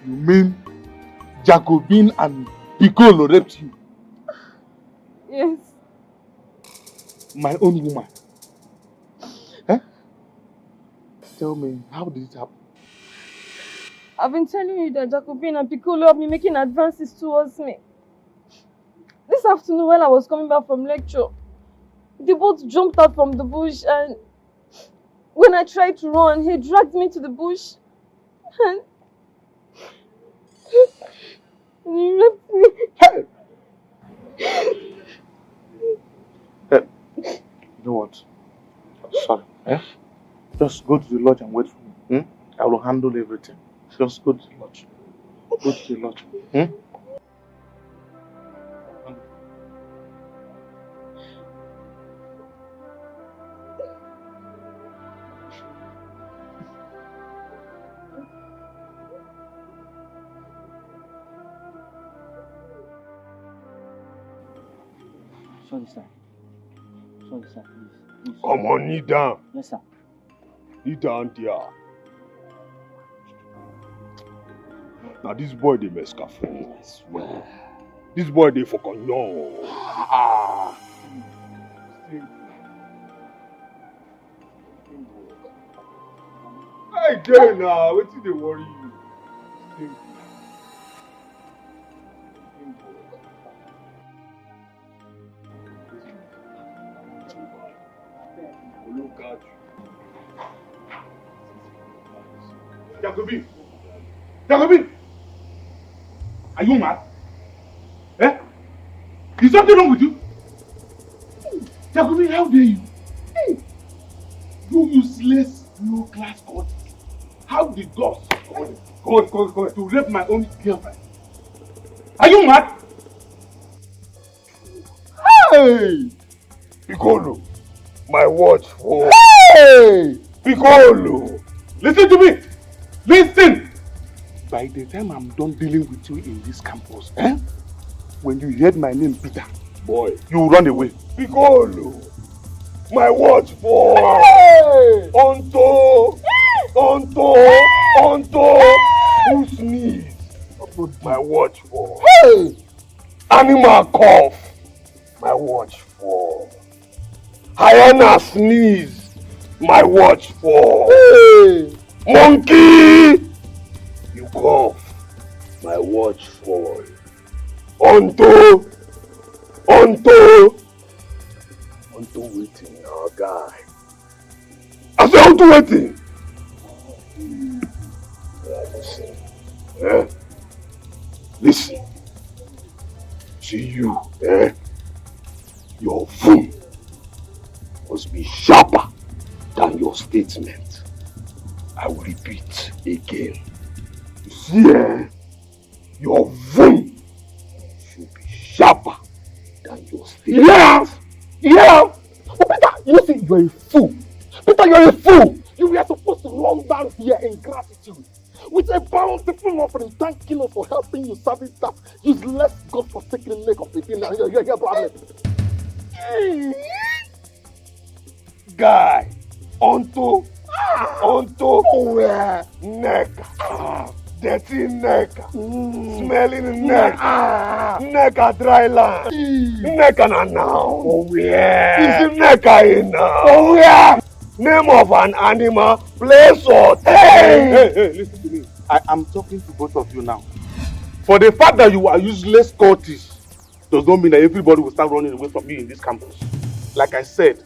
You mean Jacobin and Piccolo raped you? Yes. My own woman. Eh? Tell me, how did it happen? I've been telling you that Jacobin and Piccolo have been making advances towards me. This afternoon when I was coming back from lecture, they both jumped out from the bush, and when I tried to run, he dragged me to the bush and he raped me. Hey! Hey, you know what? Sorry. Eh? Just go to the lodge and wait for me. Hmm? I will handle everything. Just go to the lodge. Go to the lodge. Hmm? Sorry, sir. Sorry, sir, please. Come on, knee down. Yes, sir. Knee down there. Now this boy they mess cafe. I swear. This boy they for young. Ah. Hey, Jay, now what did they worry you? Look at you. Jacobin! Jacobin! Are you mad? Eh? Is something wrong with you? Jacobin, how dare you? Hey. You useless low-class court. How the dogs go to rape my own girlfriend? Are you mad? Hey! Piccolo, my watch for. Hey! Piccolo! Listen to me! Listen! By the time I'm done dealing with you in this campus, when you heard my name, Peter, boy, you run away. Piccolo! My watch for. Hey! Onto! Who sneeze? My watch for. Hey! Animal cough. My watch for. Hyena sneeze. My watch for. Hey! Monkey! You cough. My watch for. Onto waiting now, guy. I said onto waiting. Listen. Listen. See you, your phone must be sharper than your statement. I will repeat again. You see, your phone should be sharper than your statement. Yeah! But Peter, you see, you're a fool. Peter, you're a fool. You were supposed to run down here in gratitude with a bountiful offering, thanking us for helping you service that useless, godforsaken neck of the thing. You're blameless. Guy, onto neck, dirty neck, smelling neck, neck a dry land, neck and now. Oh yeah, is neck now. Oh yeah. Name of an animal, place or hey, listen to me. I am talking to both of you now. For the fact that you are useless cultists does not mean that everybody will start running away from you in this campus. Like I said,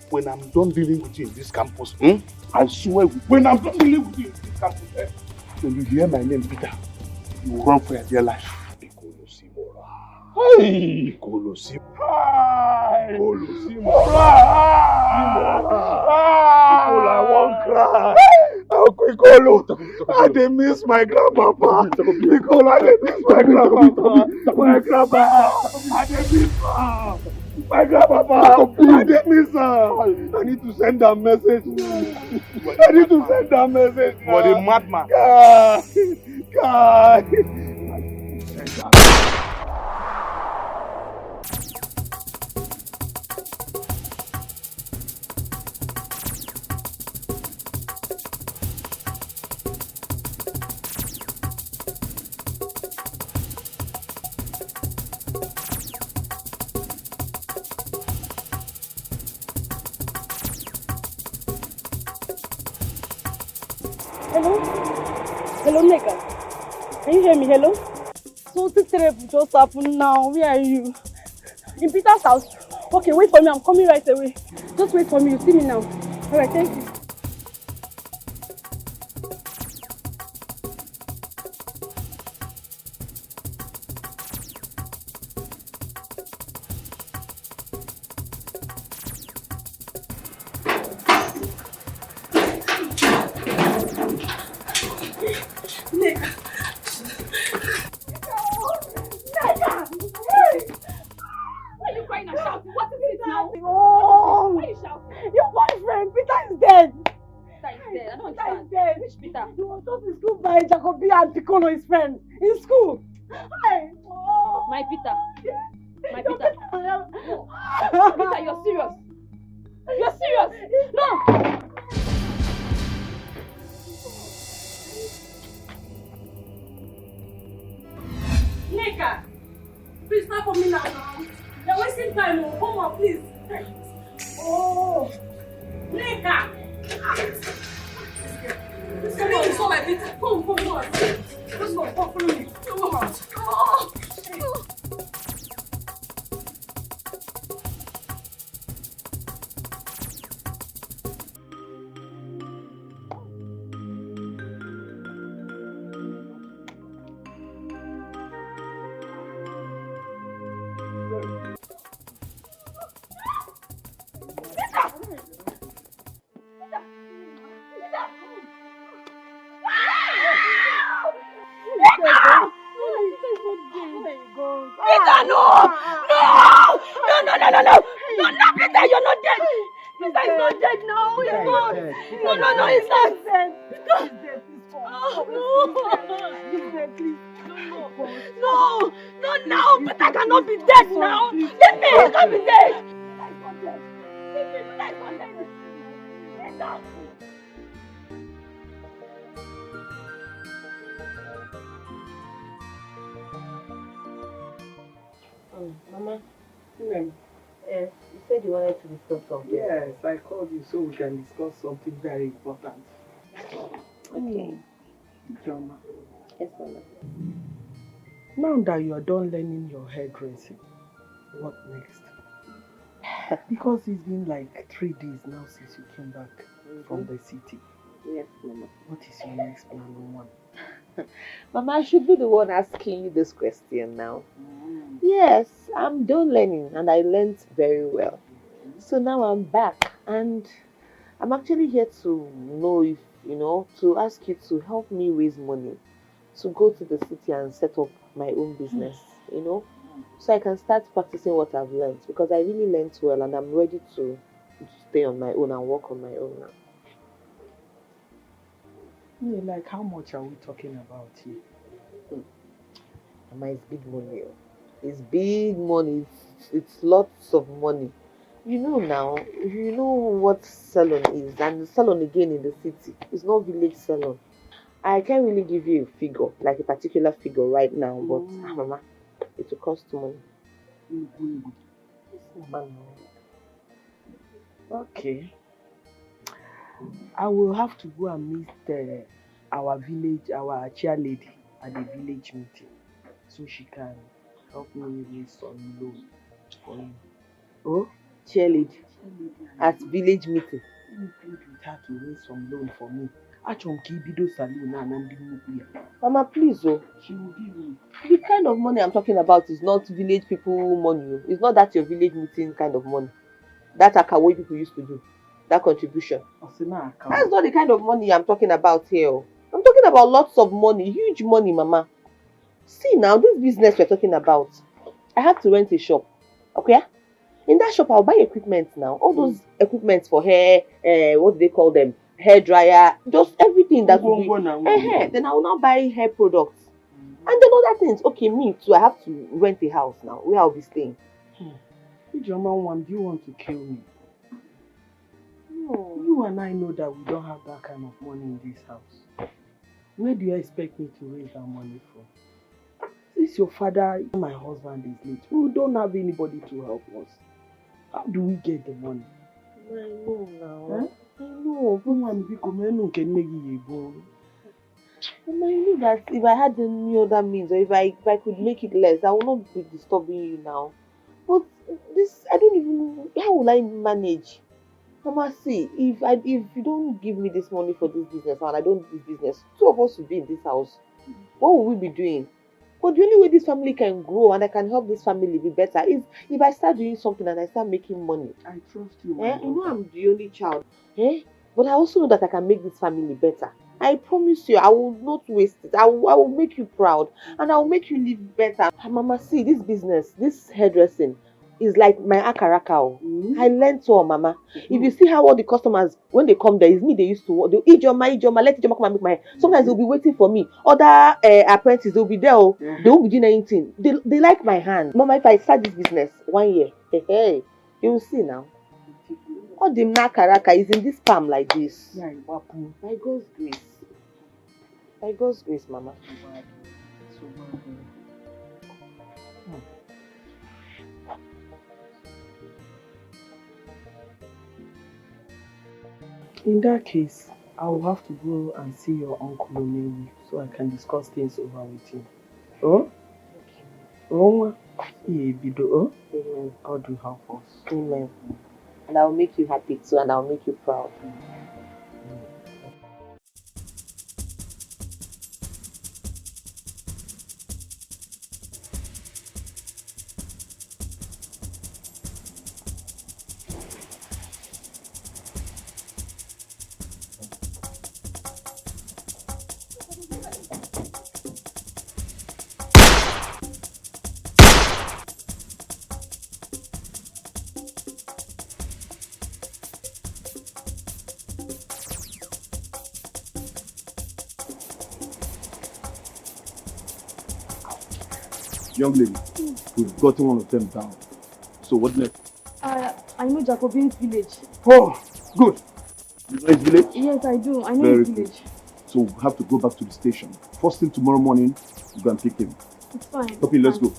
when I'm done dealing with you in this campus, I swear, when I'm done dealing with you in this campus, when you hear my name, Peter, you will run for your dear life. Hey! Piccolo, I won't cry. Piccolo, I dey miss my grandpapa. Piccolo, I dey miss my grandpapa. My grandpapa, I dey miss her. My grandpapa, I dey miss her. I need to send that message. I need to send that message. For the madman. Hello? Hello, Neka. Can you hear me? Hello? Something terrible just happened now. Where are you? In Peter's house. Okay, wait for me. I'm coming right away. Just wait for me. You see me now. Alright, thank you. His friend in school. Hi. Oh. My Peter. My Peter. Peter, you're serious. You're serious. No. Neka, please stop for me now. You're wasting time. Come on, please. Oh, Neka. This is so like Peter. Come on. Let's go. Follow me. Come on. Oh. Peter, you're not dead. Peter is not dead now. He's not. No, he's not dead. Peter is dead. No, now. Peter cannot be dead now. Let me. He can't be dead. Peter is not dead. Peter is not dead. Peter. Mama, you said you wanted to discuss something. Yes, I called you so we can discuss something very important. Okay. Joma, Yes, Mama. now that you are done learning your hairdressing, what next? Because it's been like 3 days now since you came back from the city. Yes, Mama. What is your next plan on one? Mama, I should be the one asking you this question now. Yes, I'm done learning and I learned very well. So now I'm back and I'm actually here to know if, to ask you to help me raise money to go to the city and set up my own business, so I can start practicing what I've learned because I really learned well and I'm ready to stay on my own and work on my own now. Like how much are we talking about here? Mama, it's big money. It's big money. It's lots of money. You know what salon is, and the salon again in the city is not village salon. I can't really give you a figure, like a particular figure right now, but Mama, it will cost money. Yes, Mama. Okay. I will have to go and meet our chair lady at the village meeting so she can help me raise some loan for you. Oh, chair lady at village meeting. You plead with her to raise some loan for me. Mama, please, she will give me. The kind of money I'm talking about is not village people money. It's not that your village meeting kind of money. That Akawai people used to do. That contribution. That's not the kind of money I'm talking about here. I'm talking about lots of money, huge money, Mama. See now, this business we're talking about, I have to rent a shop, okay? In that shop, I'll buy equipment now. All those equipments for hair, what do they call them? Hair dryer, just everything that will be. Then I will now buy hair products. And then other things. Okay, me too, I have to rent a house now where I'll be staying. Do you want to kill me? No. You and I know that we don't have that kind of money in this house. Where do you expect me to raise that money from? Since your father, my husband, is late, we don't have anybody to help us. How do we get the money? I know now. I know. Mama, you know that if I had any other means, or if I could make it less, I would not be disturbing you now. But this, I don't even know. How will I manage? Mama, see, if you don't give me this money for this business and I don't do this business, two of us will be in this house. What will we be doing? But the only way this family can grow and I can help this family be better is if I start doing something and I start making money. I trust you, my You know I'm the only child. But I also know that I can make this family better. I promise you, I will not waste it. I will make you proud and I will make you live better. And Mama, see, this business, this hairdressing is like my akaraka. I learned so, Mama. If you see how all the customers, when they come there, it's me they used to work. They'll Ijoma, let Ijoma come and make my hair. Sometimes they'll be waiting for me. Other apprentices, they'll be there. They won't be doing anything. They like my hand. Mama, if I start this business 1 year, you will see now. All the nakaraka is in this palm like this. By God's grace. By God's grace, Mama. In that case, I will have to go and see your uncle Omewi so I can discuss things over with him. Oh? Oh? Amen. God will help us. Amen. And I will make you happy too, and I will make you proud. Young lady, we've gotten one of them down. So what next? I know Jacobin's village. Oh, good. You know his village? Yes, I do. I know Very his village. Good. So we have to go back to the station. First thing tomorrow morning, we go and pick him. It's fine. Okay, let's go.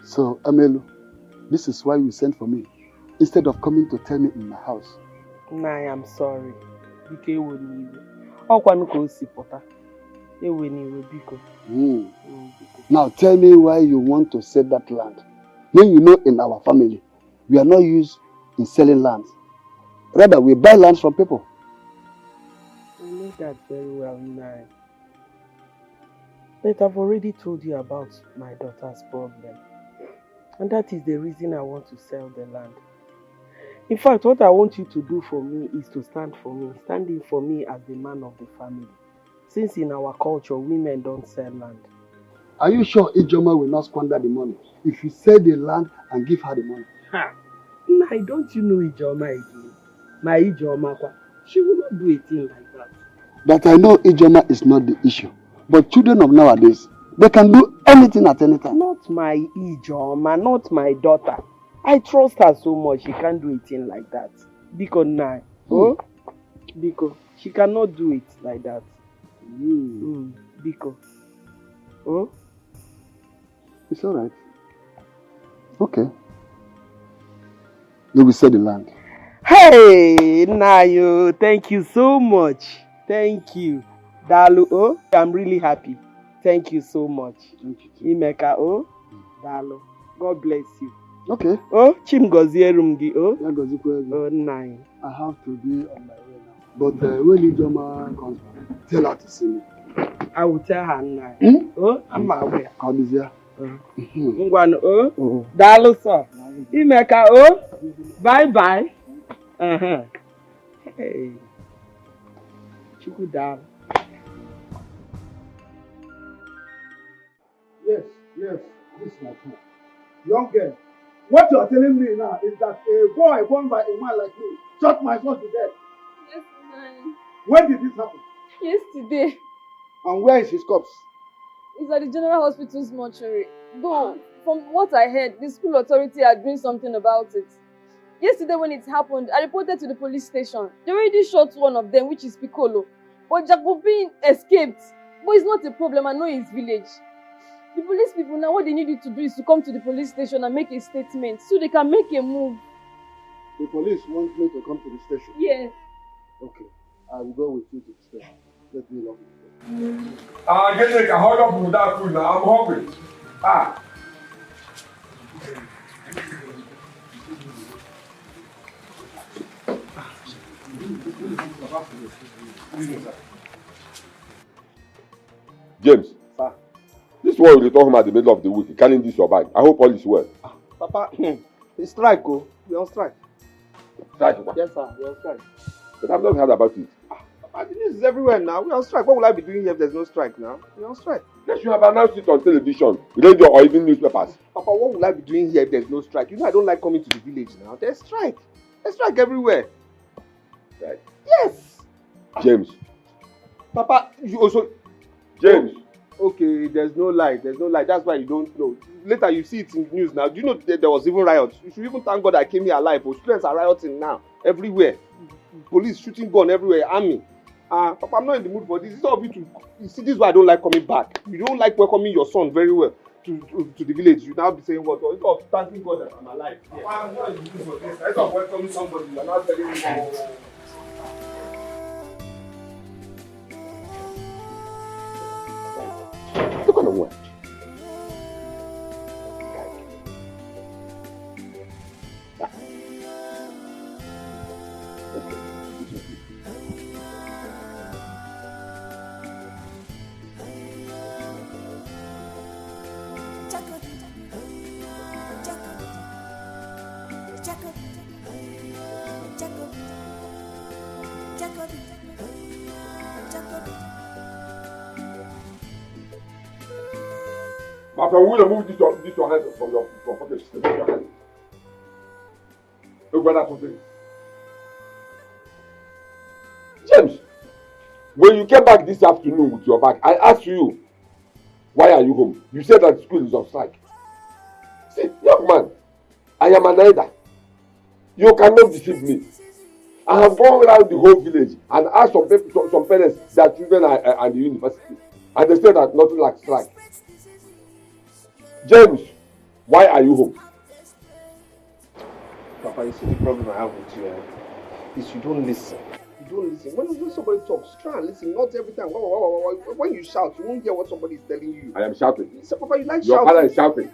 So, Amelu, this is why you sent for me, instead of coming to tell me in my house. Nah, I'm sorry. Biko. Now tell me why you want to sell that land. When you know in our family, we are not used in selling lands. Rather, we buy lands from people. I know that very well, Nai. But I've already told you about my daughter's problem. And that is the reason I want to sell the land. In fact, what I want you to do for me is to stand for me, standing for me as the man of the family. Since in our culture, women don't sell land. Are you sure Ijoma will not squander the money if you sell the land and give her the money? Nah, don't you know Ijoma again? My Ijoma, she will not do a thing like that. But I know Ijoma is not the issue. But children of nowadays, they can do anything at any time. Not my Ijoma, not my daughter. I trust her so much, she can't do a thing like that. Because now, because she cannot do it like that. Because, it's all right. Okay. You will sell the land. Hey, Nayo, thank you so much. Thank you. Dalu, I'm really happy. Thank you so much. Thank you. Imeka, Dalu. God bless you. Okay. Chimgozierumgi, Nai. I have to be on my way now. But when Ijoma comes back, tell her to see me. I will tell her now. I'm aware. I'll be there. Ngwan, Dalu, sir. Imeka, bye-bye. Hey. Chukudal. Yes, this is my phone. Young girl, what you are telling me now is that a boy born by a man like me shot my son to death. Yes, man. When did this happen? Yesterday. And where is his corpse? It's at the General Hospital's mortuary. Though, from what I heard, the school authority are doing something about it. Yesterday when it happened, I reported to the police station. They already shot one of them, which is Piccolo. But Jacobin escaped. But it's not a problem, I know his village. The police people now, what they need you to do is to come to the police station and make a statement so they can make a move. The police want me to come to the station? Yes. Okay, I will go with you to the station. Let me lock it. Get I hold up with that food now. I'm hungry. James, sir. This one will return home at the middle of the week. Carrying this your bag. I hope all is well. Papa, it's strike, oh. We're on strike. Strike? Yes, sir. We're on strike. But I've not heard about it. Papa, the news is everywhere now. We're on strike. What will I be doing here if there's no strike now? We're on strike. Yes, you have announced it on television, radio, or even newspapers. Papa, what will I be doing here if there's no strike? You know I don't like coming to the village now. There's strike. There's strike everywhere. Right. Yes. James. Papa, you also... James. Okay, there's no light. There's no light. That's why you don't know. Later you see it in the news now. Do you know that there was even riots? You should even thank God I came here alive. But students are rioting now. Everywhere. Police shooting gun everywhere. Army. Papa, I'm not in the mood for this. It's all of you to... You see, this is why I don't like coming back. You don't like welcoming your son very well to the village. You now be saying what? It's all thanking God that I'm alive. Yeah. Papa, I'm not in the mood for this. Instead of welcoming somebody, you're not telling me Look at the word. My friend, we will remove this your hand from your pocket. Remove your hand. Look where that's something. James, when you came back this afternoon with your bag, I asked you, why are you home? You said that school is on strike. See, young man, I am an elder. You cannot deceive me. I have gone around the whole village and asked some parents their children are in the university. And they said that nothing like strike. James, why are you home? Papa, you see the problem I have with you is you don't listen. You don't listen. When somebody talks, try and listen. Not every time. When you shout, you won't hear what somebody is telling you. I am shouting. So, Papa, you like your shouting. Your father is shouting.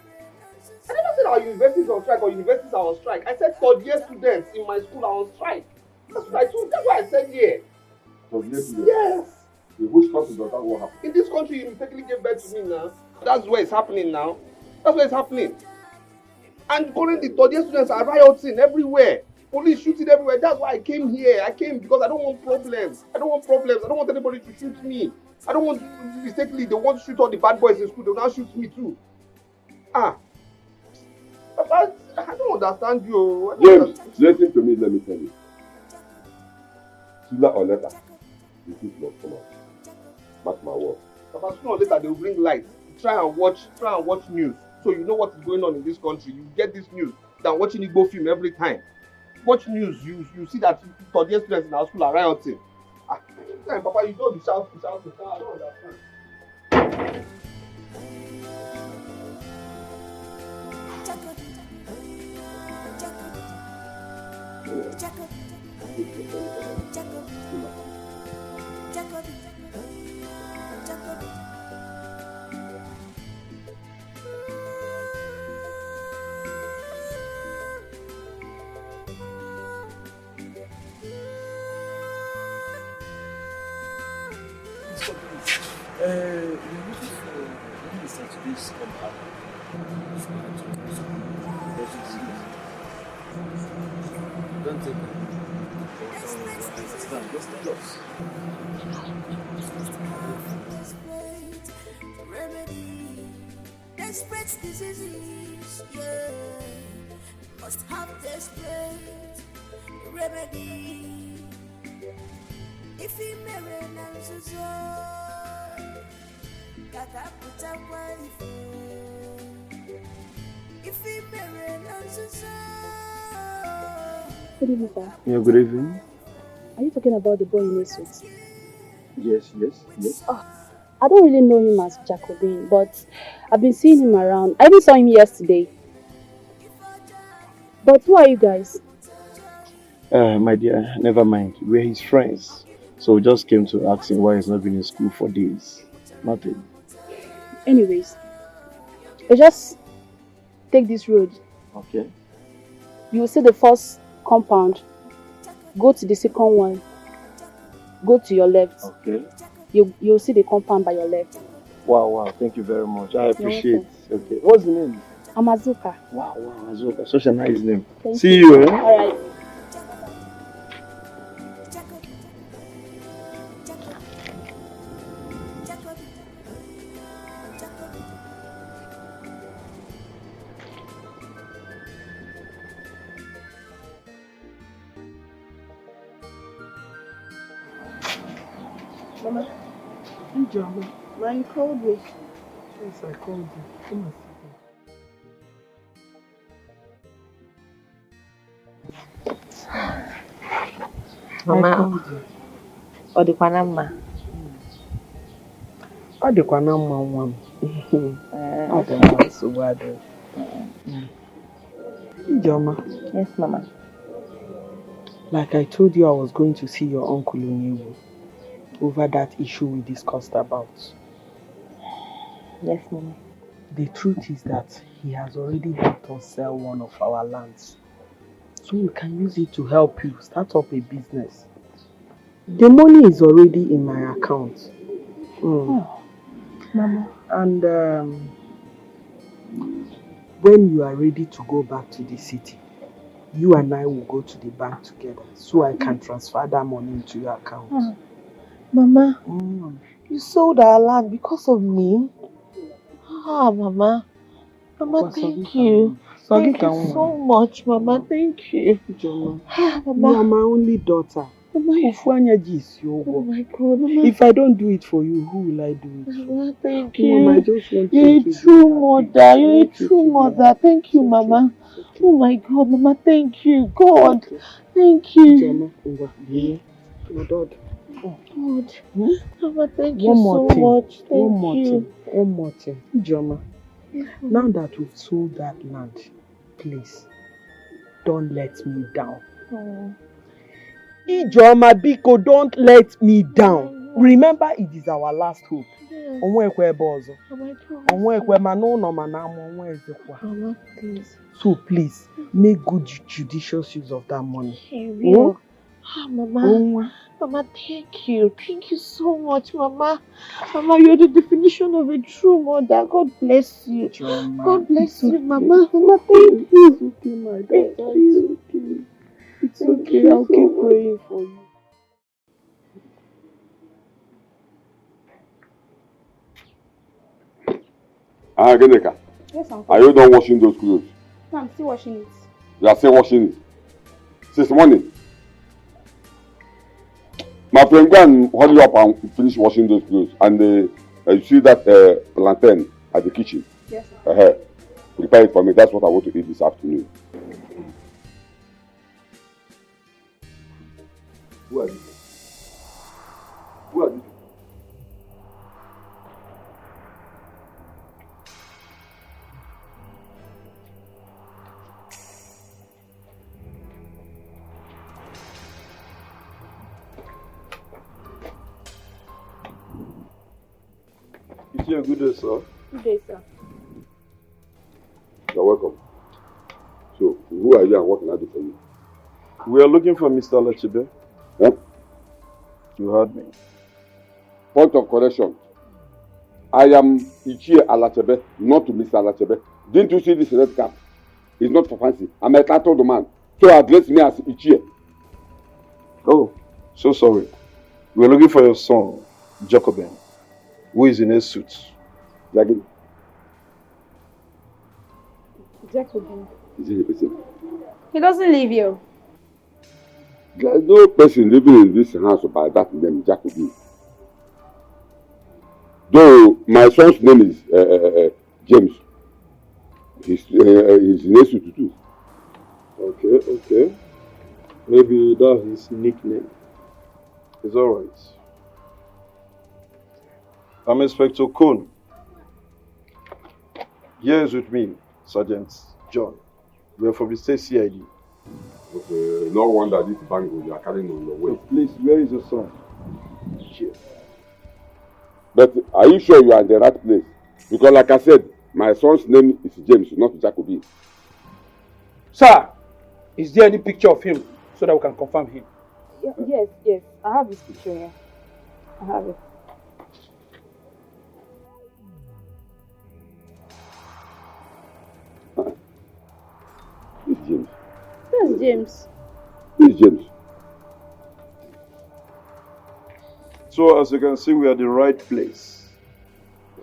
I never said our universities are on strike or universities are on strike. I said third year students in my school are on strike. That's what I told. That's what I said here. Third year students? Yes. In which country does that what happen? In this country, you mistakenly gave birth to me now. That's where it's happening now. That's what is happening. And currently, the third year students are rioting everywhere. Police shooting everywhere. That's why I came here. I came because I don't want problems. I don't want anybody to shoot me. I don't want mistakenly they want to shoot all the bad boys in school. They'll now shoot me too. I don't understand you. James, listen to me. Let me tell you. Sooner or later, the truth must come out. Mark my word. But sooner or later, they will bring light. Try and watch news. So you know what is going on in this country. You get this news than watching Igbo film every time. Watch news, you see that third year students in our school are rioting. Papa, you don't be shouting. I don't understand. We're looking for Minister today's compound. Don't take it. Just tell us. Desperate diseases, yeah. Must have desperate remedy. If he marry and Good evening, sir. Yeah, good evening. Are you talking about the boy in a suit? Yes. Oh, I don't really know him as Jacobin, but I've been seeing him around. I even saw him yesterday. But who are you guys? My dear, never mind. We're his friends. So we just came to ask him why he's not been in school for days. Nothing. Anyways, you just take this road. Okay. You will see the first compound. Go to the second one. Go to your left. Okay. You'll see the compound by your left. Wow. Thank you very much. I appreciate it. Okay. What's the name? Amazuka. Wow, Azuka. Such a nice name. See you, eh? Alright. Mama, Ijoma, now you called me. Yes, I called you. Come and sit down. Mama, ọ dịkwa na mma? Ọ dịkwa na mma nwa m. Ọ dị mma, nsogbu adịghị. Ijoma. Yes, Mama. Like I told you, I was going to see your uncle Onyewu over that issue we discussed about. Yes, Mama. The truth is that he has already helped us sell one of our lands. So we can use it to help you start up a business. The money is already in my account. Oh, Mama. And when you are ready to go back to the city, you and I will go to the bank together so I can transfer that money into your account. Mama, you sold our land because of me? Mama. Mama, thank you. Thank you so much, Mama. Thank you. Mama, Mama. you are my only daughter. Mama. Oh my God, Mama. If I don't do it for you, who will I do it for? Mama, thank you. Mama, I just want You're you a to true be mother. You're a true mother. Thank you, Mama. Oh my God, Mama, thank you. God, thank you. God. Mama, thank you so much. One more thing. Ijoma, now that we've sold that land, please, don't let me down. Ijoma, Biko, don't let me down. Remember, it is our last hope. Mama, please. So please, make good judicious use of that money. Mama. Mama, thank you. Thank you so much, Mama. Mama, you're the definition of a true mother. God bless you. God bless you, Mama. Mama, thank you. It's okay, my daughter. It's okay. It's okay. I'll keep praying for you. Geneka. Yes, Uncle. Are you done washing those clothes? No, I'm still washing it. You are still washing it? Since morning? My friend, go and hurry up and finish washing those clothes. And you see that plantain at the kitchen? Yes, sir. Prepare it for me. That's what I want to eat this afternoon. Who are you? Who are you? Good day, sir. Good day, sir. You're welcome. So, who are you and what can I do for you? We are looking for Mr. Alachebe. Huh? You heard me. Point of correction. I am Ichie Alachebe, not to Mr. Alachebe. Didn't you see this red cap? It's not for fancy. I'm a titled man. So address me as Ichie. Oh, so sorry. We are looking for your son, Jacobin, who is in a suit. Jacobin. Jacobin. Is he a person? He doesn't live here. There is no person living in this house by that name, Jacobin. Though my son's name is James. He's nephew too. Okay. Maybe that's his nickname. It's alright. I'm Inspector Cone. Here is with me, Sergeant John. We are from the state CID. Okay, no wonder this bangle you are carrying on your waist. Please, where is your son? Shit. But are you sure you are in the right place? Because like I said, my son's name is James, not Jacobi. Sir, is there any picture of him so that we can confirm him? Yes. I have his picture here. I have it. It's James. That's James. It's James. So as you can see, we are at the right place.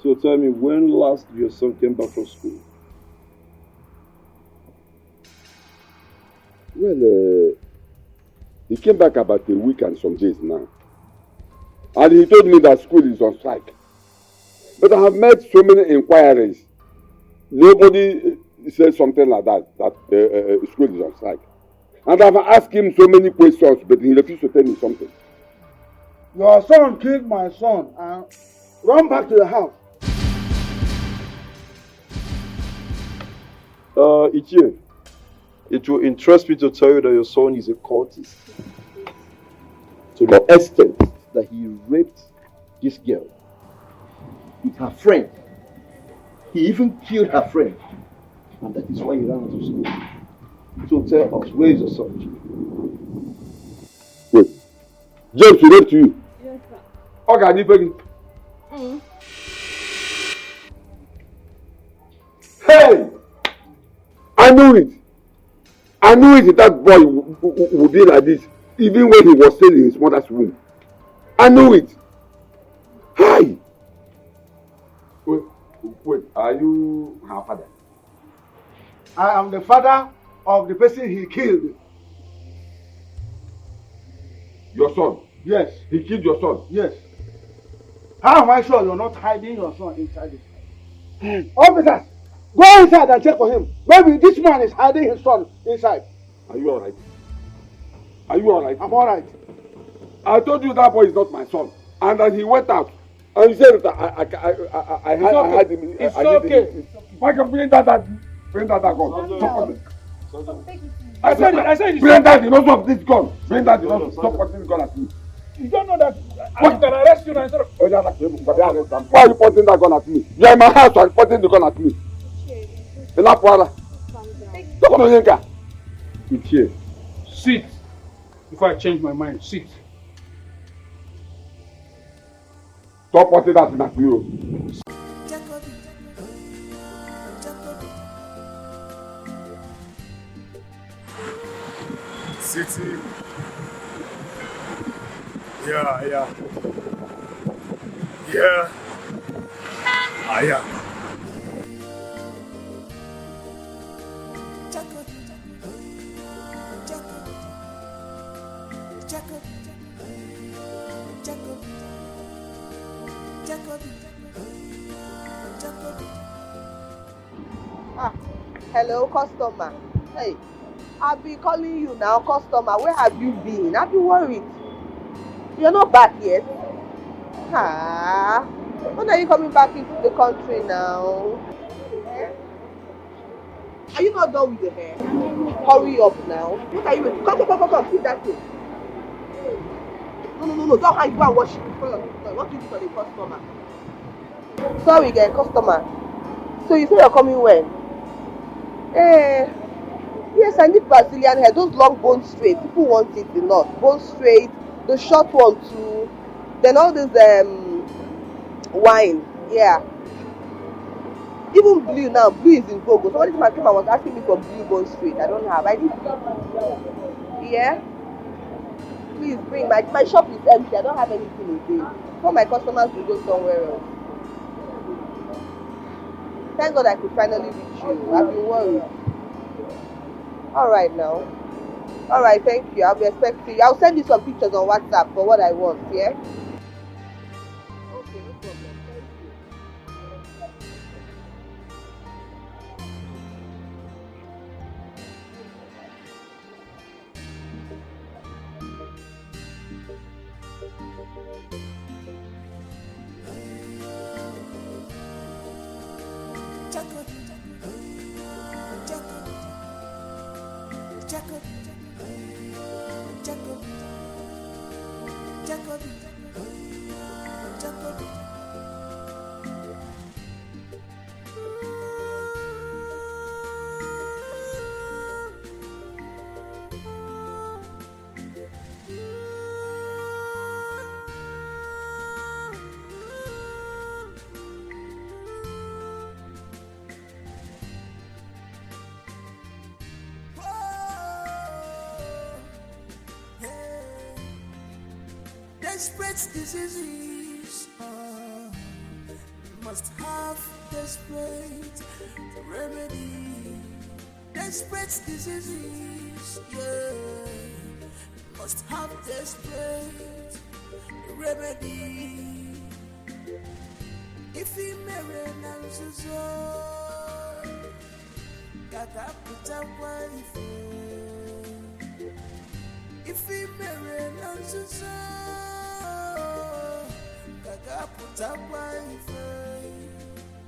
So tell me, when last your son came back from school? Well, he came back about a week and some days now. And he told me that school is on strike. But I have made so many inquiries. Nobody said something like that school is on strike. And I've asked him so many questions, but he refused to tell me something. Your son killed my son and run back to the house. Ichie, it will interest me to tell you that your son is a cultist. To the extent that he raped this girl with her friend. He even killed her friend. And that is why he ran out of school. So tell us, where is your son? Wait. James, he raped you? Yes, sir. Okay, Hey! I knew it that boy would be like this, even when he was still in his mother's womb. I knew it. Hi! Wait, are you her father? I am the father of the person he killed. Your son? Yes. He killed your son? Yes. How am I sure you're not hiding your son inside this house? Officers, go inside and check for him. Maybe this man is hiding his son inside. Are you alright? Are you alright? I'm alright. I told you that boy is not my son. And then he went out. And he said that I had him. It's okay. Why can't bring that gun? I said it's Bring that the nose of this gun. Bring that the nose. Stop pointing the gun at me. You don't know that I can arrest you now instead of... Why are you pointing that gun at me? You are in my house and pointing the gun at me. It's here. Sit. Before I change my mind, sit. Stop pointing that gun at me. City. Yeah. Hello, customer. Hey, I've been calling you now, customer. Where have you been? Have you worried? You're not back yet. When are you coming back into the country now? Are you not done with the hair? Hurry up now. What are you doing? Come. Keep that thing. No. Don't hide. Go and wash it. What do you do for the customer? Sorry, again, customer. So you say you're coming when? Yes, I need Brazilian hair. Those long bone straight. People want it a lot. Bone straight. The short one too. Then all this wine. Yeah. Even blue now. Blue is in vogue. Somebody came and was asking me for blue bone straight. I don't have. I need blue. Yeah. Please bring. My shop is empty. I don't have anything in there. For my customers to go somewhere else. Thank God I could finally reach you. I've been worried. Alright now. Alright, thank you. I'll be expecting you. I'll send you some pictures on WhatsApp for what I want, yeah? Okay, no problem. Thank you. Desperate diseases must have desperate remedy. Desperate diseases, yeah, must have desperate remedy. If he marry Nanzuzo, Kaka put a wife. If he marry Nanzuzo, Kaka put a wife.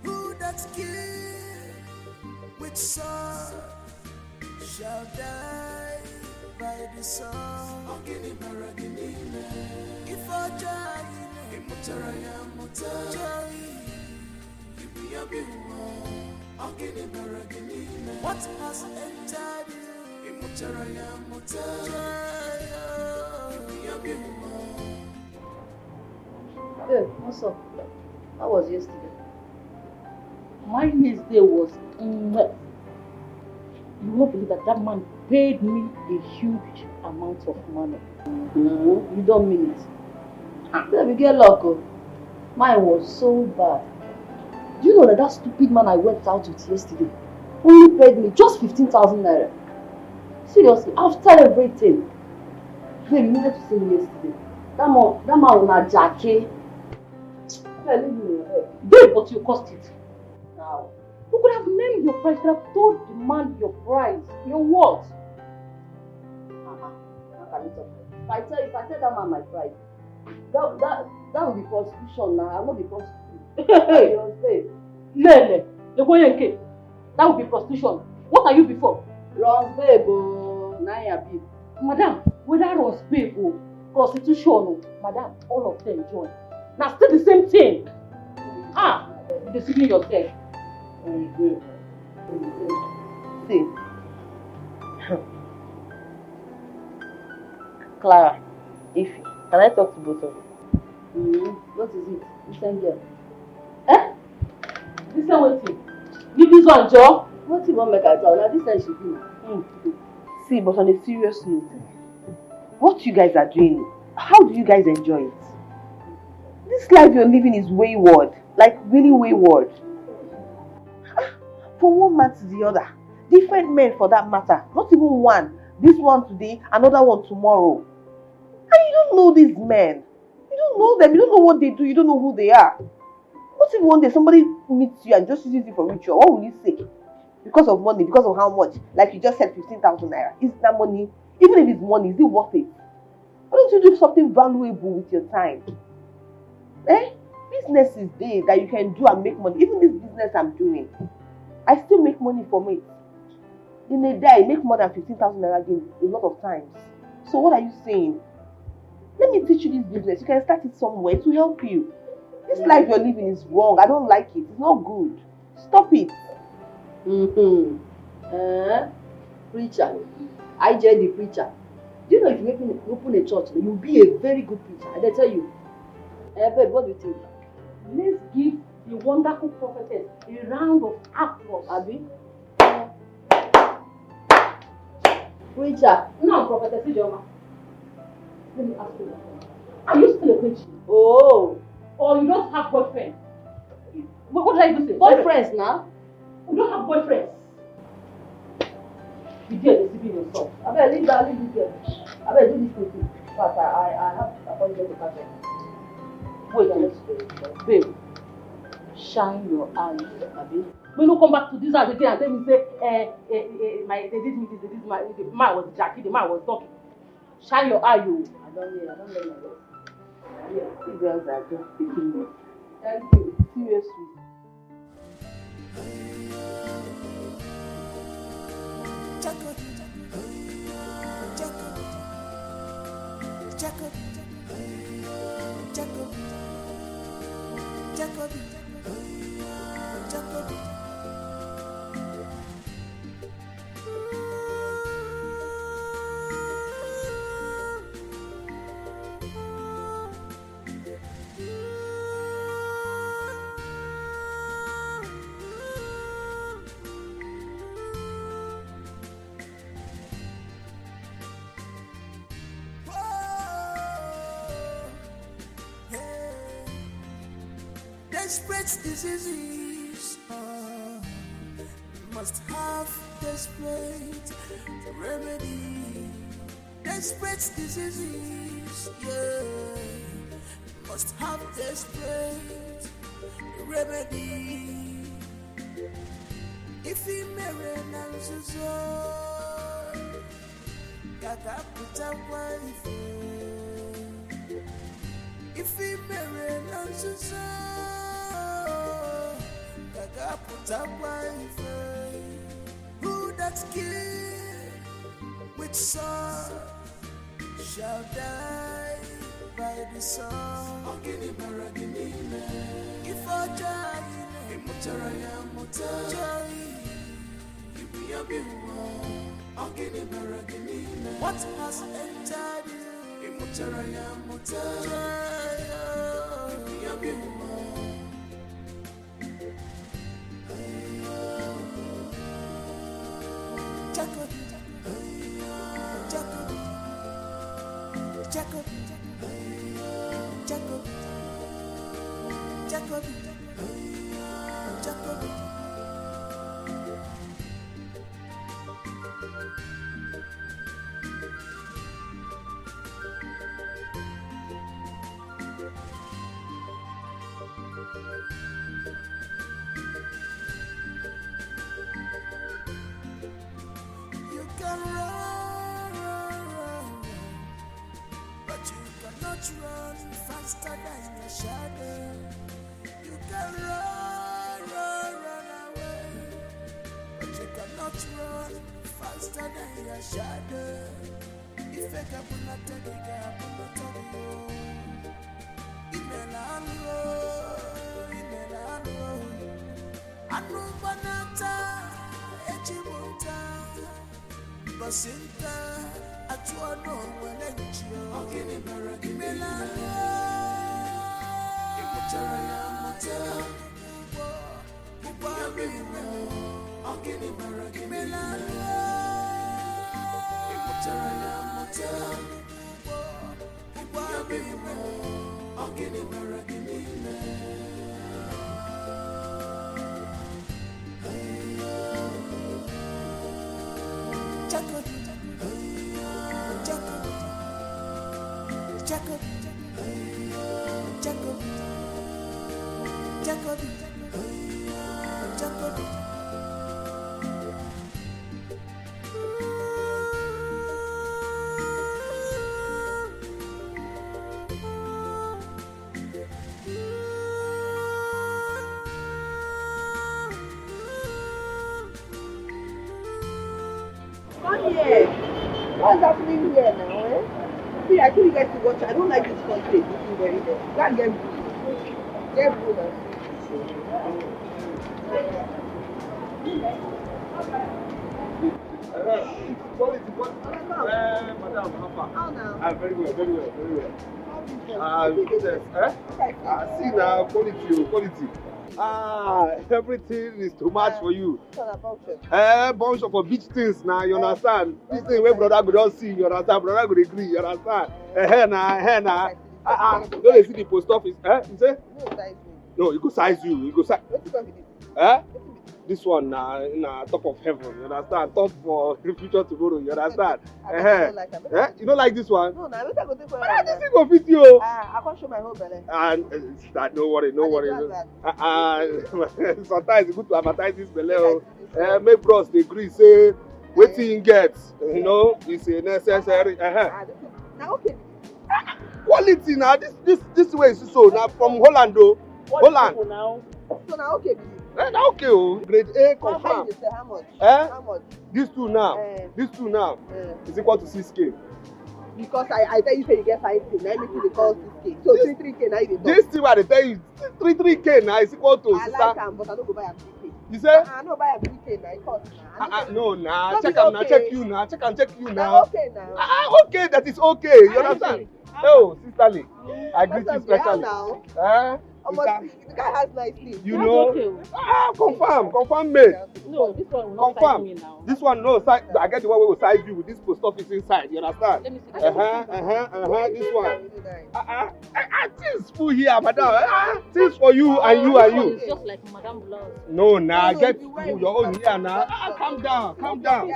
Who that kill with sword shall die by the sword. If I die, what has entered you? Hey, what's up? How was yesterday? My next day was you won't believe that man paid me a huge amount of money. You don't mean it. Let me get luck. Mine was so bad. Do you know that stupid man I went out with yesterday only paid me just 15,000 naira? Seriously, after everything. Babe, you needed to see me yesterday. That man on a jacket. Leave me in your head. Babe, but you cost it. Now, you could have named your price. You could have told the man your price. Your what? How can you talk? If I tell that man my price, that would be prostitution now. I won't be prostitute. Hey, Lele, that would be prostitution. What are you before? Rons babe, Naya babe. Madam, whether Rons babe or prostitution, madam, all of them join. Now still the same thing. You're deceiving yourself. See, Clara, Ify, can I talk to both of you? What is it? Listen, girl. Listen, waiting. Leave this one, Joe. What you want to make a talk? Now this time should be. See, but on a serious note, what you guys are doing, how do you guys enjoy it? This life you're living is wayward, like really wayward. From one man to the other, different men for that matter, not even one. This one today, another one tomorrow. And you don't know these men. You don't know them, you don't know what they do, you don't know who they are. What if one day somebody meets you and just uses you for ritual? What will you say? Because of money, because of how much? Like you just said, 15,000 naira. Is that money? Even if it's money, is it worth it? Why don't you do something valuable with your time? Business is there that you can do and make money. Even this business I'm doing, I still make money from it. In a day, I make more than 15,000 naira again a lot of times. So what are you saying? Let me teach you this business. You can start it somewhere to help you. This life you're living is wrong. I don't like it. It's not good. Stop it. Preacher. I joined the preacher. Do you know if you open a church, you'll be a very good preacher. And I tell you. Babe, what do you think? Let's give the wonderful prophetess a round of applause. Abi? Preacher. No, prophetess Ijoma. Let me ask you one thing. Are you still a preacher? Oh. Or you don't have boyfriend? What did I even say? Boyfriends now? You don't have boyfriends. You dare deceiving yourself. I better leave this girl. I better do this thing. But I have appointment to catch her. Wait, babe. Shine your eyes, Abi. When you come back to this house again and tell me say, they did me this, the man was jacking, the man was talking. Shine your eye, you. I don't know my best. You girls are just picking me. Thank you. Seriously. Jacob, Jacob, Jacob, Jacob, Jacob, Jacob. Desperate diseases must have desperate remedy. Desperate diseases, yeah, must have desperate remedy. If he marry Nanzuzo, Gaga put a wife. If he marry Nanzuzo, Gaga put a wife. Who that kill with sword shall die by the sword. Ogini baragini me. If I die, Imutaraya mutai. Ibi abiwa. Ogini baragini me. What has entered you? Imutaraya mutai. Ibi abiwa. Jacob, Jacob, Jacob, Jacob, Jacob, Jacob. You can run, run, run, but you cannot run faster than your shadow. You can run, run, run away, but you cannot run faster than your shadow. If I can pull out the bigger, pull out the low. Imelano, Imelano, Anubanata, Echibota, Basinta, Atuano, Walenchio, Ogini Baraki, Imelano, Imutaraya, Mota, Ubabi, Ogini Baraki, Imelano, Imutaraya, Mota, Ubabi, Ogini Baraki, Jacob, Jacob, Jacob, Jacob, Jacob, Jacob. Come here. What's happening here now, eh? See, I couldn't get to watch. I don't like this country looking very there. Go and get food. Get food and Madam, how now? very well, very well, very well. See now, quality. Everything is too much for you. What about it? Bunch of beach things now, you understand? This thing where brother go don't see, you understand? Brother go agree, you understand? Now. Don't see the post office, You say? No, you go size you. You go size. This one na top of heaven, you understand? Top for future tomorrow, you understand? You don't like this one? No, I wish I could take for This thing go fit you. I can't show my whole belly. And no worry. Sometimes it's good to advertise this belly. Make bros they agree, say wetin he get, it's a necessary. Now okay. Quality now. This way is so now from Holland though. Holland. Now. So now okay. Now okay, oh. Grade A confirm. How much? How much? These two now. These two now is equal to 6K. Because I tell you say you get 5K, now make you call 6K. So 3K now you dey. This thing I tell you 3K now is equal to. I like am, but I don't go buy am 3K. You say? I no buy am 3K now. It cost now. No, nah. Check am now. Check you now. Check you now. Okay now. Okay, that is okay. You understand? Oh, sisterly, I greet you specially. The guy has nice things. You know? Confirm, mate. No, this one will not size me now. This one, no, size. I get the one we will size you with this post office inside. You understand? Let me see. This one. Things full here, madam. Things for you and you and you. It's just like Madame Blouse. No, nah, get your own here now. Calm down.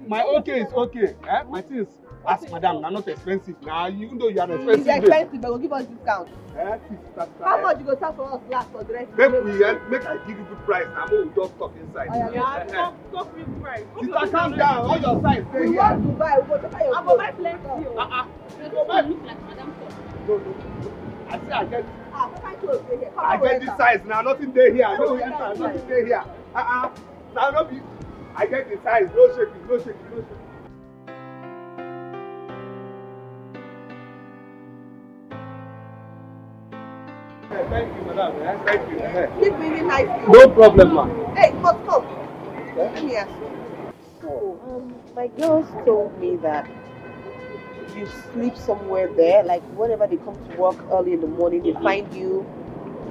My okay is okay. My things. Ask madam, now not expensive. Now, even though you are expensive. It's expensive, but we'll give us discount. How much you go charge for us glass for the rest? Make I give you good price. Now, we'll just talk inside. Talk real price. Sister, calm down. All your size stay here. We want to buy. We go to buy your. I go buy plenty. This one look like Madame Blouse. No. I say I get. I get this size now. Nothing there here. No, nothing there here. Now, no be. I get the size. No shaking. Thank you, madam. Thank you. Keep really nicely. No problem, ma'am. Hey, must come. Let me ask you. So, my girls told me that you sleep somewhere there. Like, whenever they come to work early in the morning, they find you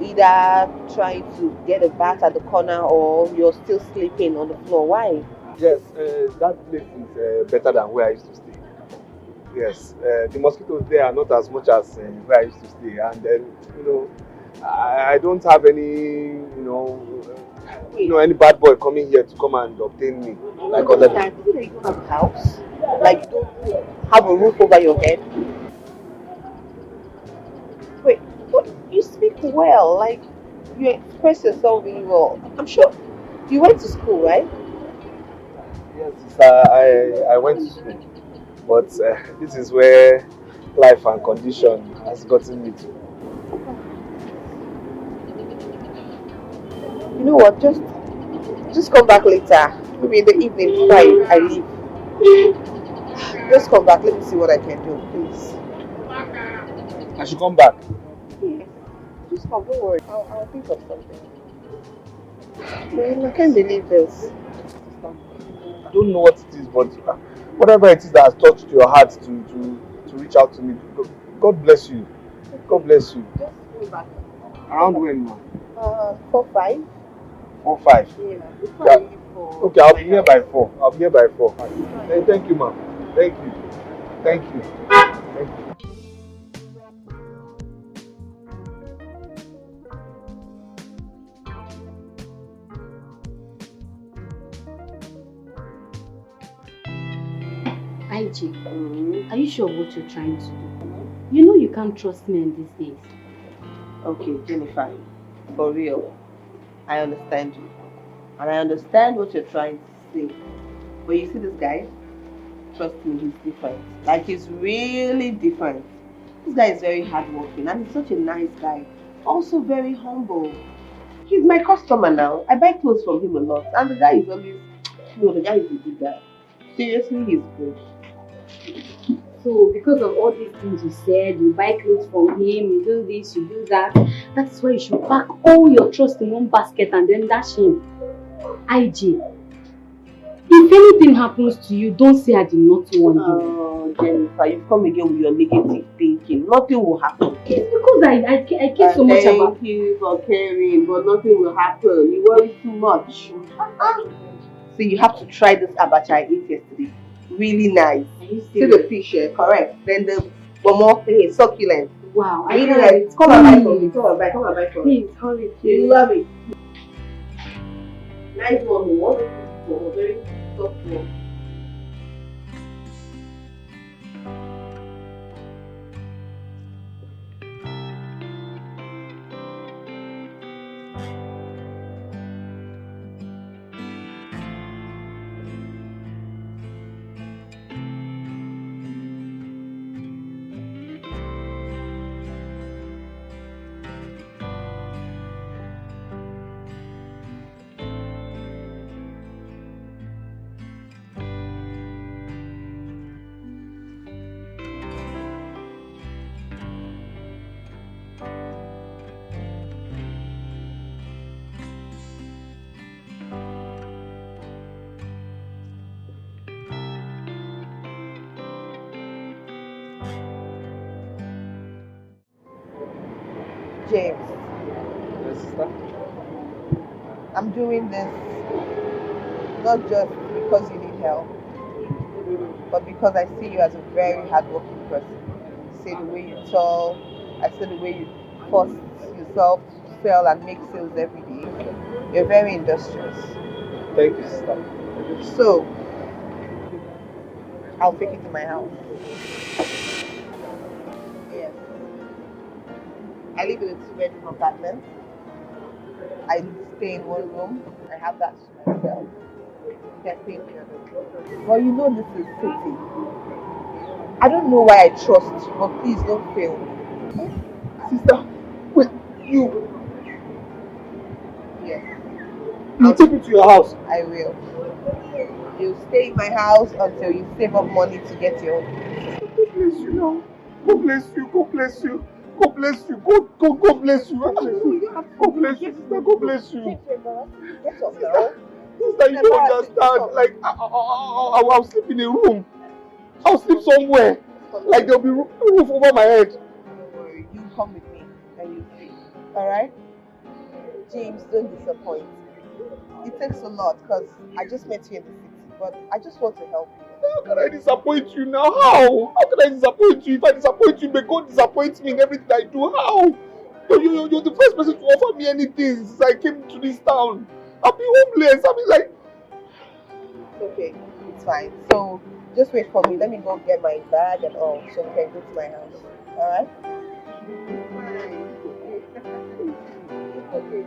either trying to get a bath at the corner or you're still sleeping on the floor. Why? Yes, that place is better than where I used to stay. Yes, the mosquitoes there are not as much as where I used to stay, and then I don't have any any bad boy coming here to come and obtain me like other people. You don't have a house, like you don't have a roof over your head. Wait, but you speak well, like you express yourself really well. I'm sure you went to school, right? Yes, I went to school. But this is where life and condition has gotten me to. You know what? Just come back later. Maybe in the evening before I leave. Just come back. Let me see what I can do, please. I should come back. Yeah. Just come. Don't worry. I'll think of something. Man, I can't believe this. I don't know what it is, but whatever it is that has touched your heart to reach out to me, God bless you. God bless you. Just go back. Around when, ma? 4-5. 4-5? Yeah. Okay, I'll be here by 4. Thank you, ma. Thank you. IG, are you sure of what you're trying to do? You know you can't trust men these days. Okay, Jennifer, for real, I understand you. And I understand what you're trying to say. But you see this guy? Trust me, he's different. Like, he's really different. This guy is very hardworking and he's such a nice guy. Also very humble. He's my customer now. I buy clothes from him a lot. And the guy is always, the guy is a good guy. Seriously, he's good. So, because of all these things you said, you buy clothes from him, you do this, you do that, that's why you should pack all your trust in one basket and then dash him. IG, if anything happens to you, don't say I did not warn you. Oh, Jennifer, you've come again with your negative thinking. Nothing will happen. It's because I care so much about you. Thank you for caring, but nothing will happen. You worry too much. So you have to try this abacha I ate yesterday. Really nice. See the fish here, correct. Then the momo thing is succulent. Wow, really nice. Come and buy from me. Come and buy from me. Please, hurry. You love it. Nice one. One very soft one. James, Yes, sister. I'm doing this not just because you need help, but because I see you as a very hardworking person. I see the way you talk, I see the way you force yourself to sell and make sales every day. You're very industrious. Thank you, sister. So, I'll take it to my house. Yes. I live in a 2-bedroom apartment. I stay in one room. I have that to myself. You can stay in the other room. Well, you know this is city. I don't know why I trust you, but please don't fail me. Sister, wait, you Yes. you take me to your house. I will. You stay in my house until you save up money to get your own. God bless you now. God bless you. God bless you. God bless you. God bless you. God bless you, sister. God bless you. Get up now. Sister, you don't understand. Like, I'll sleep in a room. I'll sleep somewhere. Like, there'll be roof over my head. Don't worry. You come with me and you see. Alright? James, don't disappoint. It takes a lot because I just met you in the city, but I just want to help you. How can I disappoint you now? How? How can I disappoint you? If I disappoint you, may God disappoint me in everything I do. How? You're the first person to offer me anything since I came to this town. I've been homeless. I've been like... It's okay. It's fine. So, just wait for me. Let me go get my bag and all so we can go to my house. Alright? It's okay.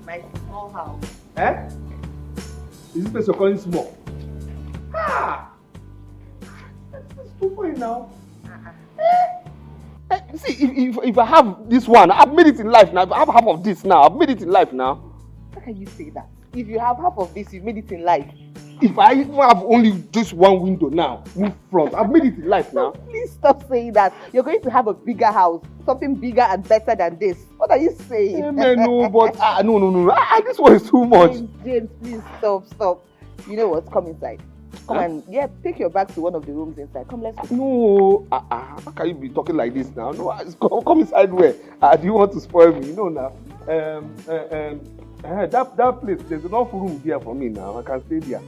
My small house. Eh? Is this place you're calling small? Ah! That's too fine now. See, if I have this one, I've made it in life now. If I have half of this now, I've made it in life now. How can you say that? If you have half of this, you've made it in life. If I even have only just one window now, move front, I've made it in life now. Please stop saying that. You're going to have a bigger house, something bigger and better than this. What are you saying? No, but no. This one is too much. James, please stop. You know what? Come inside. Come and take your bag to one of the rooms inside. Come, let's go. No, how can you be talking like this now? No, come inside where? Do you want to spoil me? No, now. That place, there's enough room there for me now. I can stay there.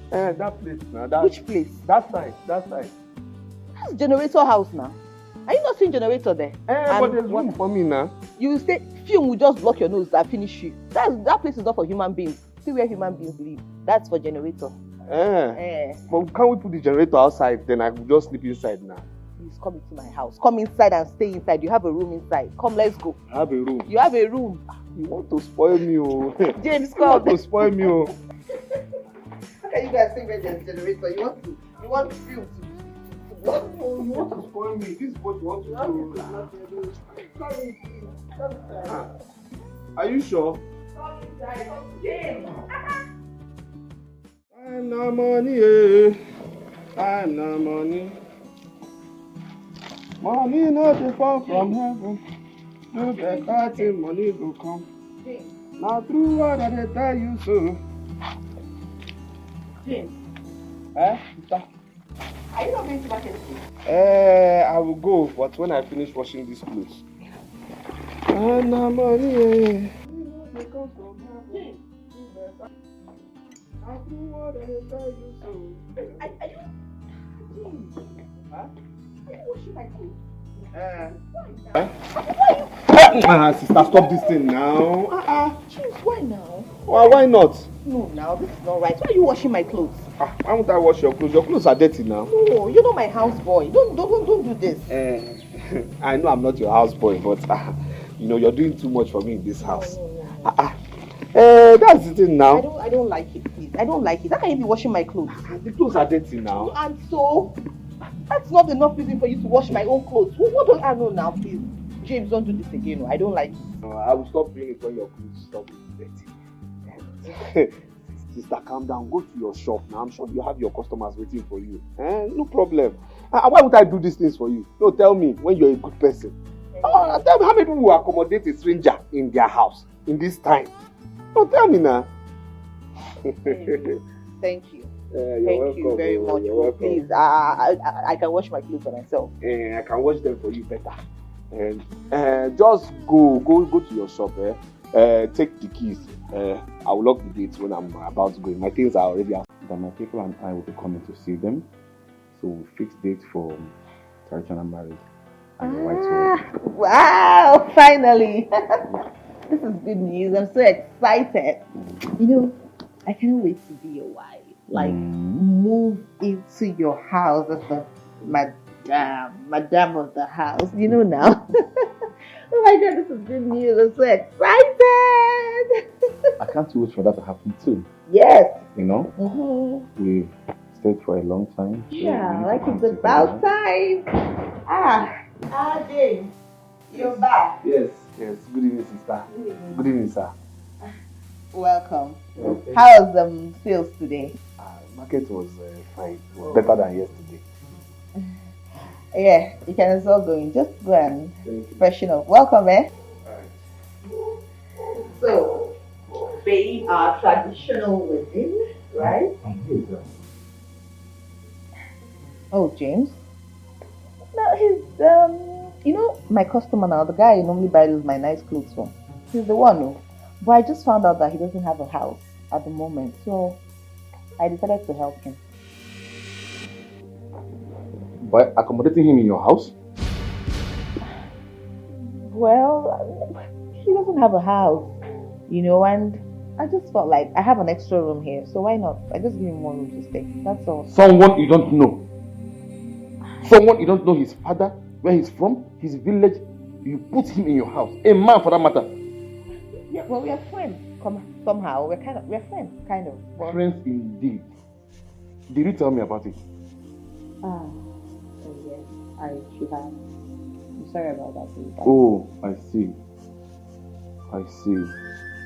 That place now. Which place? That side. That's generator house now. Are you not seeing generator there? But there's room for me now. You say film will just block your nose and finish you. That place is not for human beings. See where human beings live. That's for generator. But can't we put the generator outside? Then I will just sleep inside now. Please come into my house. Come inside and stay inside. You have a room inside. Come, let's go. I have a room. You have a room. You want to spoil me, oh. James, come. You want to spoil me, oh. How can you guys think where there's generator? You want film to block? Oh, you want to spoil me. This is what you want to do. Are you sure? James. I'm no money, I'm no money. Money not to fall from heaven. No better thing, money go come. Now through what I tell you so. James. Sister? Are you not going to market today? I will go, but when I finish washing these clothes. I'm no money. James. Now through what I tell you so. Are you? James. Are you washing my clothes? Sister, stop this thing now. James, why now? Why not? No, now this is not right. Why are you washing my clothes? Why won't I wash your clothes? Your clothes are dirty now. No, you're not my houseboy. Don't do this. I know I'm not your houseboy, but you're doing too much for me in this house. That's the thing now. I don't like it, please. I don't like it. How can you be washing my clothes? The clothes are dirty now. And so, that's not enough reason for you to wash my own clothes. What do I know now, please? James, don't do this again. I don't like it. No, I will stop doing it when your clothes stop being dirty. Sister, calm down. Go to your shop now. I'm sure you have your customers waiting for you. No problem. Why would I do these things for you? No, tell me when you're a good person. Tell me how many people will accommodate a stranger in their house in this time? No, tell me now. Thank you. Thank you very much. Please, I can wash my clothes for myself. I can wash them for you better. And just go to your shop. Take the keys. I will lock the gates when I'm about to go. My things are already out. That my people and I will be coming to see them. So we'll fix date for traditional marriage and the white wedding. Wow! Finally, this is good news. I'm so excited. You know, I can't wait to be your wife. Like, move into your house as the madam of the house. You know now. Oh my God, this is good news. I'm so excited. I can't wait for that to happen too. Yes. You know, we've stayed for a long time. So yeah, like it's about time. James, you're back. Yes. Good evening, sister. Good evening, sir. Welcome. How was sales today? Market was fine. It was better than yesterday. Yeah, you can as well go in. Just go and freshen up. Welcome, eh? So, babe, our traditional wedding, right? Oh, James. No, he's you know, my customer now, the guy I normally buy my nice clothes from. He's the one, no. But I just found out that he doesn't have a house at the moment, so I decided to help him. By accommodating him in your house? Well, he doesn't have a house, you know, and I just felt like I have an extra room here, so why not? I just give him one room to stay. That's all. Someone you don't know. Someone you don't know his father, where he's from, his village. You put him in your house. A man for that matter. Yeah, well, we are friends. Somehow we're friends, kind of. But... Friends indeed. Did you tell me about it? Oh yes, I should have. I'm sorry about that. Oh, I see.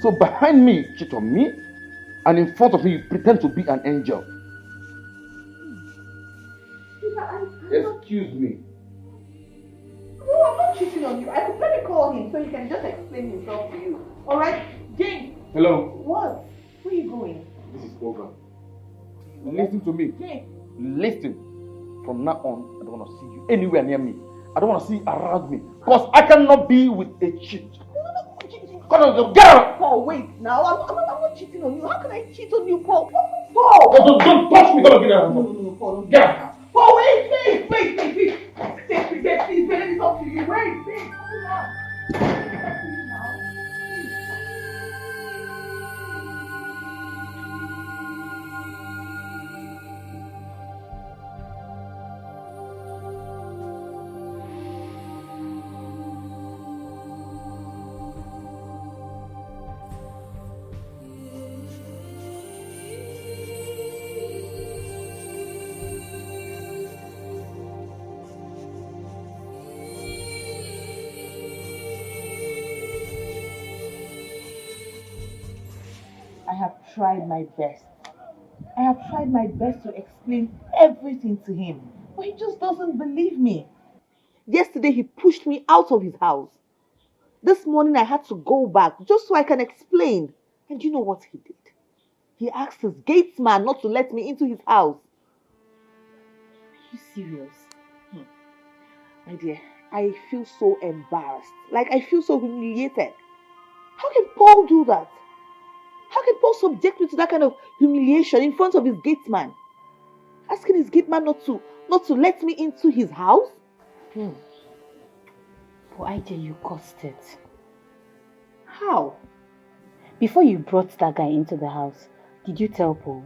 So behind me you cheat on me, and in front of me you pretend to be an angel. Excuse me. No, I'm not cheating on you. Let me call him so he can just explain himself to you. Alright? James! Hello? What? Where are you going? This is over. Listen to me. James! Listen. From now on, I don't want to see you anywhere near me. I don't want to see you around me. Because I cannot be with a cheat. No, get out! Paul, wait now. I'm not cheating on you. How can I cheat on you, Paul? Paul! Don't touch me. Don't get out. No, Paul. Get out. Paul, wait. Please, let me talk to you. Wait. Hold on. I have tried my best. I have tried my best to explain everything to him, but he just doesn't believe me. Yesterday he pushed me out of his house. This morning I had to go back just so I can explain. And you know what he did? He asked his gatesman not to let me into his house. Are you serious? My dear, I feel so embarrassed. Like I feel so humiliated. How can Paul do that? How can Paul subject me to that kind of humiliation in front of his gatesman? Asking his gateman not to let me into his house? But IJ, you caused it. How? Before you brought that guy into the house, did you tell Paul?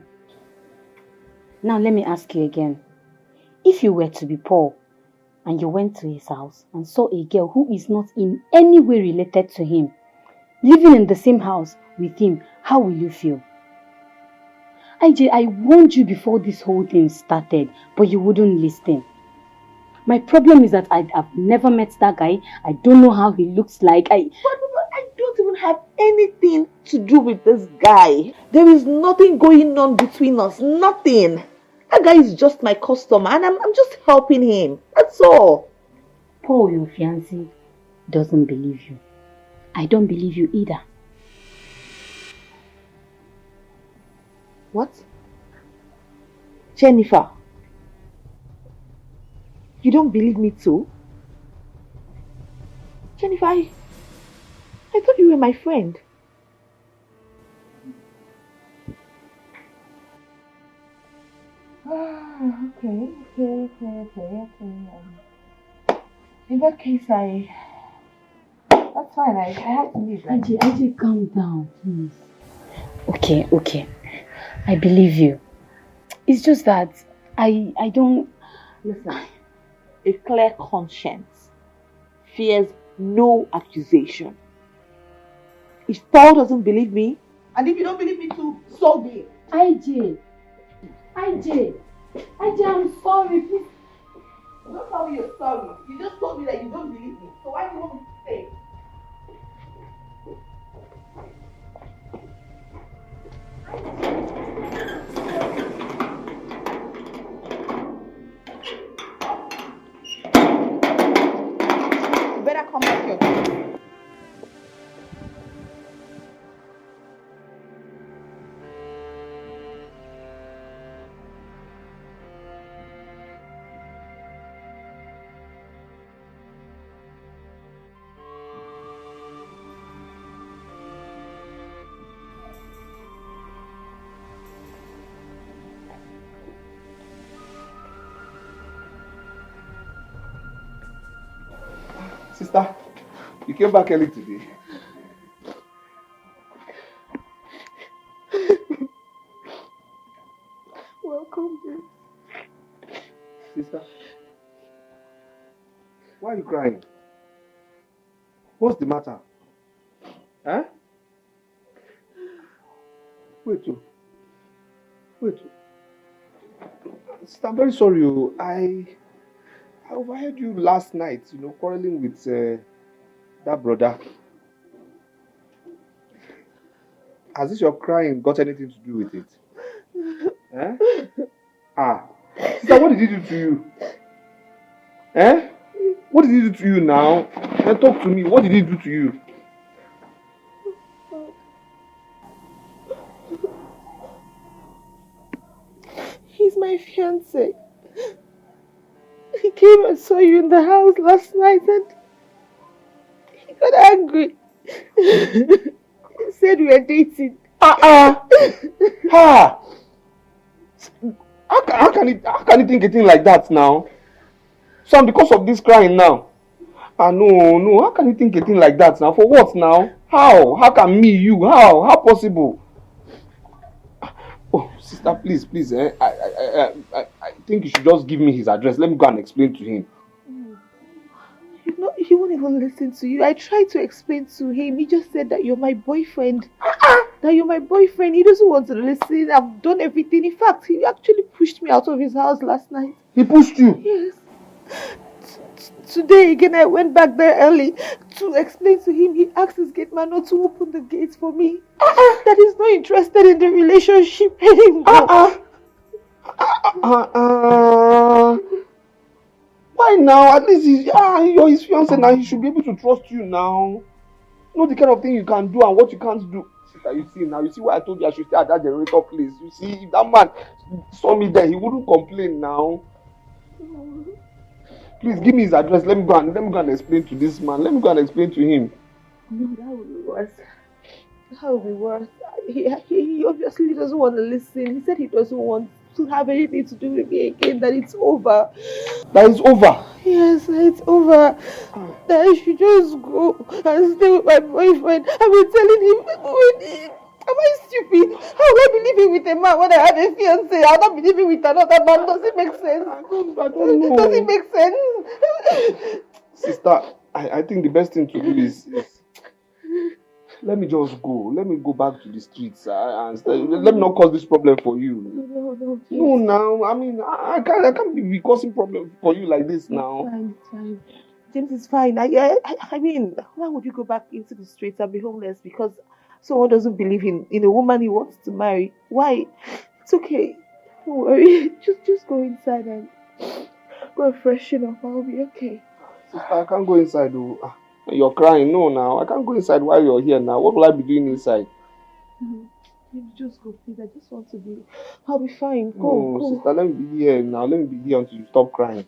Now let me ask you again. If you were to be Paul, and you went to his house and saw a girl who is not in any way related to him, living in the same house with him, how will you feel? IJ, I warned you before this whole thing started, but you wouldn't listen. My problem is that I've never met that guy. I don't know how he looks like. But I don't even have anything to do with this guy. There is nothing going on between us. Nothing. That guy is just my customer and I'm just helping him. That's all. Paul, your fiancé, doesn't believe you. I don't believe you either. What? Jennifer, you don't believe me too? Jennifer, I thought you were my friend. Okay. In that case, that's fine. I have to leave. AJ, calm down, please. Okay. I believe you. It's just that I don't... Listen, a clear conscience fears no accusation. If Paul doesn't believe me, and if you don't believe me too, so be it. AJ, I'm sorry, please. Don't tell me you're sorry. You just told me that you don't believe me. So why do you want me to stay? You better come back here. Sister, you came back early today. Welcome, dear. Sister, why are you crying? What's the matter? Huh? Wait. Sister, I'm very sorry. I overheard you last night, quarreling with that brother. Has this your crying got anything to do with it? Eh? Sister, what did he do to you? Eh? What did he do to you now? Talk to me. What did he do to you? He's my fiancé. He came and saw you in the house last night and he got angry. He said we were dating. How can he think a thing like that now? So because of this crying now? No. How can he think a thing like that now? For what now? How? How can me, you? How possible? Oh, sister, please. I think you should just give me his address. Let me go and explain to him. He won't even listen to you. I tried to explain to him. He just said that you're my boyfriend. That you're my boyfriend. He doesn't want to listen. I've done everything. In fact, he actually pushed me out of his house last night. He pushed you? Yes. Today again, I went back there early to explain to him. He asked his gate man not to open the gates for me. That he's not interested in the relationship anymore. Why now? At least you're his fiancé now. He should be able to trust you now. Know the kind of thing you can do and what you can't do. Sister, you see now. You see why I told you I should stay at that generator place. You see, if that man saw me there, he wouldn't complain now. Please give me his address. Let me go and explain to this man. Let me go and explain to him. No, that would be worse. That would be worse. He obviously doesn't want to listen. He said he doesn't want to have anything to do with me again. That it's over. That it's over? Yes, it's over. That I should just go and stay with my boyfriend. I've been telling him. Am I stupid? How will I be living with a man when I have a fiancé? I'll not be living with another man. Does it make sense? I don't know. Does it make sense? Sister, I think the best thing to do is Let me just go. Let me go back to the streets and let me not cause this problem for you. No, please. No, now. I mean, I can't be causing problem for you like this now. It's fine. James, it's fine. I mean, why would you go back into the streets and be homeless because someone doesn't believe in a woman he wants to marry? Why? It's okay. Don't worry. Just go inside and go and freshen up. I'll be okay. Sister, I can't go inside though. You're crying. No, now. I can't go inside while you're here now. What will I be doing inside? James, just go, please. I just want to be. I'll be fine. Go, go. Sister, let me be here now. Let me be here until you stop crying.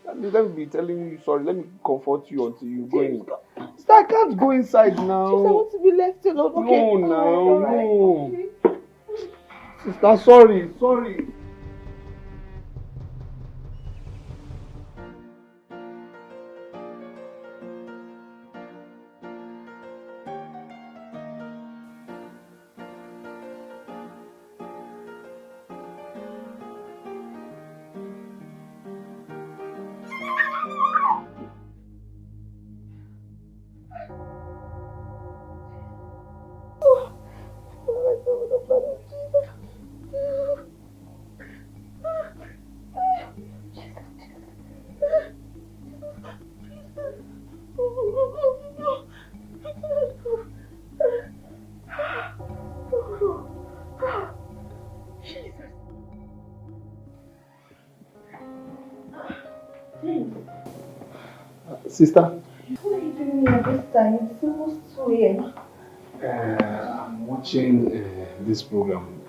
Let me be telling you sorry. Let me comfort you until you go in. Sister, I can't go inside now. James, I want to be left alone. Okay. No, now, right. no. Okay. Sister, sorry. Sister? What are you doing here this time? It's almost 2 a.m. I'm watching this program.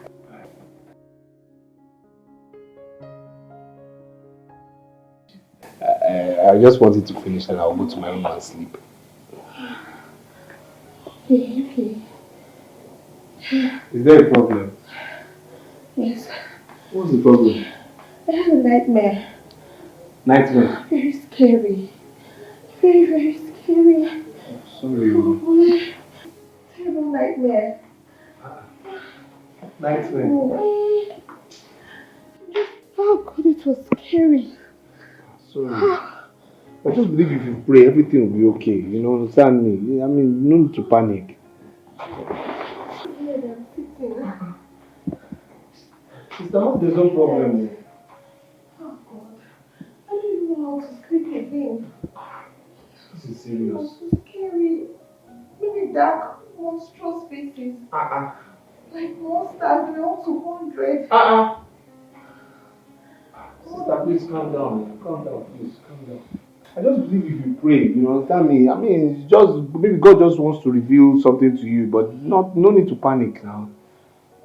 I just wanted to finish and I'll go to my room and sleep. Okay. Is there a problem? Yes. What's the problem? I had a nightmare. Nightmare? Very scary. Very, very scary. Sorry. Oh, terrible nightmare. Nightmare? Oh God, it was scary. Sorry. I just believe if you pray, everything will be okay. You know, understand me? I mean, no need to panic. Yeah, I'm sitting. Sister, there's no problem. Oh God. I don't even know how to sleep again. This is It serious. was so scary. Really dark, monstrous faces. Like monsters, they all 200. Sister, please calm down. Calm down, please. Calm down. I just believe if you pray, you understand me? I mean, it's just maybe God just wants to reveal something to you, but no need to panic now.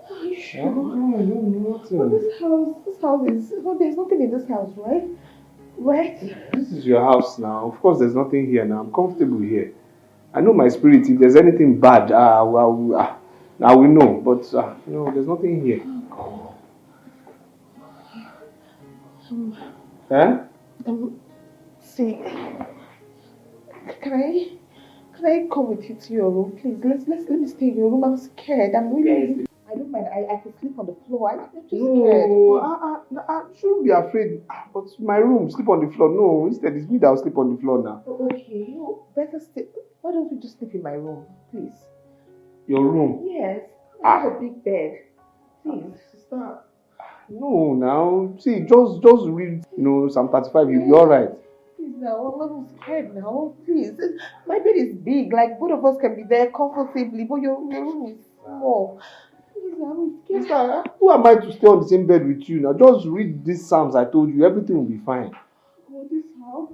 Are you sure? No, But this house is, no, there's nothing in this house, right? Right? This is your house now. Of course, there's nothing here now. I'm comfortable here. I know my spirit. If there's anything bad, I will know. But there's nothing here. See, can I come with you to your room, please? Let me stay in your room. I'm scared. I'm really. I don't mind. I could sleep on the floor. I'm just scared. No, I shouldn't be afraid. But my room, sleep on the floor. No, instead it's me that will sleep on the floor now. Okay, better stay. Why don't you just sleep in my room, please? Your room? Yes. I have a big bed. Please, sister. No, now see, just read. Psalm 35. You'll be all right. Please now, I'm not scared now. Please, my bed is big. Like both of us can be there comfortably, but your room is small. Please, I'm scared. Sister, who am I to stay on the same bed with you now? Just read these psalms I told you. Everything will be fine. Oh, this house.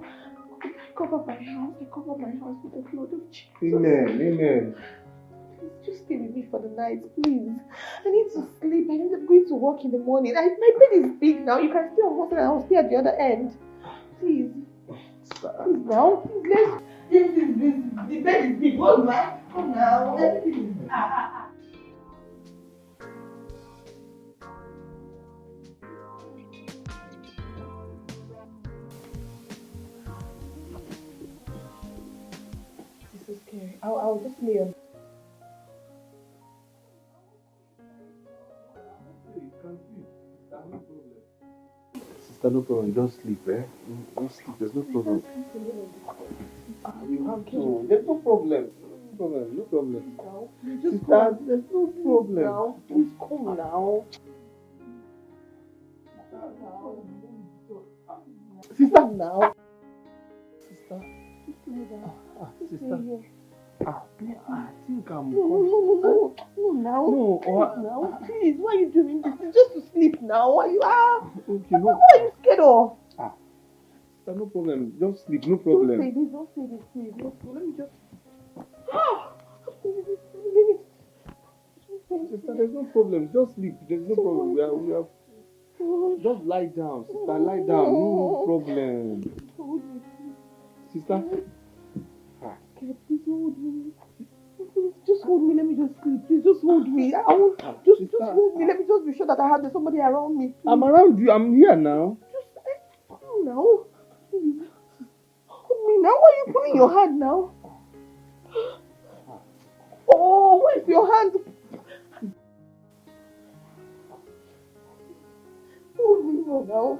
I cover my house. I cover my house with the blood of Jesus. Amen. Please, just stay with me for the night, please. I need to sleep. I'm going to work in the morning. My bed is big now. You can stay on one side and I'll stay at the other end. Please. Please now. Please, the bed is big. Hold on. Come now. Everything is This is scary. I'll just lay on. Sister, no problem. Just sleep, eh? Just sleep. There's no problem. You have to. There's no problem. problem, no problem. Now, just Sister, there's no problem. now. Please come now. Sister, now. Sister. Sister. I think I'm... No, now. No, now. Please, why are you doing this? It's just to sleep now. Why you are? Okay, no. What are you scared of? Sister, no problem. Just sleep, no Don't problem. say this, please. No, let me just... Sister, there's no problem. Just sleep. There's no problem. We are... Just lie down, sister. Lie down. No problem. Sister. Please hold me. Just hold me. Let me just sleep. Please just hold me. I won't. Just hold me. Let me just be sure that I have somebody around me. Please. I'm around you. I'm here now. Just now. Please. Hold me now. Why are you putting your hand now? Oh, where's your hand? Hold me now.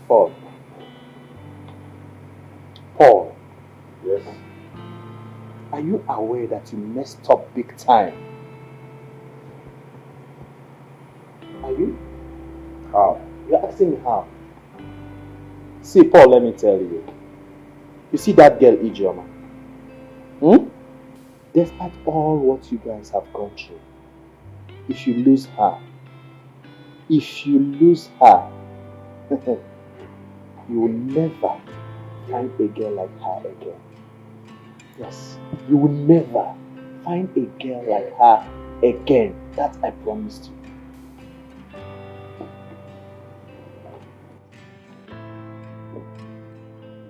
Paul. Paul. Yes. Are you aware that you messed up big time? Are you? How? You're asking me how? See, Paul, let me tell you. You see that girl, Ijeoma? Despite all what you guys have gone through, if you lose her, you will never find a girl like her again. Yes, you will never find a girl like her again. That I promised you.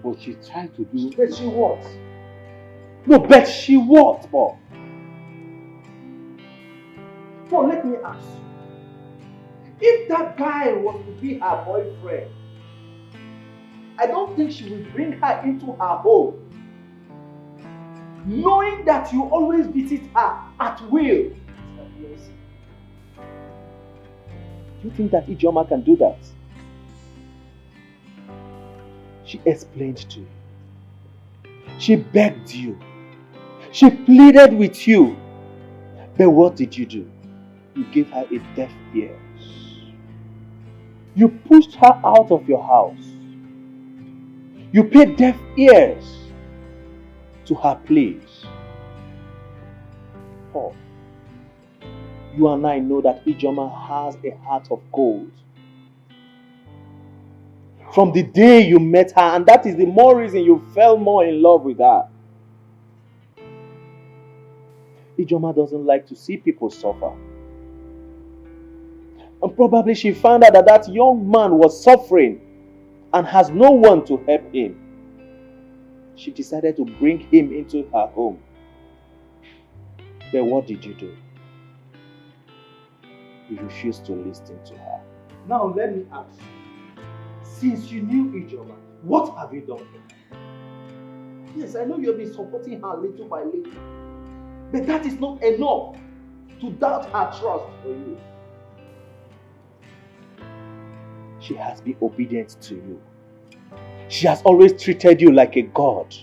But she tried to do... But she what? No, but she what, Paul? Paul, let me ask you. If that guy was to be her boyfriend, I don't think she will bring her into her home, knowing that you always visit her at will. Do you think that Ijeoma can do that? She explained to you. She begged you. She pleaded with you. But what did you do? You gave her a deaf ear. You pushed her out of your house. You paid deaf ears to her pleas. Paul, you and I know that Ijeoma has a heart of gold. From the day you met her, and that is the more reason you fell more in love with her. Ijeoma doesn't like to see people suffer. And probably she found out that that young man was suffering and has no one to help him. She decided to bring him into her home. But what did you do? You refused to listen to her. Now let me ask you. Since you knew Ijeoma, what have you done for her? Yes, I know you have been supporting her little by little. But that is not enough to doubt her trust for you. She has been obedient to you. She has always treated you like a god.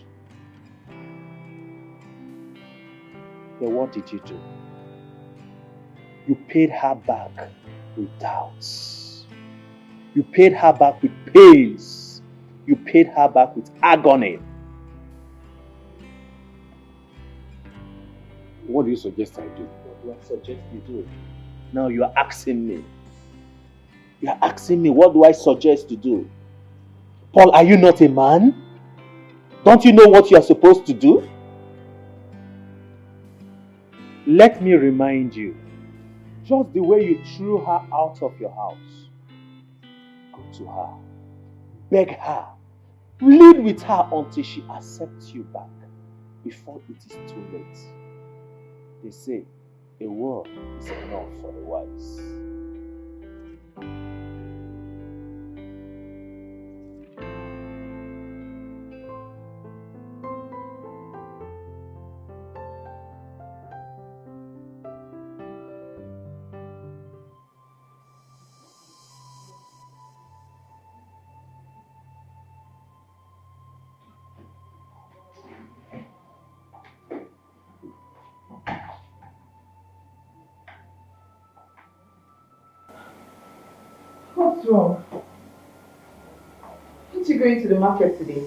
But what did you do? You paid her back with doubts. You paid her back with pains. You paid her back with agony. What do you suggest I do? What do I suggest you do? Now you are asking me. You are asking me, what do I suggest to do? Paul, are you not a man? Don't you know what you are supposed to do? Let me remind you, just the way you threw her out of your house, Go to her. Beg her. Plead with her until she accepts you back before it is too late. They say a word is enough for the wise. What's wrong? Aren't you going to the market today?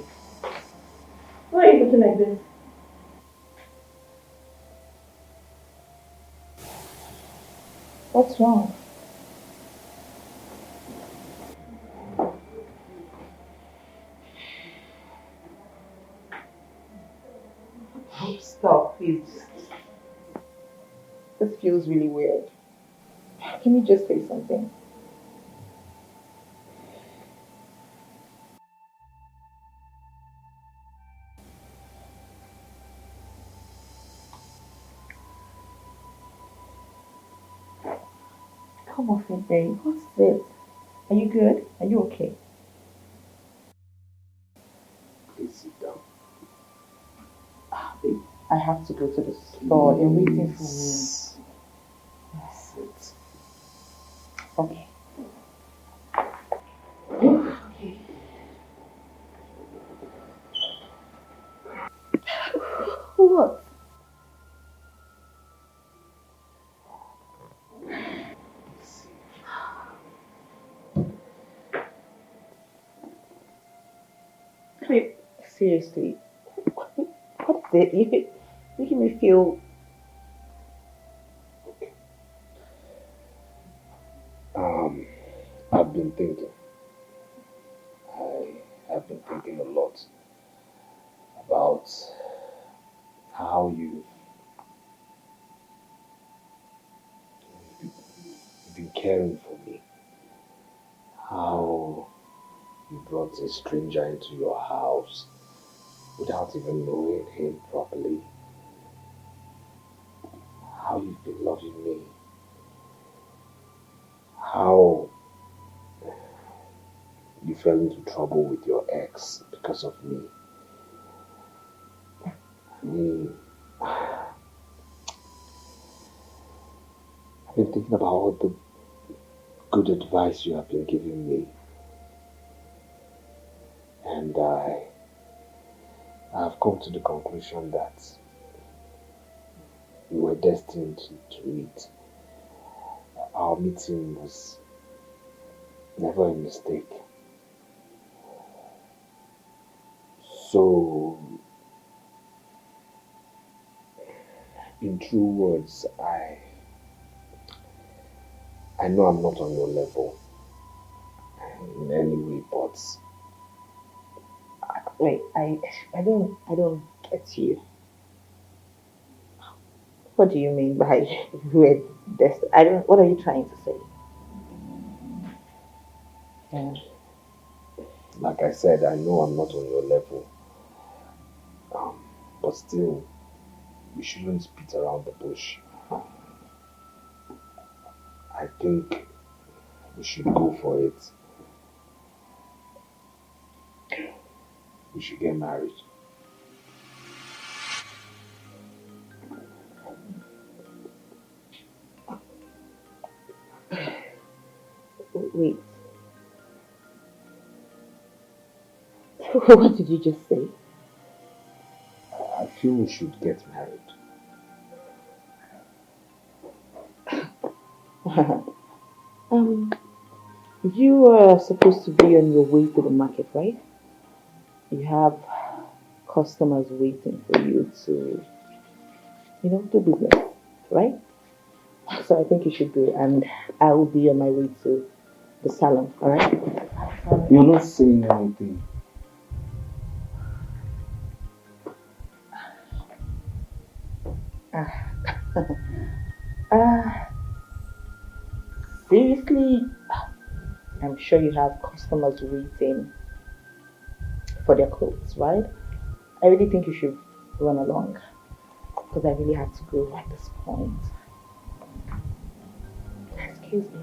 Why are you looking like this? What's wrong? Oh, stop, please. This feels really weird. Can you just say something? Come off it, babe. What's this? Are you good? Are you okay? Please sit down. Babe, I have to go to the store. They're waiting for me. Sit. Okay. Okay. What? Babe, seriously. What's it? You're making me feel. I've been thinking. I have been thinking a lot about how you've been caring for me. How you brought a stranger into your house without even knowing him properly. How you've been loving me. How you fell into trouble with your ex because of me. I mean, I've been thinking about all the good advice you have been giving me. And I've come to the conclusion that we were destined to meet. Our meeting was never a mistake. So, in true words, I know I'm not on your level in any way, but Wait, I don't get you. What do you mean by we're destined? What are you trying to say? Yeah. like I said, I know I'm not on your level. But still, we shouldn't beat around the bush. I think we should go for it. We should get married. Wait. What did you just say? I feel we should get married. You are supposed to be on your way to the market, right? You have customers waiting for you to, do business, right? So I think you should go, and I will be on my way to the salon, alright? You're not saying anything. Seriously, I'm sure you have customers waiting for their clothes, right? I really think you should run along because I really have to go at this point. Excuse me.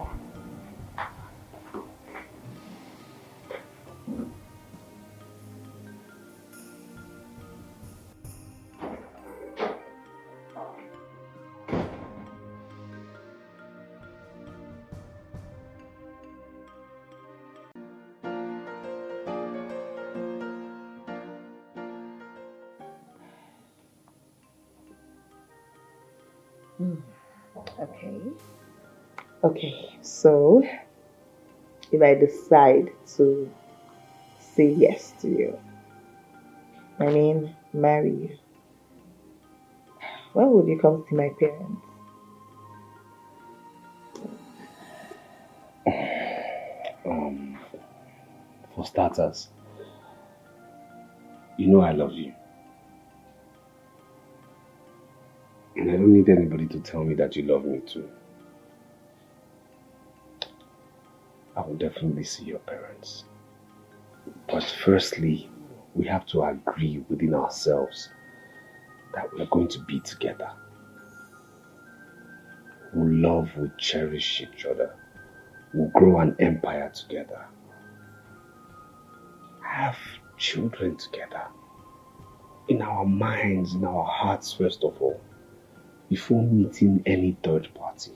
Okay. Okay, so if I decide to say yes to you, I mean marry you, when would you come see my parents? For starters, you know I love you. And I don't need anybody to tell me that you love me too. I will definitely see your parents. But firstly, we have to agree within ourselves that we're going to be together. We'll love, we'll cherish each other. We'll grow an empire together. Have children together. In our minds, in our hearts first of all. Before meeting any third party.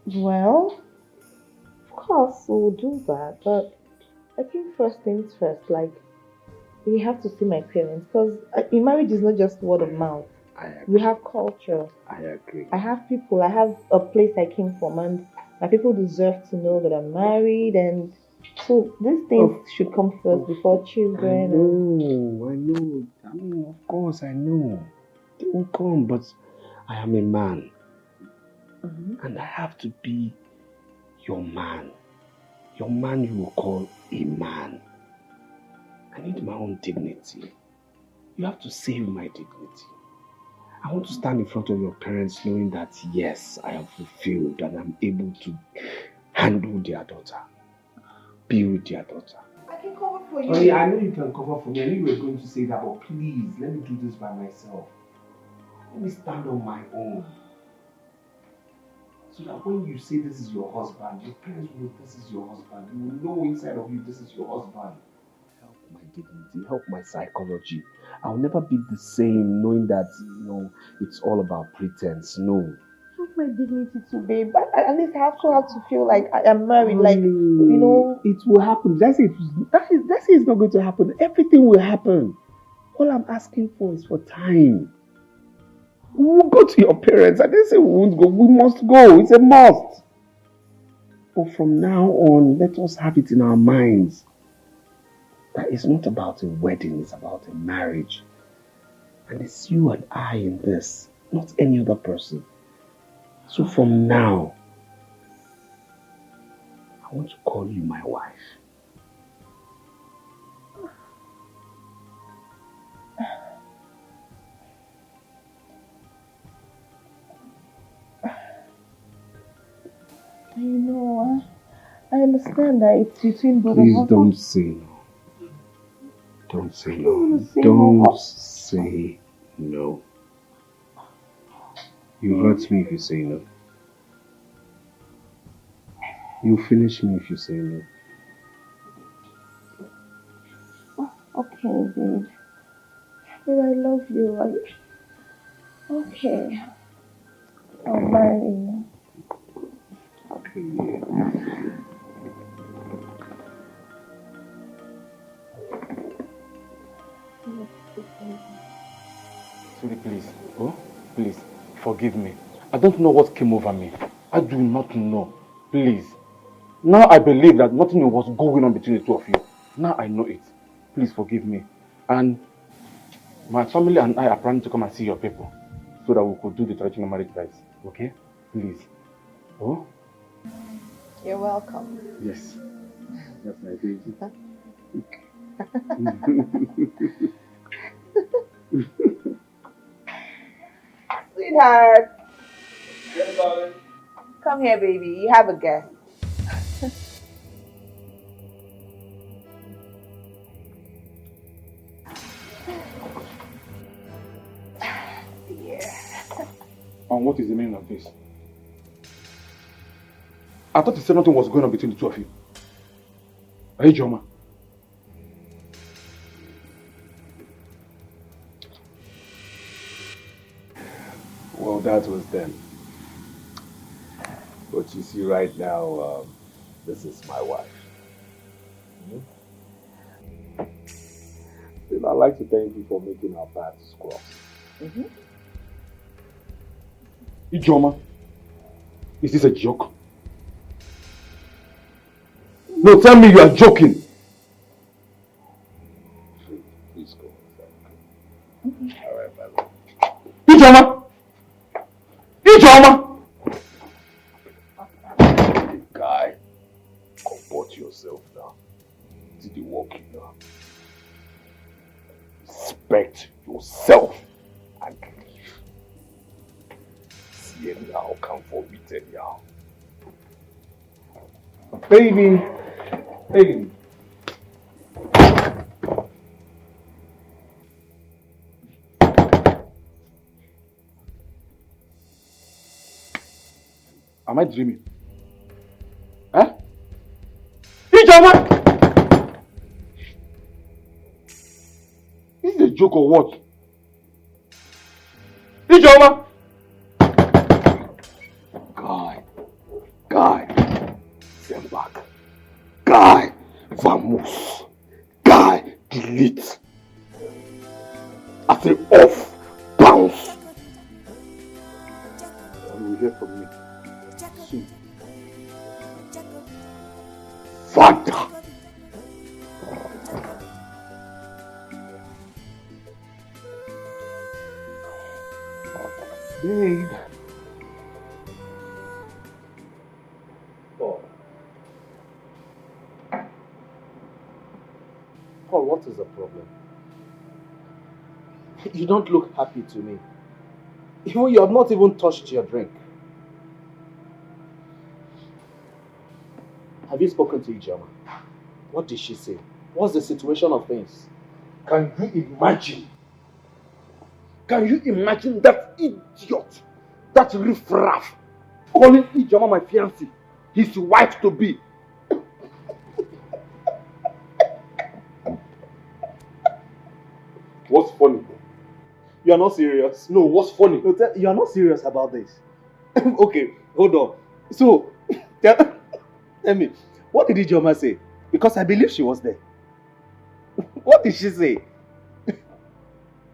Well, of course we'll do that, but I think first things first, like, we have to see my parents because in marriage is not just word of mouth. We have culture. I agree. I have people, I have a place I came from, and my people deserve to know that I'm married, and so these things should come first before children. I know. I mean, of course, I know. They will come, but I am a man. And I have to be your man. Your man you will call a man. I need my own dignity. You have to save my dignity. I want to stand in front of your parents knowing that, yes, I am fulfilled and I'm able to handle their daughter. Be with their daughter. I can cover for you. Oh yeah, I know you can cover for me. I knew you were going to say that, but please, let me do this by myself. Let me stand on my own. So that when you say this is your husband, your parents will know this is your husband. You will know inside of you this is your husband. Help my dignity, help my psychology. I'll never be the same knowing that, it's all about pretense. No. Help my dignity too, babe. But at least I also have to feel like I am married. It will happen. That's it. That's it's not going to happen. Everything will happen. All I'm asking for is for time. We will go to your parents. I didn't say we won't go. We must go. It's a must. But from now on, let us have it in our minds that it's not about a wedding, it's about a marriage. And it's you and I in this, not any other person. So from now, I want to call you my wife. I understand that it's between both of us. Please don't say no. Don't say no. Don't say no. You hurt me if you say no. You finish me if you say no. Okay, babe. Babe, I love you. Okay. I'll marry you. Okay. Sweetie, please. Oh, please, forgive me. I don't know what came over me. I do not know. Please. Now I believe that nothing was going on between the two of you. Now I know it. Please forgive me. And my family and I are planning to come and see your people so that we could do the traditional marriage rites. Okay? Please. Oh? You're welcome. Yes. That's my baby. Sweetheart. Yes, darling. Come here, baby. You have a guest. And what is the meaning of this? I thought you said nothing was going on between the two of you. Hey, Joma. Well, that was then. But you see right now, this is my wife. Still, I'd like to thank you for making our paths cross. Ijoma, is this a joke? No, tell me you are joking. Please go. All right, brother. Ijoma! Ijoma! Guy, comport yourself now. Did you walk in now? Respect yourself and leave. See anyhow, come for me anyhow. Baby. Baby. Am I dreaming? Huh? Ijoma! Is this a joke or what? Ijoma! Guy, send back. Guy, vamos. Guy, delete. I say off, bounce. You will hear from me soon. Father. Babe. Paul, what is the problem? You don't look happy to me. You have not even touched your drink. Have you spoken to Ijoma? What did she say? What's the situation of things? Can you imagine? Can you imagine that idiot, that riffraff, calling Ijoma my fiancé, his wife to be? What's funny? You are not serious. No, what's funny? No, you are not serious about this. Okay, hold on. So, tell me, what did Ijoma say? Because I believe she was there. What did she say?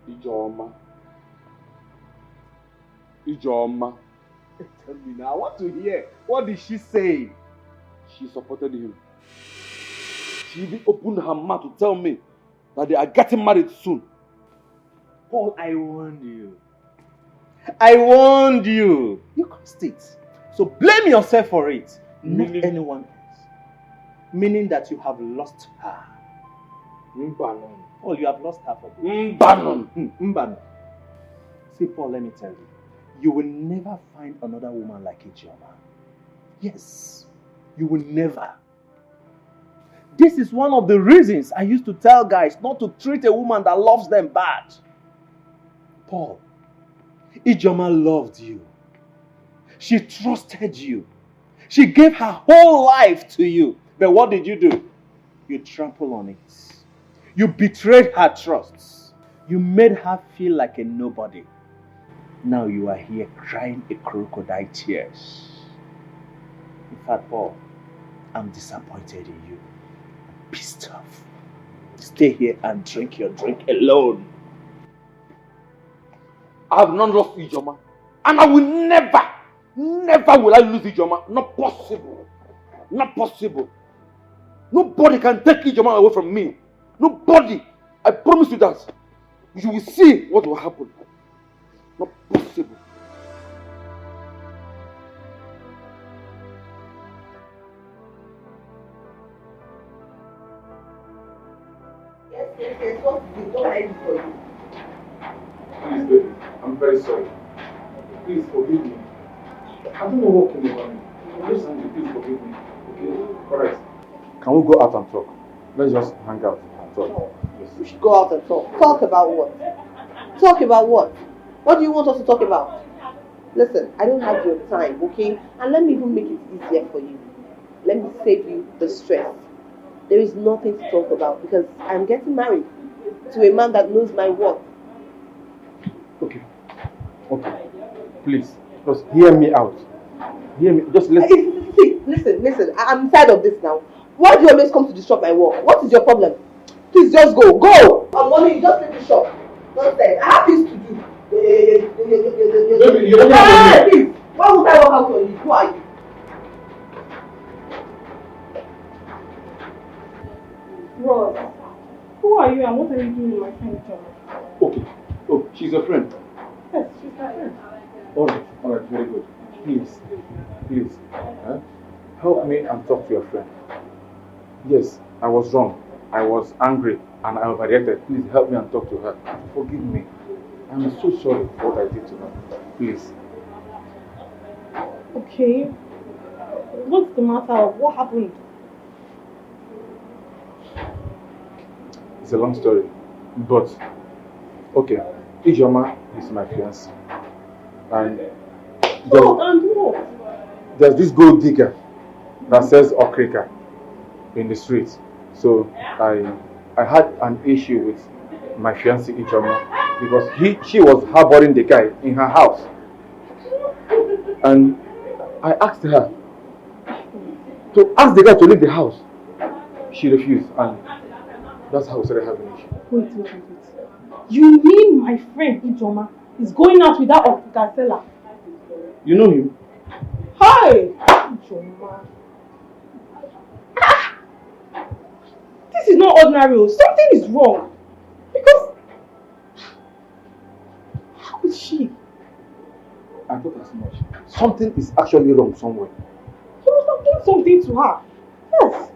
Ijoma. Tell me now, I want to hear. What did she say? She supported him. She even opened her mouth to tell me that they are getting married soon. Paul, I warned you. I warned you. You caused it. So blame yourself for it, not anyone else. Meaning that you have lost her. Mbanon. Paul, you have lost her for good. Mbanon. Mbanon. See, Paul, let me tell you. You will never find another woman like Ijoma. Yes, you will never. This is one of the reasons I used to tell guys not to treat a woman that loves them bad. Paul, Ijoma loved you. She trusted you. She gave her whole life to you. But what did you do? You trampled on it. You betrayed her trust. You made her feel like a nobody. Now you are here crying a crocodile tears. In fact, Paul, I'm disappointed in you. I'm pissed off. Stay here and drink your drink alone. I have not lost Ijoma. And I will never will I lose Ijoma. Not possible. Not possible. Nobody can take Ijoma away from me. Nobody. I promise you that. You will see what will happen. Not possible. Yes, what to do? Don't I do for you? Please, baby, I'm very sorry. Please forgive me. I don't know what came over me. Listen, please forgive me. Okay? Alright. Can we go out and talk? Let's just hang out and talk. Yes. We should go out and talk. Talk about what? Talk about what? What do you want us to talk about? Listen, I don't have your time, okay? And let me even make it easier for you. Let me save you the stress. There is nothing to talk about because I'm getting married to a man that knows my worth. Okay. Okay. Please, just hear me out. Hear me. Just listen. See, listen. I'm tired of this now. Why do you always come to disrupt my work? What is your problem? Please just go. Go! I'm money, just leave the shop. Nonsense. I have things to do. Baby, you don't have please. Why would I work out on you? Who are you? Ross, who are you and what are you doing with my friend John? Okay. Oh, she's a friend. Yes, she's my friend. Alright, very good. Please, help me and talk to your friend. Yes, I was wrong. I was angry and I overreacted. Please help me and talk to her. Forgive me. I'm so sorry for what I did to her. Please. Okay. What's the matter? What happened? It's a long story. But, okay. Ijoma is my fiancé. And there's this gold digger that sells okrika in the streets. So I had an issue with my fiancé Ijoma because she was harboring the guy in her house. And I asked her to ask the guy to leave the house. She refused, and that's how we started having an issue. Wait. You mean my friend Ijoma is going out with that Okrika seller? You know him? Hi! Ijoma. This is not ordinary. Something is wrong. Because... How is she? I thought as much. Something is actually wrong somewhere. You must have done something to her. Yes.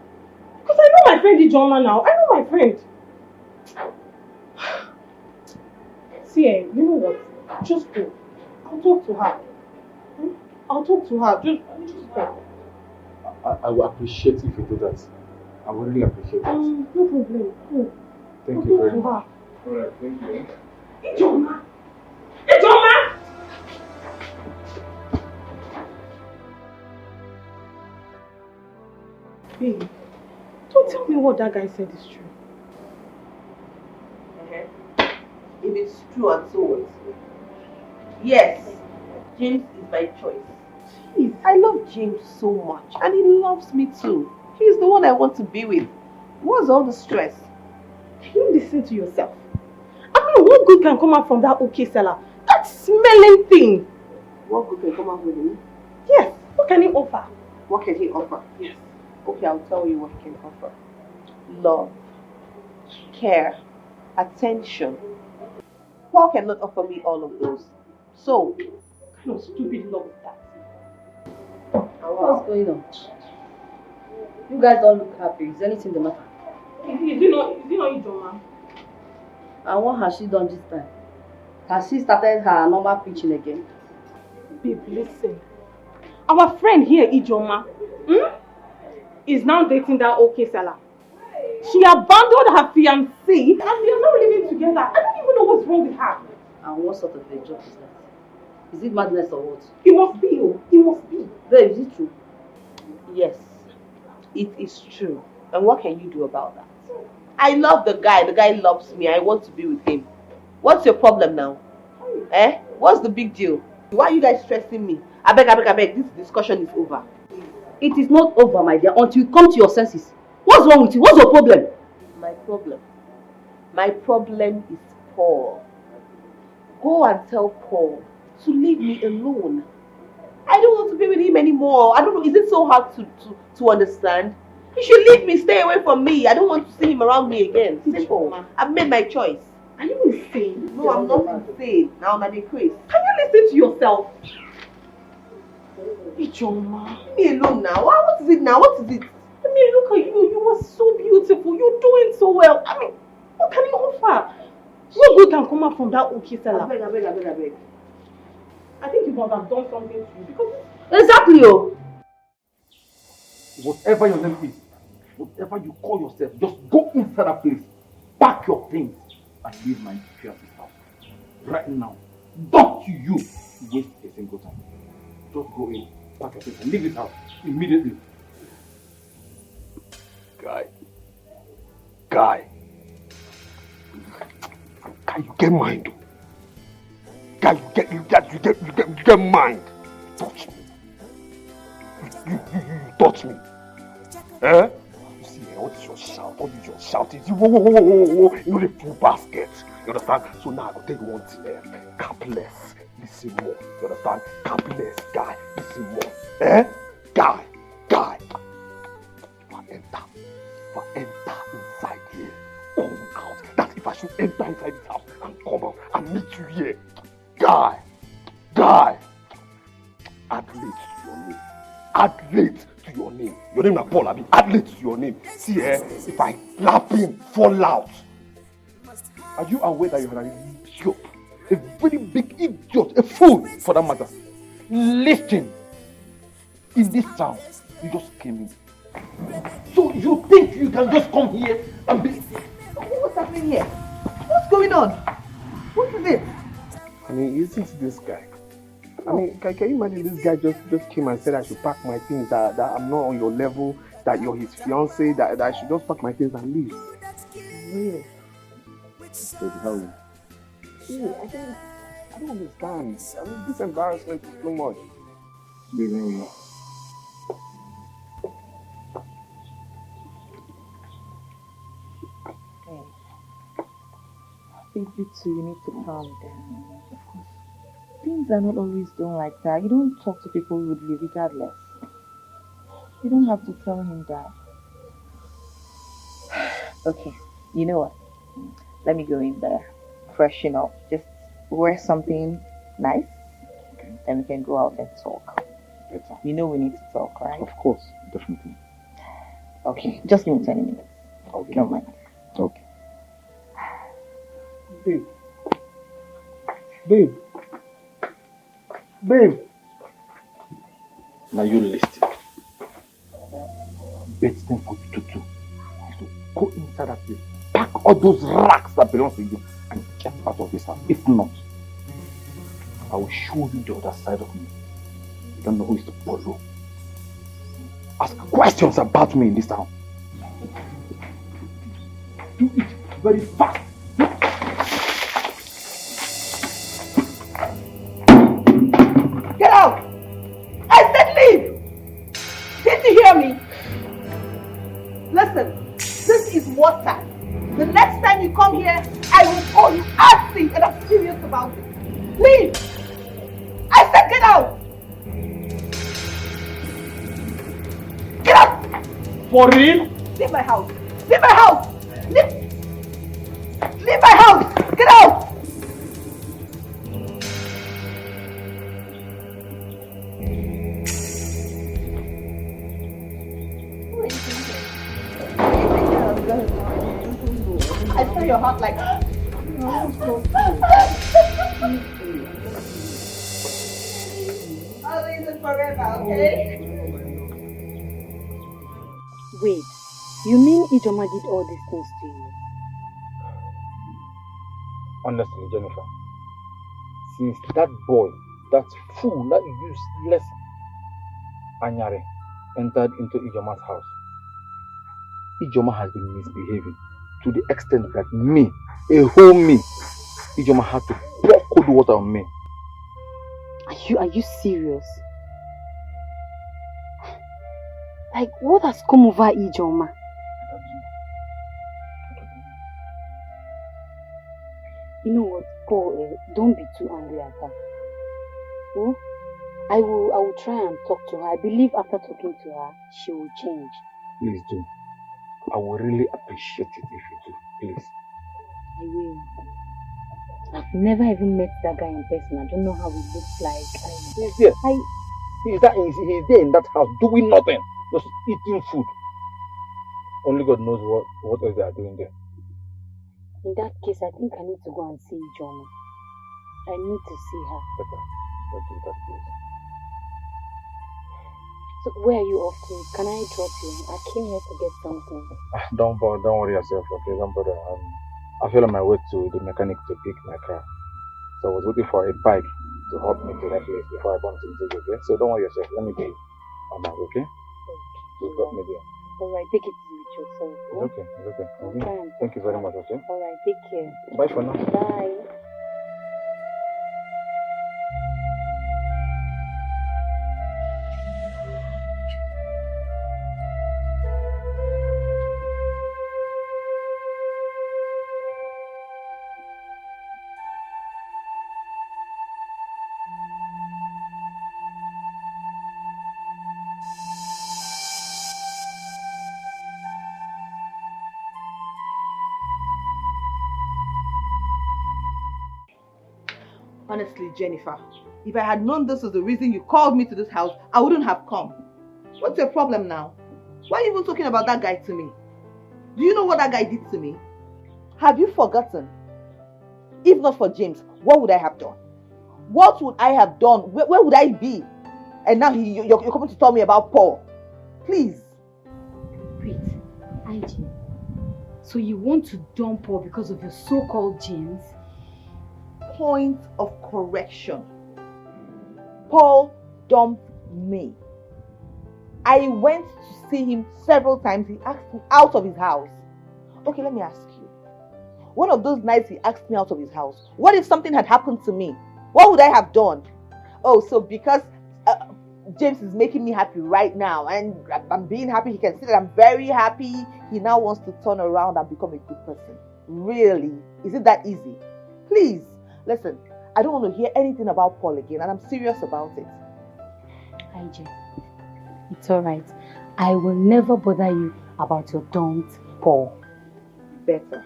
Because I know my friend Ijoma now. I know my friend. See, you know what? Just go. I'll talk to her. I'll talk to her. Just go. I will appreciate if you do that. I would really appreciate it. No problem. Go. Thank you very much. Alright, thank you. Ijoma! Ijoma! Babe, don't tell me what that guy said is true. If it's true and so what? Yes, James is my choice. Jeez, I love James so much and he loves me too. He's the one I want to be with. What's all the stress? Can you listen to yourself? I mean, what good can come out from that OK seller? That smelling thing. What good can come out with him? Yes, what can he offer? What can he offer? Yes. Okay, I'll tell you what he can offer. Love, care, attention. Paul cannot offer me all of those. So, what kind of stupid love is that? What's going on? You guys don't look happy. Is anything the matter? Is it not Ijoma? And what has she done this time? Has she started her normal preaching again? Babe, listen. Our friend here, Ijoma, is now dating that OK seller. She abandoned her fiancé and we are now living together. I don't even know what's wrong with her. And what sort of a job is that? Is it madness or what? It must be, it must be. Babe, is it true? Yes, it is true. And what can you do about that? I love the guy loves me. I want to be with him. What's your problem now? What's the big deal? Why are you guys stressing me? I beg, this discussion is over. It is not over, my dear, until you come to your senses. What's wrong with you? What's your problem? My problem is Paul. Go and tell Paul to leave me alone. I don't want to be with him anymore. I don't know, is it so hard to understand? He should leave me, stay away from me. I don't want to see him around me again. Simple. I've made my choice. Are you insane? No, I'm not insane. Now I'm a craze. Can you listen to yourself? Ijoma. Leave me alone now. What is it now? What is it? I mean, look at you. You are so beautiful. You're doing so well. I mean, what can you offer? What good can come out from that OK seller? I beg. I think person must have done something to you because Exactly, oh. Whatever your name is, whatever you call yourself, just go inside that place, pack your things, and leave my fiance's house. Right now. Don't you waste a single time. Just go in, pack your things, and leave this house immediately. Guy, you get mind. Guy, you get mind. Touch me. You touch me. Eh? You see, what is your shout? What is your shout? Whoa. You know the full basket. You understand? So now I go tell you one thing. Capless. Listen more. You understand? Capless, guy. Listen more. Eh? Guy. If I enter inside here, come out. That's if I should enter inside this house and come out and meet you here. Guy. Add late to your name. Add late to your name. Your name is Paul, Abi. Add late to your name. See, if I slap him, fall out. Are you aware that you are an idiot? A very big idiot, a fool for that matter. Listen, in this town, you just came in. So you think you can just come here and be... What's happening here? What's going on? What is it? I mean, listen to this guy. I mean, can you imagine this guy just came and said I should pack my things, that I'm not on your level, that you're his fiance, that I should just pack my things and leave. Really? Baby, how are you? Yeah, I don't understand. I mean, this embarrassment is too much. Baby, Babe, you too, you need to calm down. Of course. Things are not always done like that. You don't talk to people rudely regardless. You don't have to tell him that. Okay, you know what? Let me go in there, freshen up, just wear something nice, okay. Then we can go out and talk. Better. You know we need to talk, right? Of course, definitely. Okay, just give me 20 minutes. Okay. Don't mind. Okay. Babe. Now you listen. Best thing for you to do is to go inside that place, pack all those racks that belong to you, and get out of this house. If not, I will show you the other side of me. You don't know who is the Polo. Ask questions about me in this town. Do it very fast. Get out! I said leave! Did you hear me? Listen, this is war time. The next time you come here, I will call you arsey, and I'm serious about it. Leave! I said get out! Get out! For real? Leave my house! Leave my house! Leave my house! Get out! I feel your heart like... I'll leave it forever, okay? Wait, you mean Ijoma did all these things to you? Honestly, Jennifer, since that boy, that fool, that useless Anyare entered into Ijoma's house, Ijoma has been misbehaving to the extent that me, a whole me, Ijoma had to pour cold water on me. Are you serious? Like, what has come over Ijoma? You know what, Paul, don't be too angry at her. Oh, I will try and talk to her. I believe after talking to her, she will change. Please do. I will really appreciate it if you do. Please. I will. I've never even met that guy in person. I don't know how he looks like. He's there. He's there in that house doing nothing. Just eating food. Only God knows what else they are doing there. In that case, I think I need to go and see Ijoma. I need to see her. Better. Don't do that, please. So where are you off to? Can I drop you? I came here to get something. Don't worry yourself, okay? Don't bother. I fell on my way to the mechanic to pick my car. So I was waiting for a bike to help me to that place before I bumped into you, okay? So don't worry yourself. Let me be on that, okay? You got me there. Alright, take it easy with yourself. It's okay. Thank you very much, okay? Alright, take care. Bye for now. Bye. Honestly, Jennifer, if I had known this was the reason you called me to this house, I wouldn't have come. What's your problem now? Why are you even talking about that guy to me? Do you know what that guy did to me? Have you forgotten? If not for James, what would I have done? What would I have done? Where would I be? And now you're coming to tell me about Paul. Please. Wait, IG. So you want to dump Paul because of your so-called James? Point of correction. Paul dumped me. I went to see him several times. He asked me out of his house. Okay, let me ask you. One of those nights he asked me out of his house, what if something had happened to me? What would I have done? Oh, so because James is making me happy right now and I'm being happy, he can see that I'm very happy, he now wants to turn around and become a good person. Really? Is it that easy? Please. Listen, I don't want to hear anything about Paul again, and I'm serious about it. IJ, it's alright. I will never bother you about your dumped Paul. Better.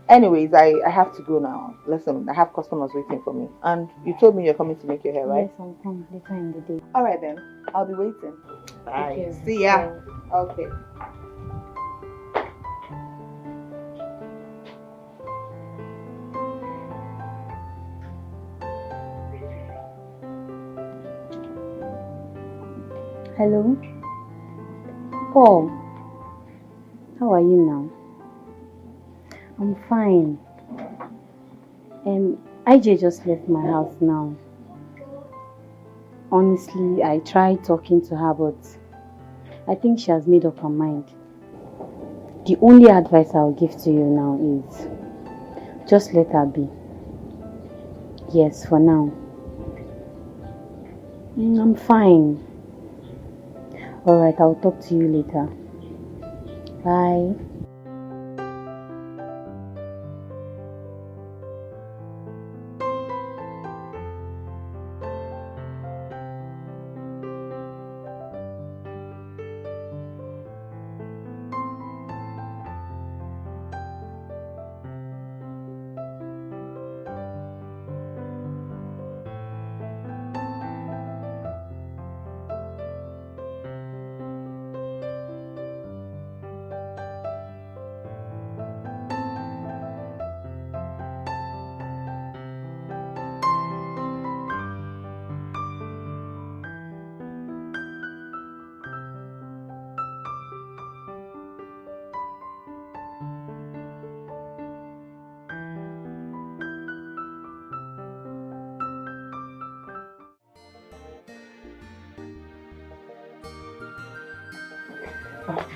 Anyways, I have to go now. Listen, I have customers waiting for me. And you told me you're coming to make your hair, right? Yes, I'll come later in the day. Alright then, I'll be waiting. Bye. Okay. See ya. Okay. Hello? Paul, how are you now? I'm fine. IJ just left my house now. Honestly, I tried talking to her, but I think she has made up her mind. The only advice I'll give to you now is just let her be. Yes, for now. I'm fine. Alright, I'll talk to you later. Bye.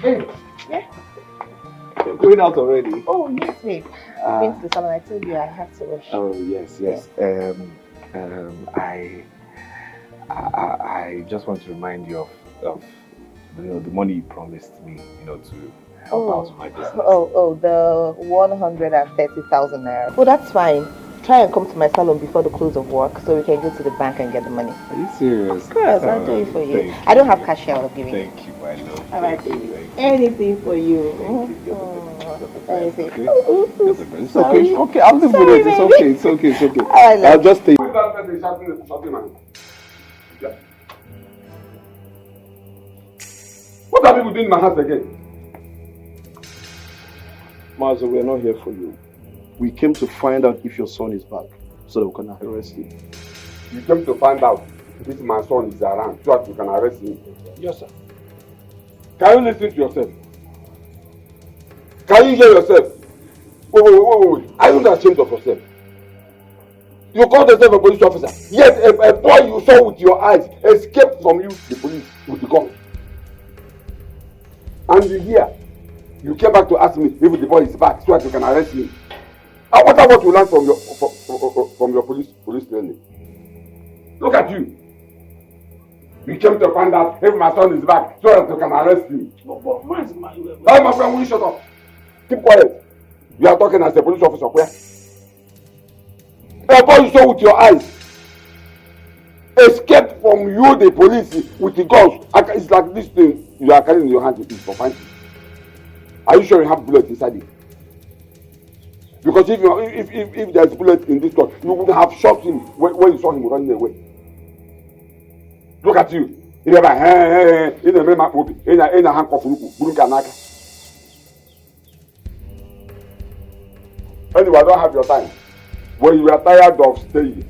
Babe. Yeah? You're going out already? Oh, yes, babe. I've been to the salon. I told you I had to rush. Oh, yes. I just want to remind you of the money you promised me, to help out with my business. The 130,000 naira. Oh, that's fine. Try and come to my salon before the close of work so we can go to the bank and get the money. Are you serious? Of course, I'll do it for you. I don't have cash here, I'll give you. Thank you, my love. Alright, baby. Anything for you. Anything. It's okay. I'll live with it. It's okay. Alright, I'll just take. What are people doing in my house again? Master, we are not here for you. We came to find out if your son is back so that we can arrest him. You came to find out if my son is around so that you can arrest him. Yes, sir. Can you listen to yourself? Can you hear yourself? Wait. Are you not ashamed of yourself? You called yourself a police officer, yet a boy you saw with your eyes escaped from you, the police, with the gun. And you came back to ask me if the boy is back so that you can arrest me. I wonder what you learned from your police training. Look at you. You came to find out if my son is back so that you can arrest him. But man's my... Hey, my friend, will you shut up? Keep quiet. You are talking as a police officer. Where? A boy you saw with your eyes escaped from you, the police, with the guns. It's like this thing you are carrying in your hand. It is for fighting. Are you sure you have bullets inside it? Because if there is bullet in this gun, you would have shot him when you saw him running away. Look at you. In a handcuff. Anyway, I don't have your time. When you are tired of staying,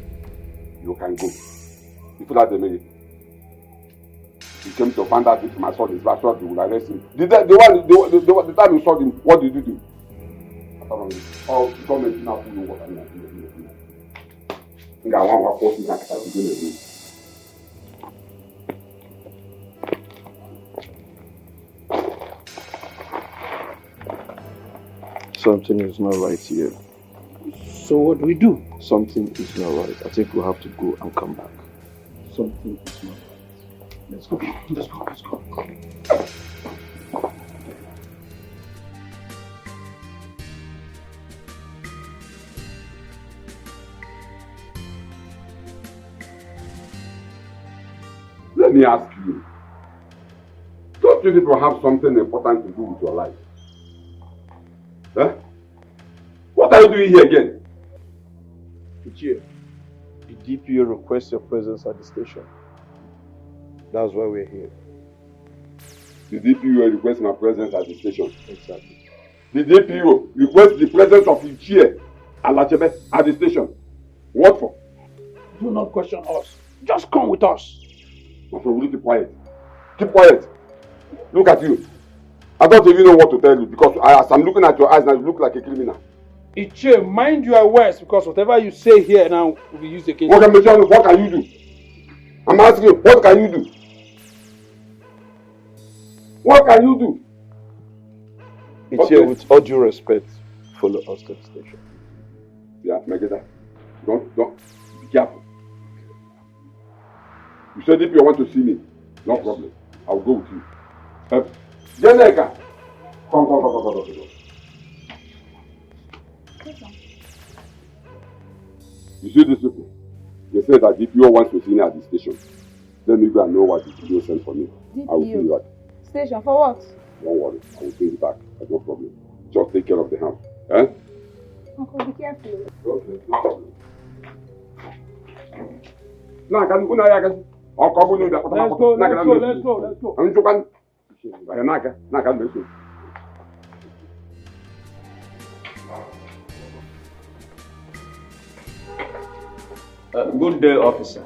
you can go. You feel like the minute. You came to find out if my son is back, so you will arrest him. The time you saw him, what did you do? Oh, government now know what I'm doing. I want to force you. Something is not right here. So what do we do? Something is not right. I think we'll have to go and come back. Something is not right. Let's go. Let's go. Let me ask you. Don't you people have something important to do with your life? Huh? What are you doing here again? Ichie, the DPO requests your presence at the station. That's why we're here. The DPO requests my presence at the station? Exactly. The DPO requests the presence of Ichie Alachebe at the station. What for? Do not question us. Just come with us. My friend, will you keep quiet? Keep quiet. Look at you. I don't even know what to tell you because as I'm looking at your eyes now, you look like a criminal. Ichie, mind your words because whatever you say here now will be used against you. What can you do? I'm asking you, what can you do? What can you do? Ichie, with all due respect, follow us to the station. Yeah, Megida. Don't be careful. You said if you want to see me, no problem. I'll go with you. Jeneka, come. You see these people? They say that DPO wants to see me at the station. Let me go and know what the DPO sent for me. DPO? I will see you at. Station for what? Don't worry, I will bring you back. No problem. Just take care of the house. Eh? Uncle, be careful. Okay, no problem. Now, can you go? Let's go. Good day, officer.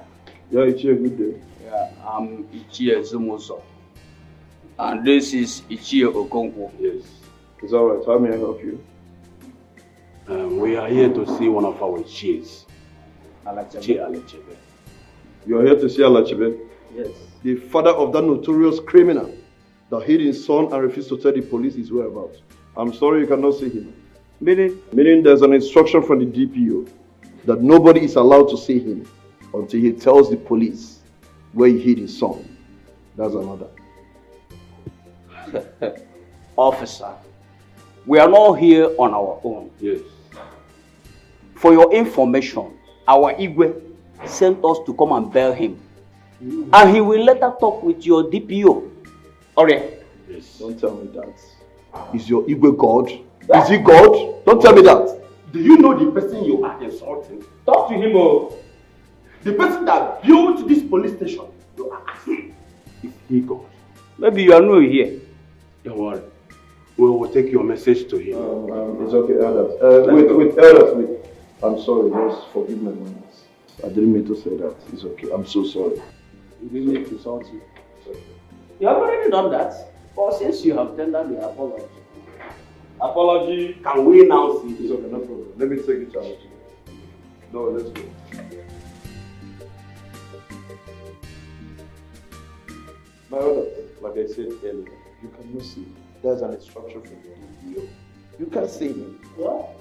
Yeah, Ichie, good day. Yeah, I'm Ichie Zumuzo. And this is Ichie Okonkwo. Yes. It's alright. How may I help you? We are here to see one of our chiefs. Alachebe. You are here to see Alachebe? Yes. The father of that notorious criminal that hid his son and refused to tell the police his whereabouts. I'm sorry you cannot see him. Meaning there's an instruction from the DPO that nobody is allowed to see him until he tells the police where he hid his son. That's another. Officer, we are not here on our own. Yes. For your information, our Igwe sent us to come and bail him. And he will later talk with your DPO. Alright? Yes. Don't tell me that. Is your Igwe God? Is he God? Don't tell me that. Do you know the person you are insulting? Talk to him, oh. The person that built this police station, you are asking, is he God? Maybe you are not here. Don't worry. We will take your message to him. It's okay, elders. Wait, elders, wait. I'm sorry, just forgive my manners. I didn't mean to say that. It's okay. I'm so sorry. You didn't mean to insult you. You have already done that. But since you have tendered the apology, can we now see? It's okay, no problem. Let me take it challenge. No, let's go. My order, like I said earlier, you cannot see. There's an instruction from the DPO. You can't see him. What?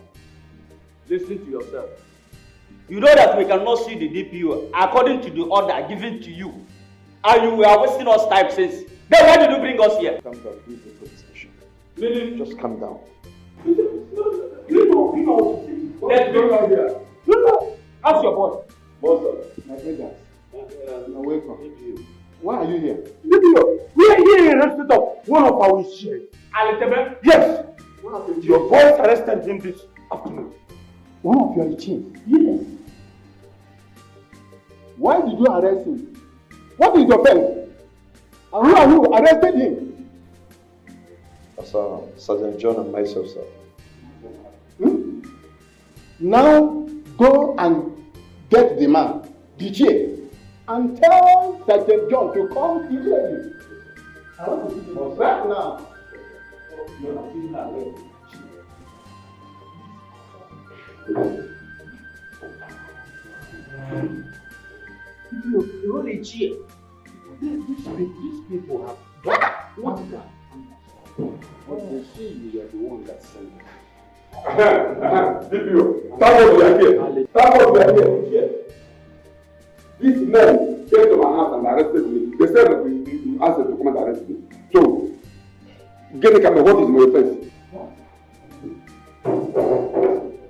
Listen to yourself. You know that we cannot see the DPO according to the order given to you. And you were wasting us time since. Then why did you bring us here? Calm down, please, the police station. Really? Just calm down. You know what to say. Let's go right here. Ask your boss. Boss, my friend, welcome. Why are you here? We are here in respect of one of our shares. Alitebe? Yes. Your boys arrested him this afternoon. One of your chief? Yes. Why did you arrest him? What is your offense? And who are you arrested him? Sir, Sergeant John and myself, sir. Now go and get the man, the chief, and tell Sergeant John to come to you. I want to see the boss right now. You're not feeling that way. You only cheer. These people have what is that? What they see, you are the one that sent them. DPO, thank God we are here. Thank God we are here. These men came to my house and arrested me. They said that we asked them to come and arrest me. So, get the camera, what is my offense?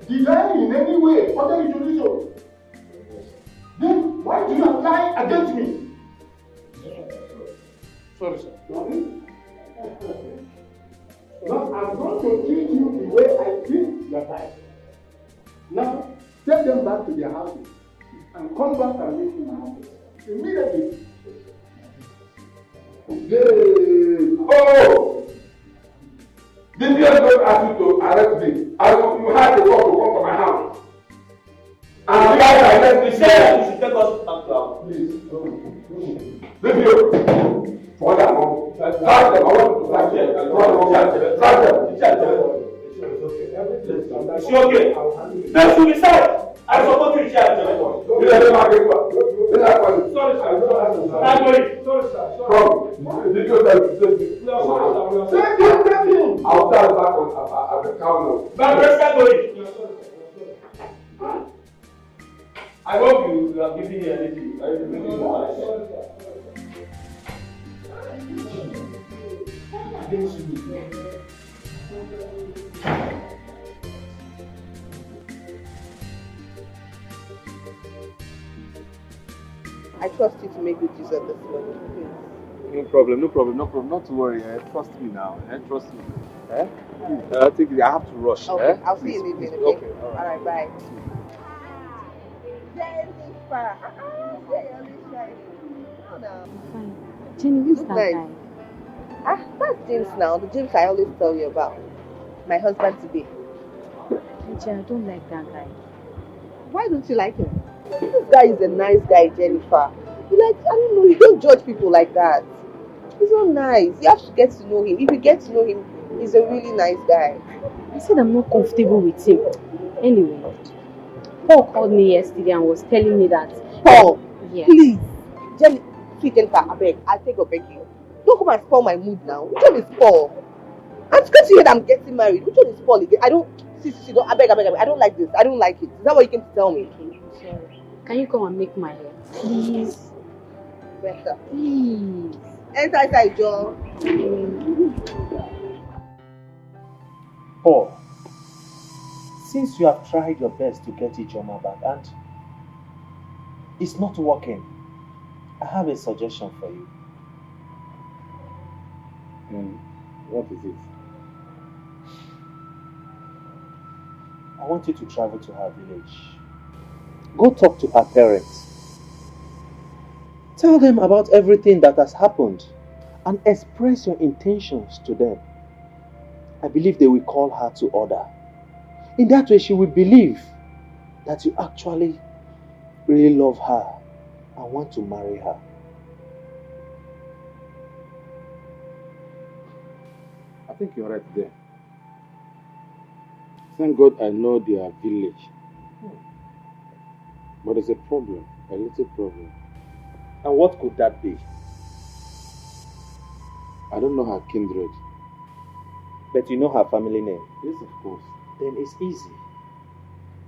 Did I in any way order you to do so? Then why do you lie against me? Sorry, sir. Now I'm going to treat you the way I treat your wife. Now, take them back to their houses and come back and meet in my house immediately. Yay! Oh! Did you not ask you to arrest me? You had the call to come to my house. And you guys arrest me. Say you should take us back to our please. DPO, for that one. Thank them. I want to thank them. Thank them. It's okay. Then you decide. I support you, Chad. Sorry, sir. Come. Did you tell me? I'll start back at the counter. I hope you are giving me anything. I trust you to make good use of this money. No problem. Not to worry. Trust me now. Trust me. I think I have to rush. Okay, I'll see you in the evening. Okay. All right, bye. Jennifer. Jenny, who's Look that nice. guy? That's James now. The James I always tell you about. My husband today. Jenny, I don't like that guy. Why don't you like him? This guy is a nice guy, Jennifer. You like, I don't know, you don't judge people like that. He's not nice. You have to get to know him. If you get to know him, he's a really nice guy. I said I'm not comfortable with him. Anyway, Paul called me yesterday and was telling me that. Paul, yes. Please. Sweet Jennifer, I beg. I'll take your begging. Don't come and spoil my mood now. Which one is Paul? I'm scared to hear that I'm getting married. Which one is Paul again? I don't. See, don't. I beg. I don't like this. I don't like it. Is that what you came to tell me? Okay, I'm sorry. Can you come and make my hair? Please. Better. Please. Enter, John. Paul, since you have tried your best to get Ijoma back and it's not working, I have a suggestion for you. What is it? I want you to travel to her village. Go talk to her parents. Tell them about everything that has happened and express your intentions to them. I believe they will call her to order. In that way, she will believe that you actually really love her and want to marry her. I think you're right there. Thank God I know their village. But there's a problem, a little problem. And what could that be? I don't know her kindred. But you know her family name? Yes, of course. Then it's easy.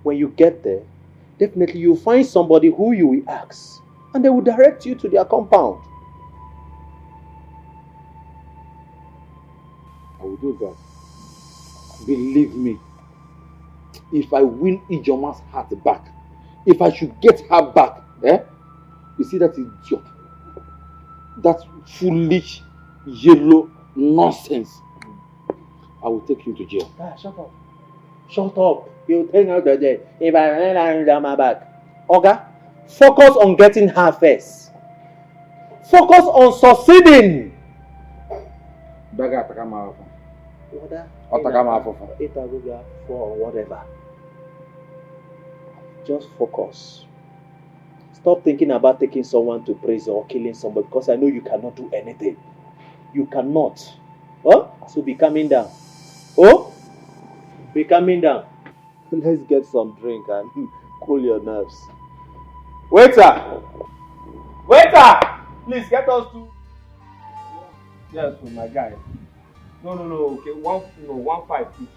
When you get there, definitely you'll find somebody who you will ask, and they will direct you to their compound. I will do that. Believe me, if I win Ijoma's heart back, if I should get her back, you see that idiot, that foolish, yellow nonsense, I will take him to jail. Shut up. Shut up. You'll take her to jail if I win my back. Oga, focus on getting her first. Focus on succeeding. For whatever. Just focus. Stop thinking about taking someone to prison or killing somebody, because I know you cannot do anything. You cannot. Oh? So be calming down. Oh? Be calming down. Let's get some drink and cool your nerves. Waiter! Waiter! Please get us two. Yes, for my guy. No, okay, 1.5 each.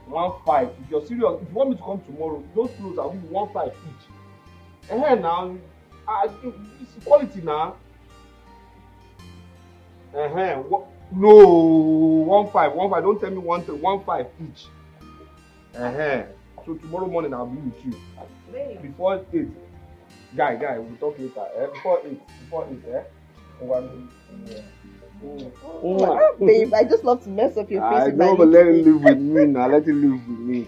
1.5. If you're serious, if you want me to come tomorrow, those clothes I'll give you 1.5 each. Now, it's quality now. No, 1.5. Don't tell me 1.5 each. So tomorrow morning I'll be with you. Before 8. Guy, we'll talk later. Before 8, Babe, I just love to mess up your face. I know, but let him live with me now. Let him live with me.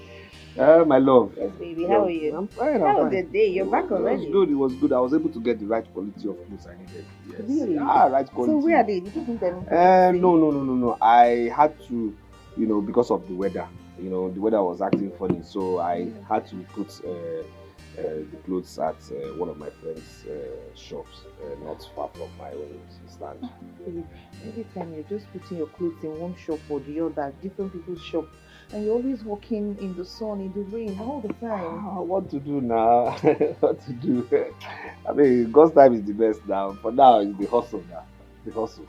My love. Yes, baby. How are you? I'm fine. How was the day? You're back already. It was good. I was able to get the right quality of clothes I needed. Yes. Really? Right quality. So where are they? Did you give them? No. I had to, because of the weather. The weather was acting funny, so I had to put the clothes at one of my friends' shops, not far from my own stand. Every time you're just putting your clothes in one shop or the other, different people's shop, and you're always walking in the sun, in the rain, all the time. What to do now? What to do? I mean, God's time is the best now. For now, it's the hustle now. The hustle.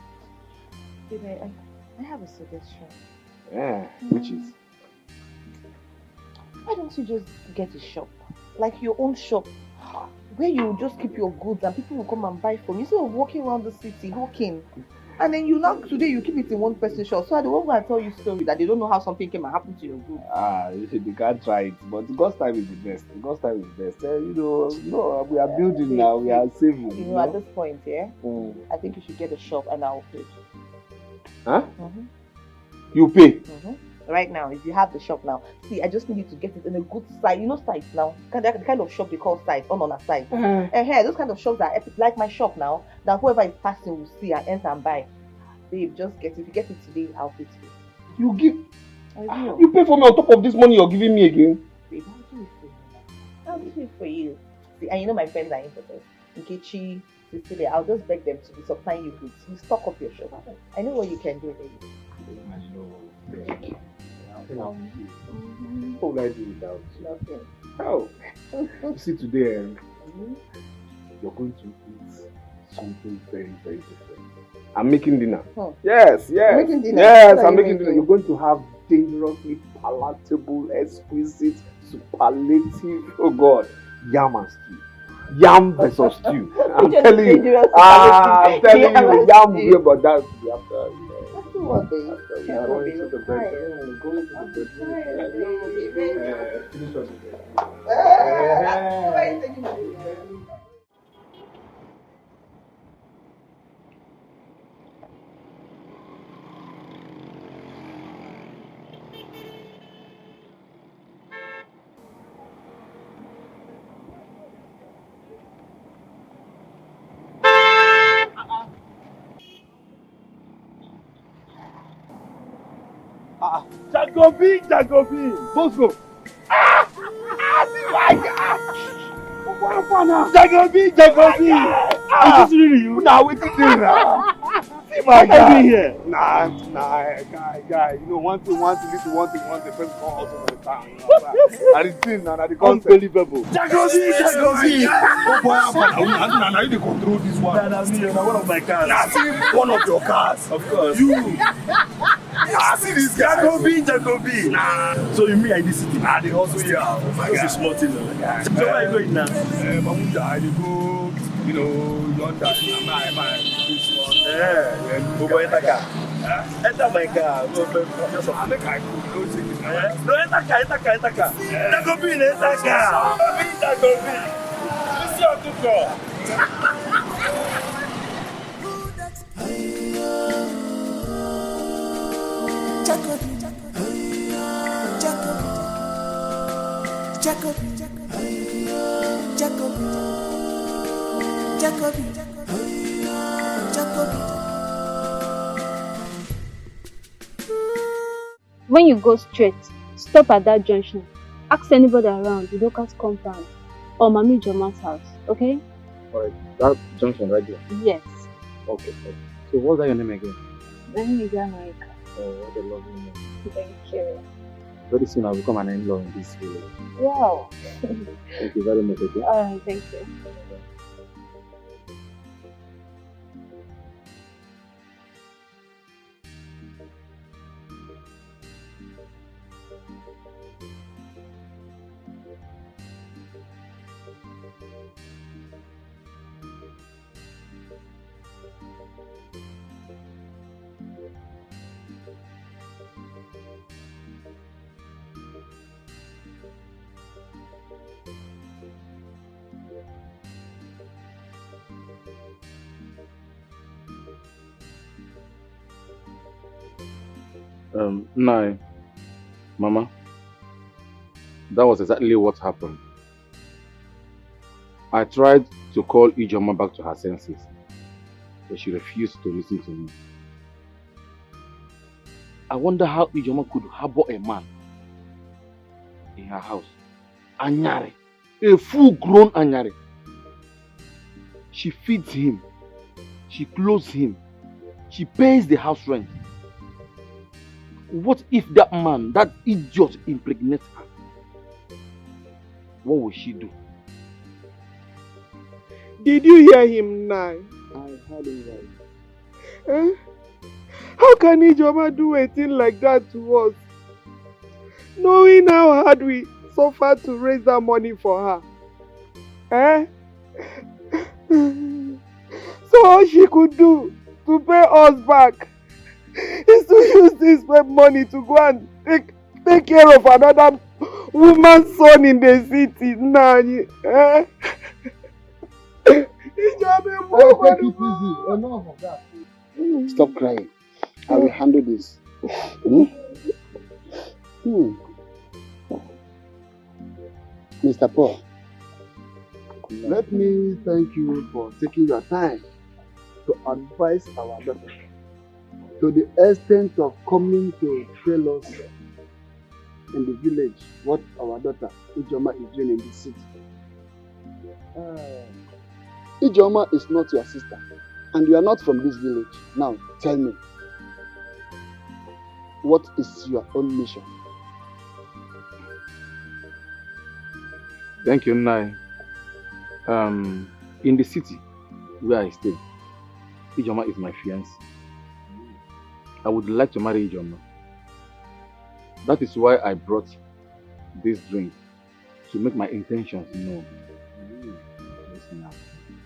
Baby, I have a suggestion. Yeah, which is? Why don't you just get a shop? Like your own shop, where you just keep your goods and people will come and buy from you, instead of walking around the city, walking. And then today you keep it in one person's shop. So I don't want to tell you a story that they don't know how something came and happened to your goods. They can't try it, but God's time is the best. God's time is the best. We are building now, we are saving. At this point, I think you should get a shop and I'll pay. Huh? You pay? Right now, if you have the shop now, see, I just need you to get it in a good site. Sites now, the kind of shop they call site, on a site. Those kind of shops are epic, like my shop now, that whoever is passing will see and enter and buy. Babe, just get it. If you get it today, I'll pay today. You pay for me on top of this money you're giving me again? Babe, I'll do it for you. I'll do it for you. See, and my friends are interested. Nkechi, Cecilia, I'll just beg them to be supplying you goods. You stock up your shop. I know what you can do, baby. What would I do without you? Nothing. How? You see, today you're going to eat something very, very different. I'm making dinner. Yes. Making dinner? Yes, I'm making dinner. You're going to have dangerously palatable, exquisite, superlative, oh God, yam and stew. Yam versus stew. I'm telling you, yam will be about that to be after. What, babe? Going to the bedroom. Going to the bedroom. Finish up the Jagobi, Bosco. Jacobi! Is this really you? Now we did now. What are you here? Nah, guy. You know, one thing, person come also for the town. You know, that is thing, now the concept. Unbelievable. Jacobi! Oh boy, now you control this one. That's me, one of my cars. Nah, see one of your cars. Of course. You. See this guy. Jacobi. Nah. So you mean I this city? They also here. Oh my God. That's a small thing. So where are you going now? Mamuda, I go, you know, yonder. My this one. Yeah. Oh boy, enter car. Enter my car. Just a make I go. No, enter car. Jacobi, enter car. Jacobi. This is your good girl. When you go straight, stop at that junction. Ask anybody around the local compound or Mami Joma's house, okay? Alright, that junction right there? Yes. Okay. So what's that your name again? My name is America. Oh, what a lovely name. Thank you. Very soon I'll become an in-law in this village. Wow. Thank you very much, okay? Alright, thank you. No, Mama, that was exactly what happened. I tried to call Ijoma back to her senses, but she refused to listen to me. I wonder how Ijoma could harbor a man in her house. Anyare, a full-grown Anyare. She feeds him, she clothes him, she pays the house rent. What if that man, that idiot, impregnates her? What will she do? Did you hear him now? I heard him right. How can Ijoma do a thing like that to us? Knowing how hard we suffered to raise that money for her. So all she could do to pay us back is to use this money to go and take care of another woman's son in the city. Take it easy. Enough of that. Stop crying. I will handle this. Mr. Paul, let me thank you for taking your time to advise our daughter to the extent of coming to tell us in the village what our daughter Ijoma is doing in the city. Ijoma is not your sister, and you are not from this village. Now, tell me, what is your own mission? Thank you, Nai. In the city where I stay, Ijoma is my fiancée. I would like to marry Ijoma. That is why I brought this drink, to make my intentions known.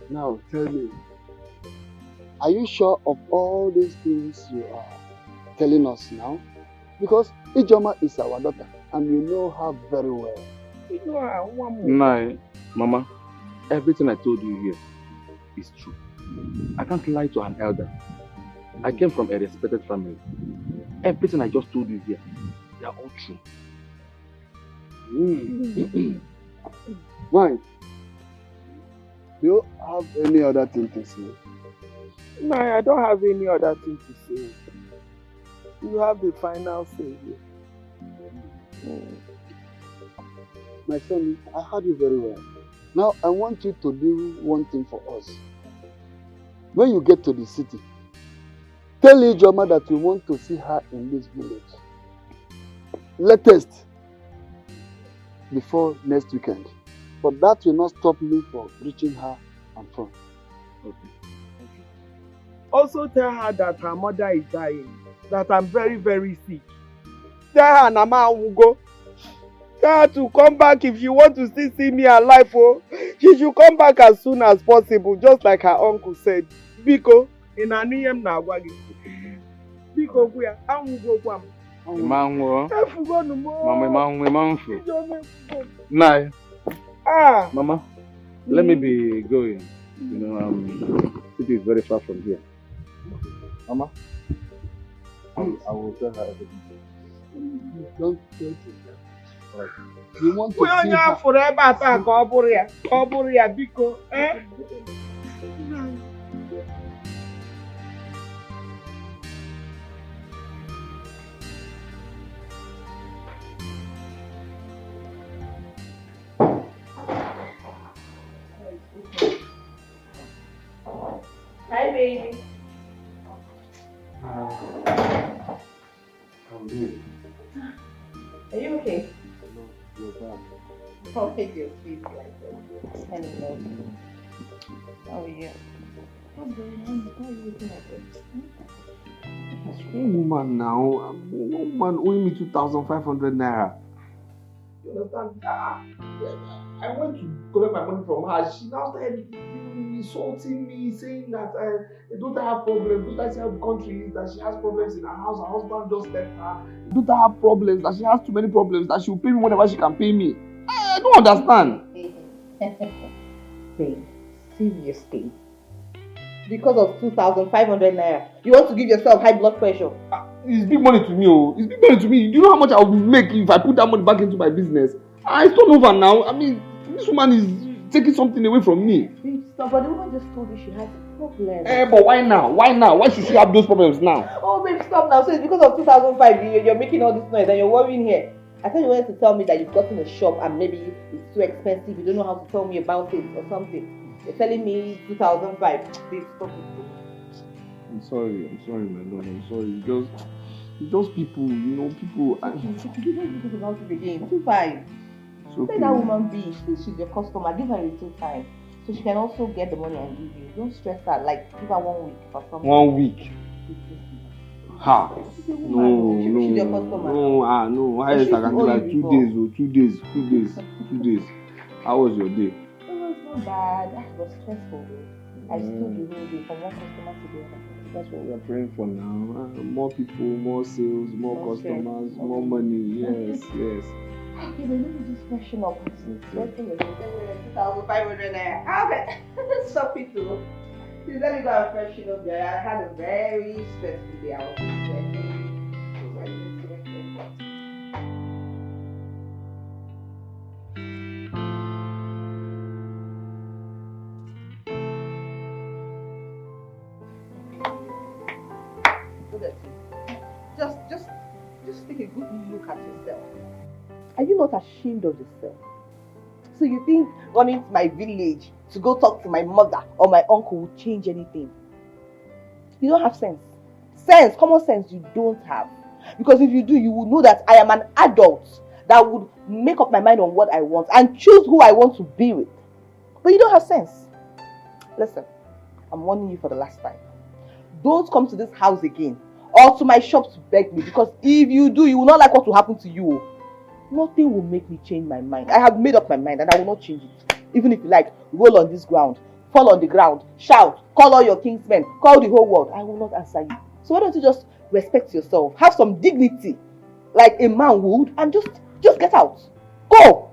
Now tell me, are you sure of all these things you are telling us now? Because Ijoma is our daughter and you know her very well. Nai, Mama, everything I told you here is true. I can't lie to an elder. I came from a respected family. Everything I just told you here, they are all true. Why? Do you have any other thing to say? No, I don't have any other thing to say. You have the final say here. My son, I heard you very well. Now, I want you to do one thing for us. When you get to the city, tell Ijoma that we want to see her in this village. Latest before next weekend. But that will not stop me from reaching her and phone. Okay. Also tell her that her mother is dying, that I'm very, very sick. Tell her Nama will go. Tell her to come back if she wants to still see me alive. Oh. She should come back as soon as possible, just like her uncle said. Biko, in a name na wagi. Biko, we are go. Mama, Mama, let me be going. You know, city is very far from here. Mama, I will tell her everything. Don't tell her. Right. You want to we see her. Forever, Biko, eh? Hi, baby. I'm good. Are you okay? No, you're bad. Don't take your sleep like that. Hello. How are you? What's going on? Why are you looking like this? That's one woman now. One woman owing me 2,500 naira. You understand? I went to collect my money from her. She now started insulting me, saying that don't I have problems? Don't I see how the country is? That she has problems in her house. Her husband just left her. Don't I have problems? That she has too many problems. That she will pay me whenever she can pay me. I don't understand. Babe, seriously? Because of 2,500 naira, you want to give yourself high blood pressure? It's big money to me, oh. It's big money to me. Do you know how much I will make if I put that money back into my business? It's not over now. I mean, this woman is taking something away from me. Babe, stop. But the woman just told you she has problems. But why now? Why now? Why should she have those problems now? Oh, babe, stop now. So it's because of 2005 you're making all this noise and you're worrying here. I thought you wanted to tell me that you've gotten a shop and maybe it's too expensive. You don't know how to tell me about it or something. You're telling me 2005. Babe, stop it. I'm sorry, my lord. I'm sorry. It's just people, you know, people. You don't think about it again. 25. Okay. Let that woman be. Since she's your customer, give her a little time so she can also get the money and give you. Don't stress her. Like, give her 1 week or something. 1 week. Ha. She's your customer. No. I can give like 2 days. 2 days. How was your day? It was not bad. It was stressful. I stood the whole day from one customer to the other. That's what we are praying for now. More people, more sales, more customers, more money. Yes. Okay, but let me just freshen up. Let's say you're 2,500 naira. Okay, stop it too. Please let me go and freshen up there. I had a very stressful day. I was sweating. Just take a good look at yourself. Are you not ashamed of yourself? So you think running to my village to go talk to my mother or my uncle will change anything? You don't have sense. Common sense you don't have. Because if you do, you will know that I am an adult that would make up my mind on what I want and choose who I want to be with. But you don't have sense. Listen, I'm warning you for the last time. Don't come to this house again or to my shop to beg me, because if you do, you will not like what will happen to you. Nothing will make me change my mind. I have made up my mind and I will not change it. Even if you like, roll on this ground, fall on the ground, shout, call all your kinsmen, call the whole world, I will not answer you. So why don't you just respect yourself, have some dignity like a man would, and just get out. Go!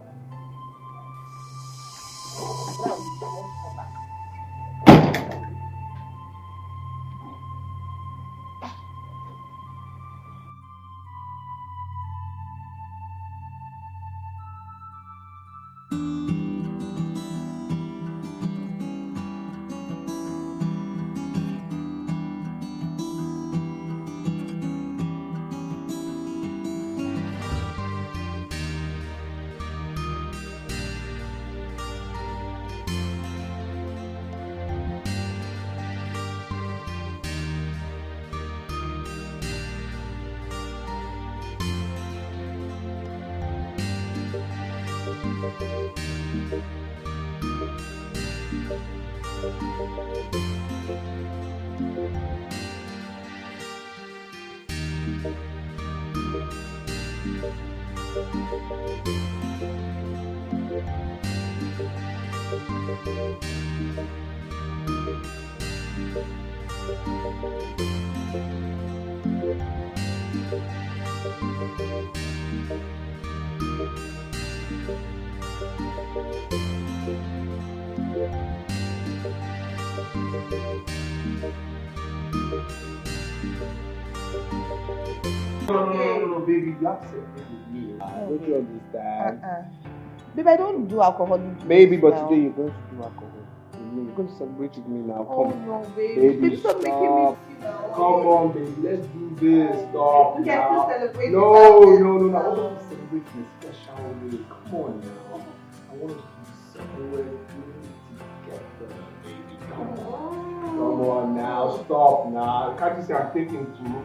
No, baby, you have to celebrate with me. Don't you understand? Babe, I don't do alcoholic. Maybe, but now. today you're going to do alcohol. You're going to celebrate with me now. Oh Come. no, baby. Baby, Stop making me stop. feel now. Come on, baby. Let's do this. Stop We can now. still celebrate No, without no, no, this no. I now. want to celebrate in a special way. Come on now. I want us to be somewhere doing together, baby. Come on. Come on now. Stop now. Can't you say I'm taking two?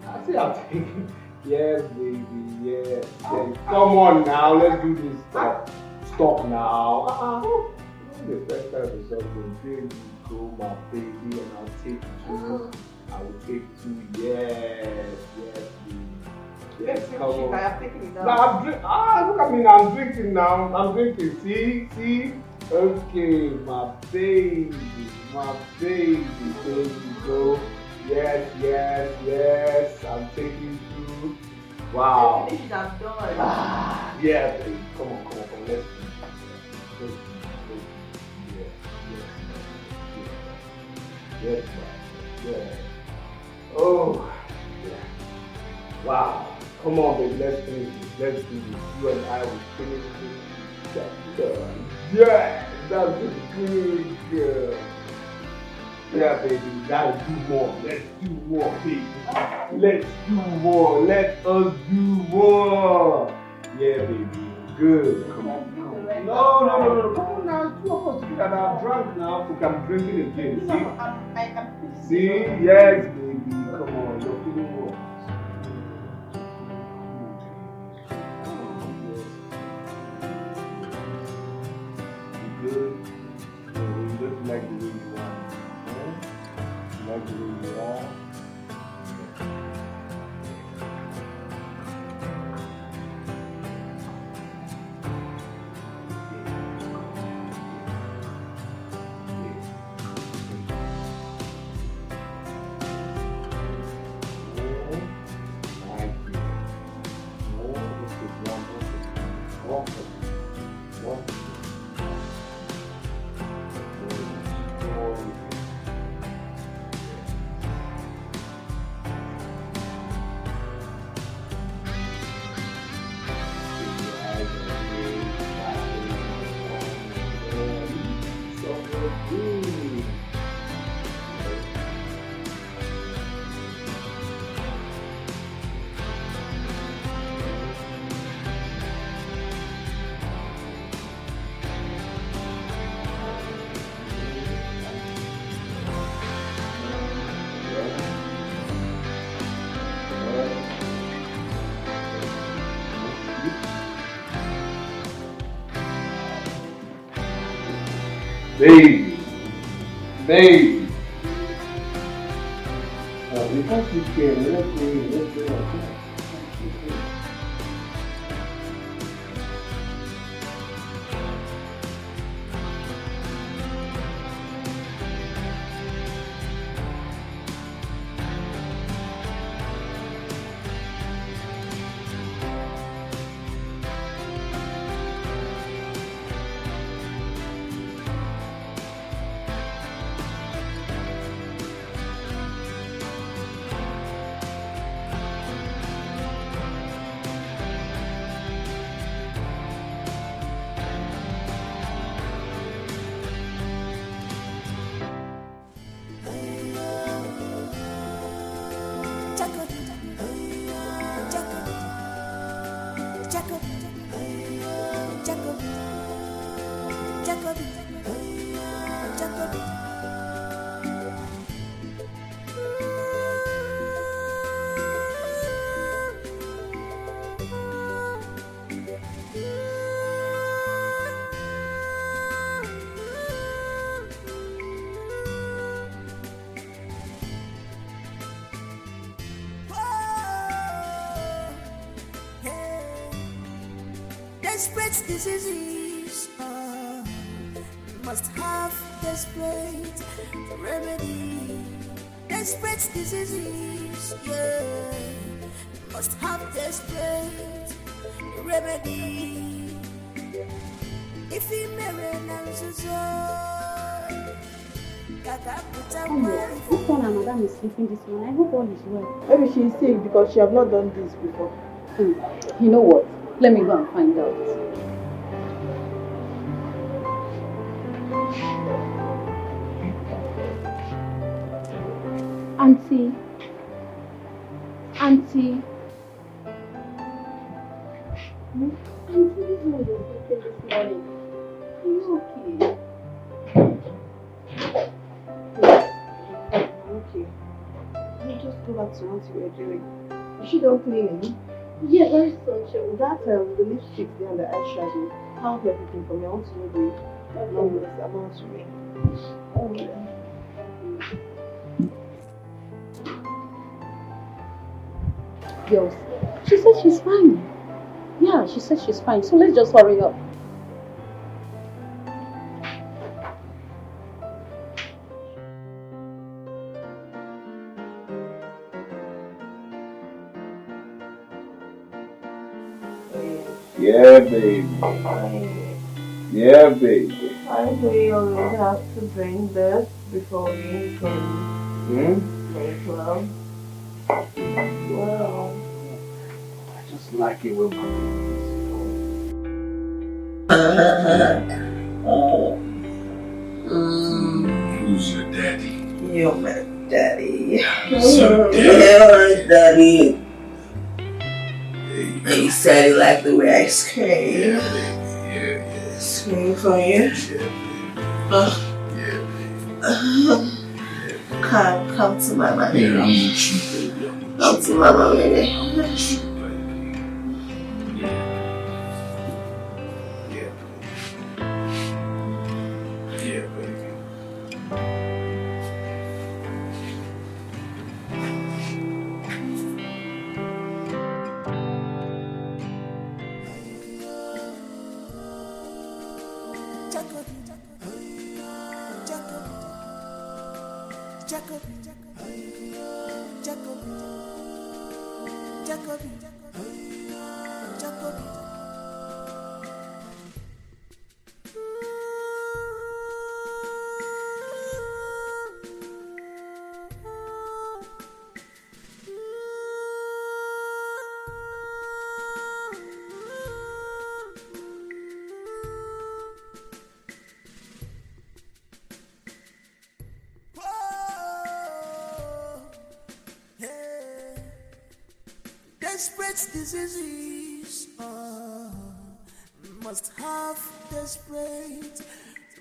I say I'm taking. Yes, baby. Yes. Yes. Come on now. Let's do this. Stop now. The first time we saw you, there you go, my baby, and I'll take two. I will take two. Yes, yes, baby. Yes, come on. I have taken it down. Now look at me now. I'm drinking now. I'm drinking. See. Okay, my baby. There you go. Yes. I'm taking two. Wow. This is done. Yeah, baby. Come on. Let's do it. Yes, yeah. Oh, yeah. Wow. Come on, baby. Let's finish this. Let's do this. You and I will finish this. Yeah, that's a good girl. Yeah, baby. We gotta do more. Let's do more, baby. Let's do more. Let us do more. Yeah, baby. Good. Come on. No. Come on now. Two of us together. I'm drunk now. Look, I'm drinking again. See? See? Yes, baby. Come on. You're feeling what? You good? No, you don't like the way you are. Huh? You like the way you are? Baby. Because you can, let's do diseases must have desperate remedy. Desperate diseases, yeah, must have desperate remedy. If he marry This one and madam is sleeping this one. I hope all is well. Maybe she is sick because she have not done this before. You know what? Let me go and find out. Auntie. Auntie. Auntie, this is what you're sleeping this morning. Are you okay? Okay. You just go back to what you were doing. Is she done cleaning? Yeah, very sunshine. That the lipstick there and the eyeshadow. Count everything for me. I want to know the numbers amount to me. Oh yeah. Girls, she said she's fine. Yeah, she said she's fine. So let's just hurry up. Yeah, baby. Yeah, baby. I we always have to bring this before we can make love. Well, I just like it when my Who's your daddy? You're my daddy. So You're my daddy. You said you like the way I scream. Yeah. Scream for you. Come to mama, baby. Yeah, I'm with you, baby. Come to mama, baby. I'm with you, baby. Yeah, baby. Desperate diseases must have desperate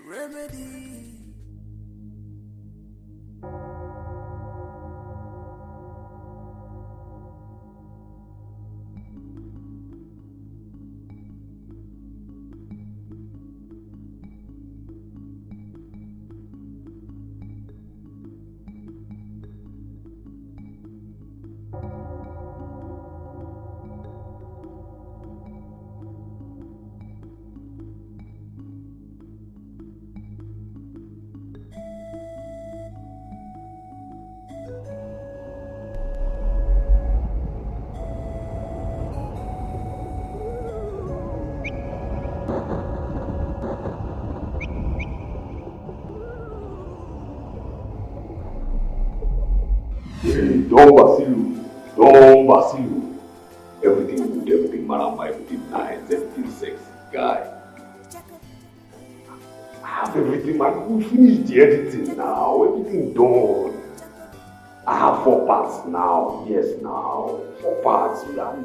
remedy. Don't Basilu. Everything good, everything marama, everything nice, everything sexy, guy. I have everything, man. We finished the editing now, everything done. I have 4 parts now, yes now. 4 parts, we are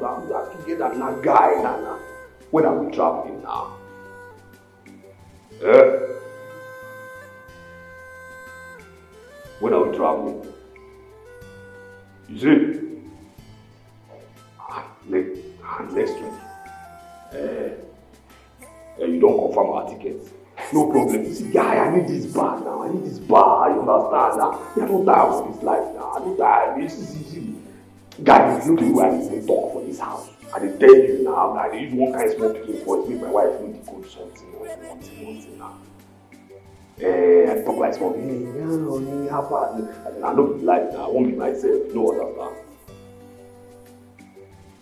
together now, guy, now. When are we traveling now? When are we traveling? You see? Next week. You don't confirm our tickets. No problem. You see, guy, I need this bar now. I need this bar. You understand now? I don't die of this life now. I don't die. See. Guys, you know the way I even talk for this house. I dey tell you now, I dey use one kind small pikin voice make my wife know the code something now. I talk like small, honey, how far? I no be like now, I won't be myself, no understand.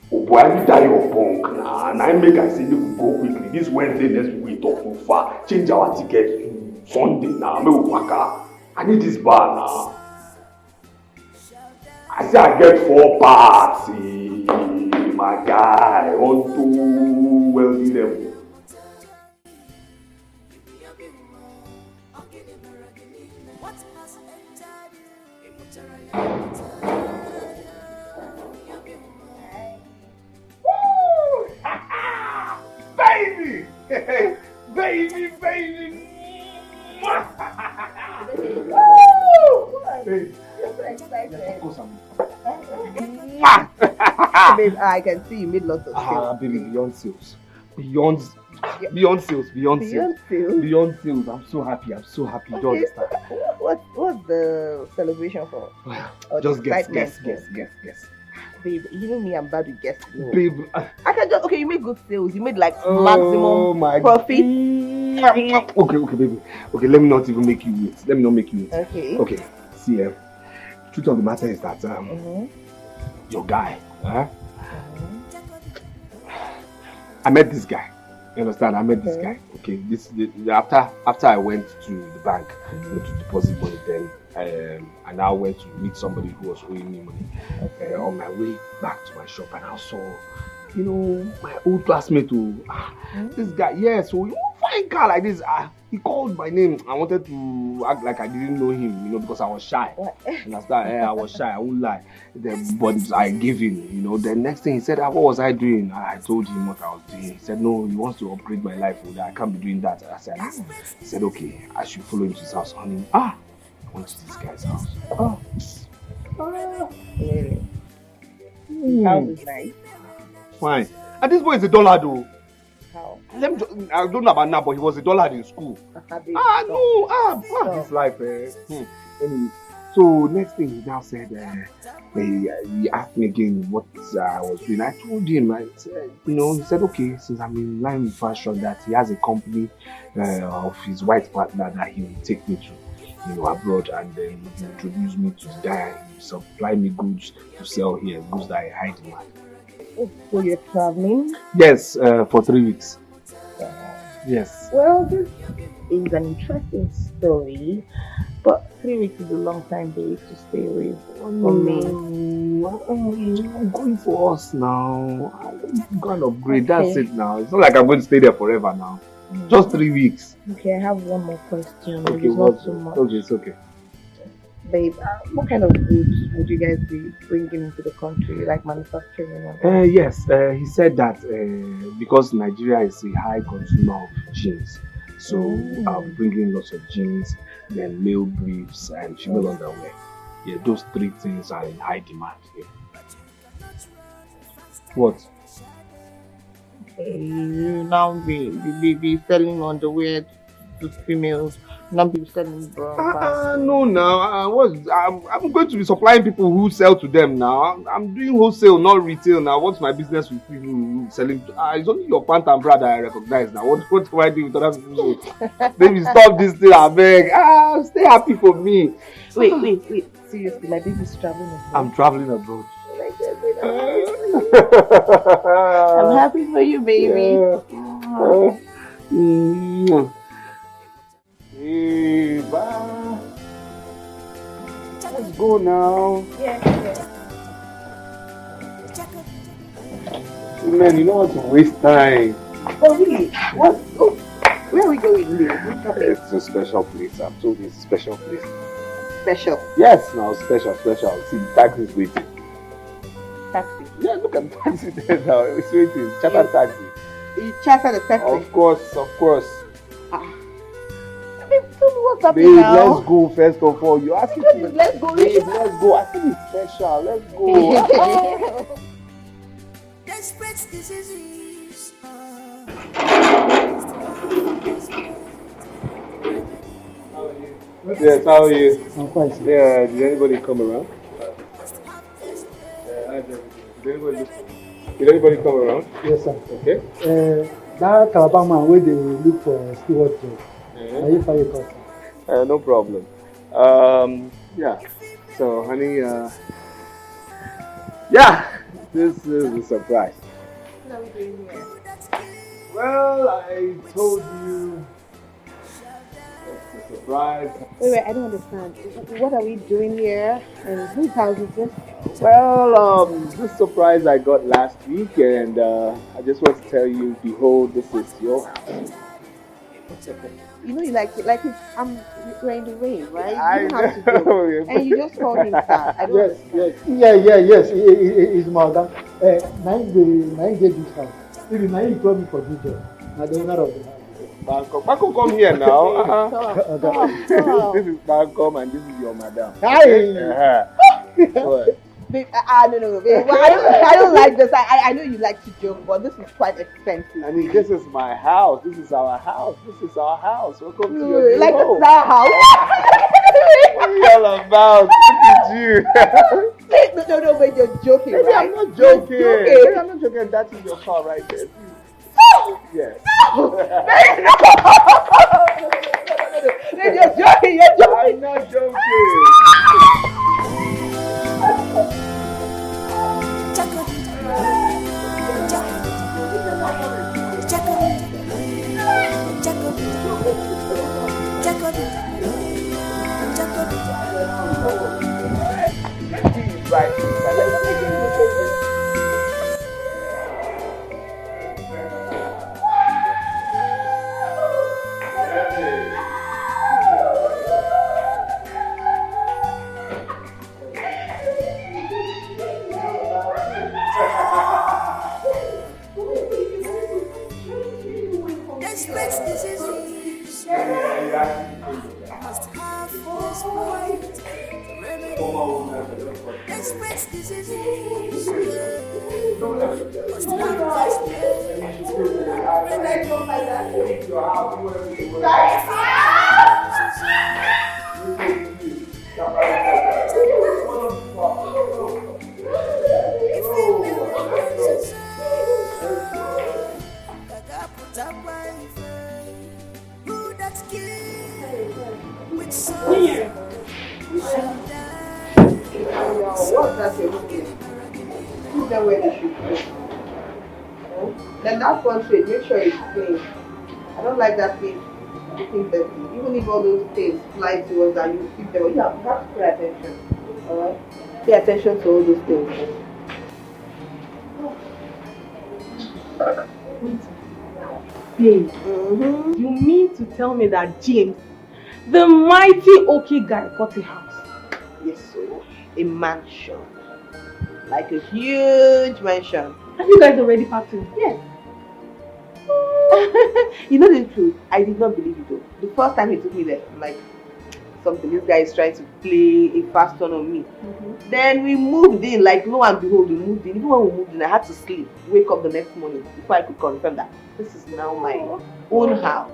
Oh boy, I die your punk now, and I make I say make we go quickly. This Wednesday next week we talk too far. Change our ticket to Sunday now, make we waka. I need this bar now. I say I get 4 parts, my guy, on too wealthy level. Baby! Baby, baby! Babe, I can see you made lots of sales. Baby, beyond sales. Beyond sales. Beyond sales. I'm so happy. You don't understand. What's the celebration for? Just guess. Babe, you know me, I'm bad with guessing. No. Babe. I can just, okay, you made good sales. You made like maximum profit. Okay, baby. Okay, let me not even make you wait. Okay. See, truth of the matter is that your guy, I met this guy. You understand? I met this guy. Okay, after I went to the bank to deposit money, then I now went to meet somebody who was owing me money. On my way back to my shop, and I saw, my old classmate this guy, so fine guy like this, he called my name. I wanted to act like I didn't know him, because I was shy. Understand? I was shy, I won't lie. But I gave in, the next thing he said, what was I doing? I told him what I was doing. He said, no, he wants to upgrade my life. I can't be doing that. I said, he said, okay, I should follow him to his house. Honey, I went to this guy's house. Really? House is nice. Fine. And this boy is a dollar though. How? I don't know about now, but he was a dollar in school. This life. Anyway, so next thing he now said, he asked me again what I was doing. I told him, I said, he said, okay, since I'm in line with fashion, that he has a company of his white partner that he will take me to, abroad, and then he will introduce me to the guy, he will supply me goods to sell here, goods that I hide in my. So you're traveling? Yes, for 3 weeks. Yes. Well, this is an interesting story, but 3 weeks is a long time, babe, to stay away from me. I'm going for us now. I'm going to upgrade. Okay. That's it now. It's not like I'm going to stay there forever now. Just 3 weeks. Okay, I have one more question. Okay, it's not too much. Okay, it's okay. Babe, what kind of goods would you guys be bringing into the country, like manufacturing? Yes, he said that because Nigeria is a high consumer of jeans, so I'll be bringing lots of jeans, then male briefs and female underwear. Yeah, those 3 things are in high demand here. What? You now be selling underwear to females. Not be selling bra. No, now I'm going to be supplying people who sell to them now. I'm doing wholesale, not retail now. What's my business with people who selling? It's only your pant and bra that I recognize now. What do I do with other people? Baby, stop this thing, I beg. Stay happy for me. Wait. Seriously, my baby's traveling abroad. I'm traveling abroad. I'm happy for you, baby. Yeah. Let's go now. Yeah. Man, you don't want to waste time. Oh, really? What? Oh, where are we going? It's a special place. I'm told it's a special place. Special? Yes, now special. See, the taxi is waiting. Taxi? Yeah, look at the taxi there now. It's waiting. Charter taxi. You charter the taxi? Of course. Tell me what's happening now. Let's go first of all. You ask me. Let's go. Babe, let's go. I think it's special. Let's go. Desperate diseases. Yes, how are you? I'm fine. Yeah, did anybody come around? Did anybody listen? Did anybody come around? Yes, sir. Okay. That Calabar man where they look for steward job. Are you fine, sir? No problem. Yeah. So, honey, yeah, this is a surprise. What are we doing here? Well, I told you it's a surprise. Wait, I don't understand. What are we doing here? And whose house is this? Well, this surprise I got last week, and I just want to tell you, behold, this is your house. You know you like it. We're in the rain, right? I You don't have to go. And you just called him sir. I don't Yes. It's Morgan. Nine get this house. Maybe nine you told me for this job. Now the owner of the house. Bangkok, come here now. Stop. This is Bangkok, and this is your madam. Hi. What? Babe, no, babe. Well, I don't like this. I know you like to joke, but this is quite expensive. I mean, this is my house. This is our house. Welcome to your like home. this is our house. What are you all about? Look at you. No, but you're joking, Baby, right? I'm not joking. Baby, I'm not joking. That is your car right there. Yes. You're joking. I'm not joking. Then that one trade, make sure it's clean. I don't like that place looking dirty. Even if all those things fly towards that, you keep them. You have to pay attention. Alright? Pay attention to all those things. Babe, you mean to tell me that James, the mighty okay guy, got a house? Yes, so a mansion. Like a huge mansion. Have you guys already packed in? Yes. You know the truth, I did not believe it though. The first time he took me there, I'm like, something, this guy is trying to play a fast turn on me. Then we moved in, like lo and behold, we moved in. Even when we moved in, I had to sleep, wake up the next morning before I could confirm that this is now my own house.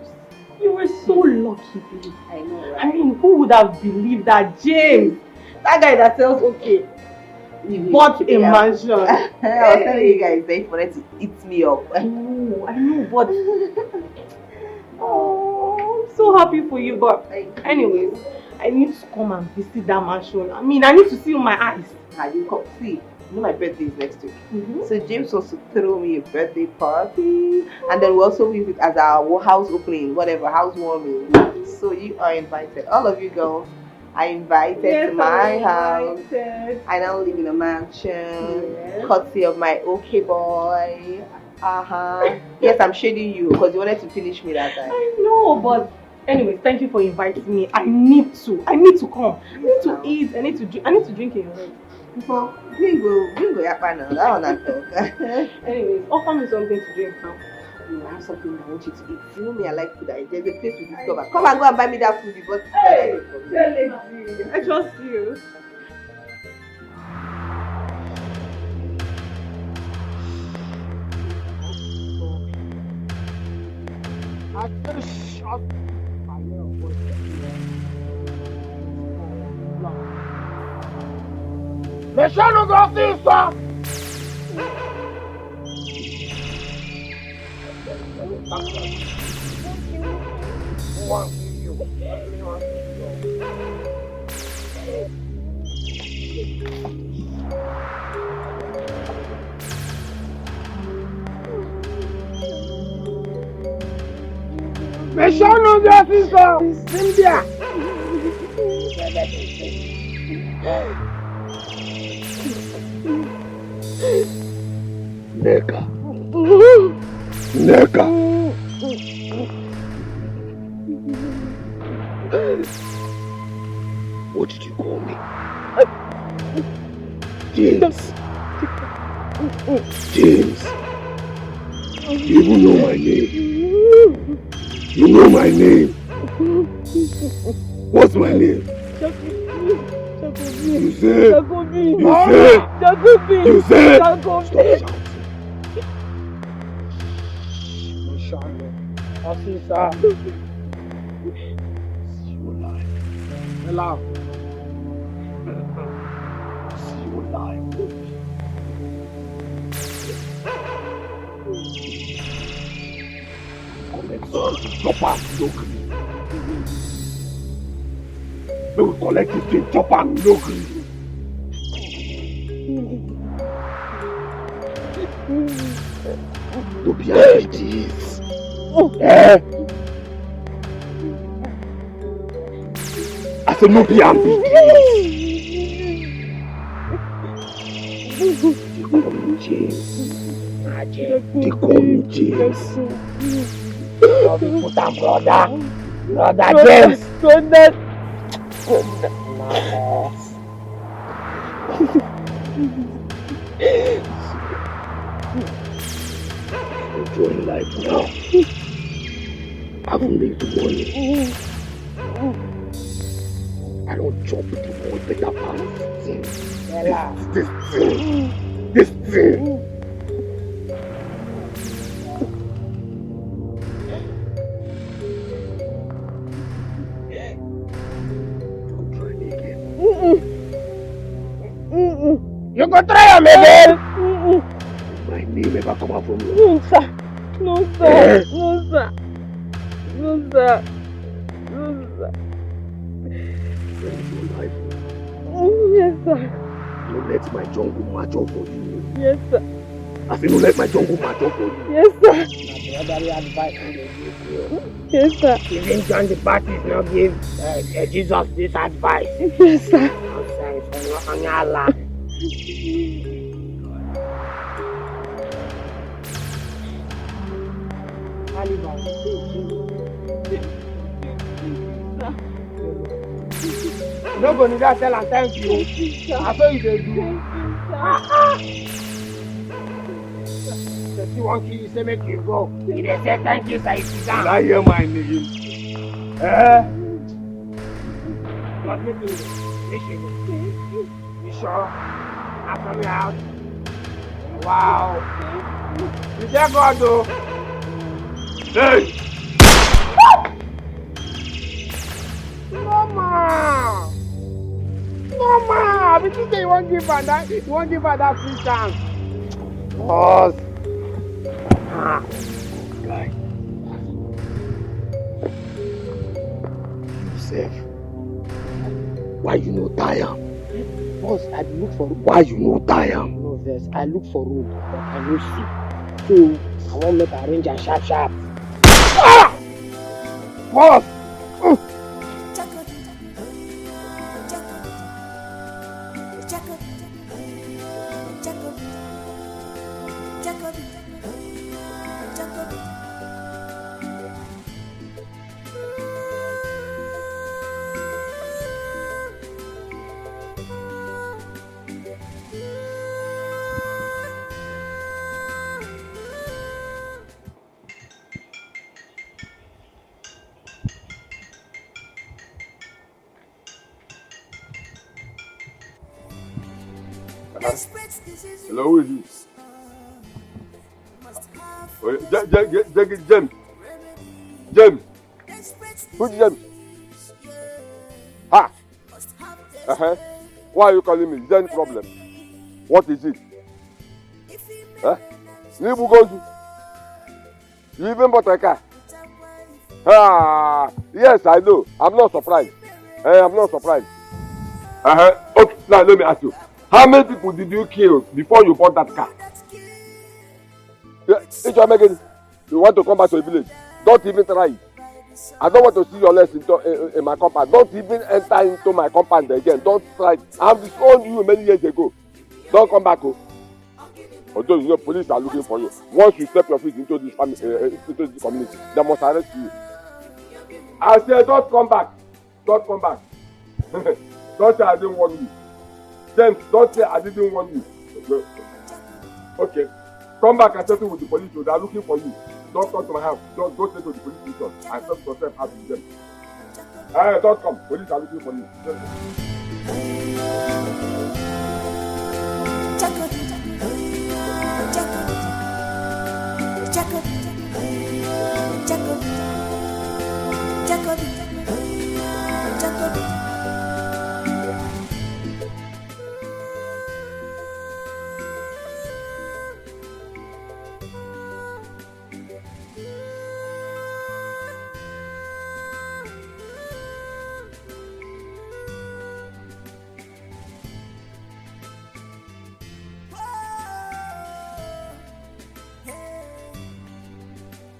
You were so lucky, babe. I know, right? I mean, who would have believed that James, that guy that sells okay, bought a mansion? I was telling you guys that he wanted to eat me up. I know, but oh, I'm so happy for you. But anyways, I need to come and visit that mansion. I mean, I need to see with my eyes. You come see. You know my birthday is next week. So James wants to throw me a birthday party, and then we also use it as our house opening, whatever, housewarming. So you are invited. All of you girls are invited to my house. I now live in a mansion, courtesy of my okay boy. Yes, I'm shading you because you wanted to finish me that time. I know, but anyways, thank you for inviting me. I need to come. I need to eat. I need to drink in your room. Well, bingo, yapa now. That one I talk. Anyways, offer me something to drink now. I have something I want you to eat. You know me, I like food. There's a place we discover. Come and go and buy me that food. But hey, I trust you. Lasciano grossista! Mexendo de officer! Cynthia! Nega. Nega. What did you call me? James. James. You even know my name. You know my name. What's my name? You say? You say? You say? Stop shouting. Officer. See you alive. Hello. See you alive. Chopper, look. We will collect this thing, chopper, look. To be ambitious. Eh? I said no be ambitious. They call me James. They call me James. Put on brother James. Goodness. Enjoying life now. I've made the money. I don't chop the more better part of this thing. This thing. You go try him again. My name ever come out from you? No, sir. No, sir. No, sir. No, sir. No, sir. Your life. Yes, sir. Don't let my jungle match up for you. Yes, sir. I say don't let my jungle match up for you. Yes, sir. Brotherly advice they give you. Yes, sir. Even John the Baptist now give Jesus this advice. Yes, sir. Nonsense on your Allah. No go need to tell and thank you. I saw you dey do. If you want to say make you go, you dey say thank you, sir. You sit down. I hear my name. But me too. You sure? After me out. Wow. You there God though? Hey! Mama! Mama! But you say you won't give her that free chance. Boss. Guy. Yourself. Why you no tire? Boss, I look for road. Why you no tire? No vex. I look for road, but I no see. So I won't make arrange and sharp. Ah! Boss! Hello, who is this? James. James. Who's James? Ha! Why are you calling me? Is there any problem? What is it? Huh? Nibu goes. You even bought a car. Ah, yes, I know. I'm not surprised. I'm not surprised. Okay, now let me ask you. How many people did you kill before you bought that car? If you're making, you want to come back to the village, don't even try it. I don't want to see your legs in my compound. Don't even enter into my compound again. Don't try it. I've disowned you many years ago. Don't come back. Oh. Although you know police are looking for you. Once you step your feet into this into this community, they must arrest you. I said, don't come back. Don't come back. Don't say I didn't warn you. James, don't say I didn't warn you. Okay. Come back and settle with the police. They are looking for you. Don't come to my house. Don't go to the police station. Accept yourself out with them. Don't come. Police are looking for you.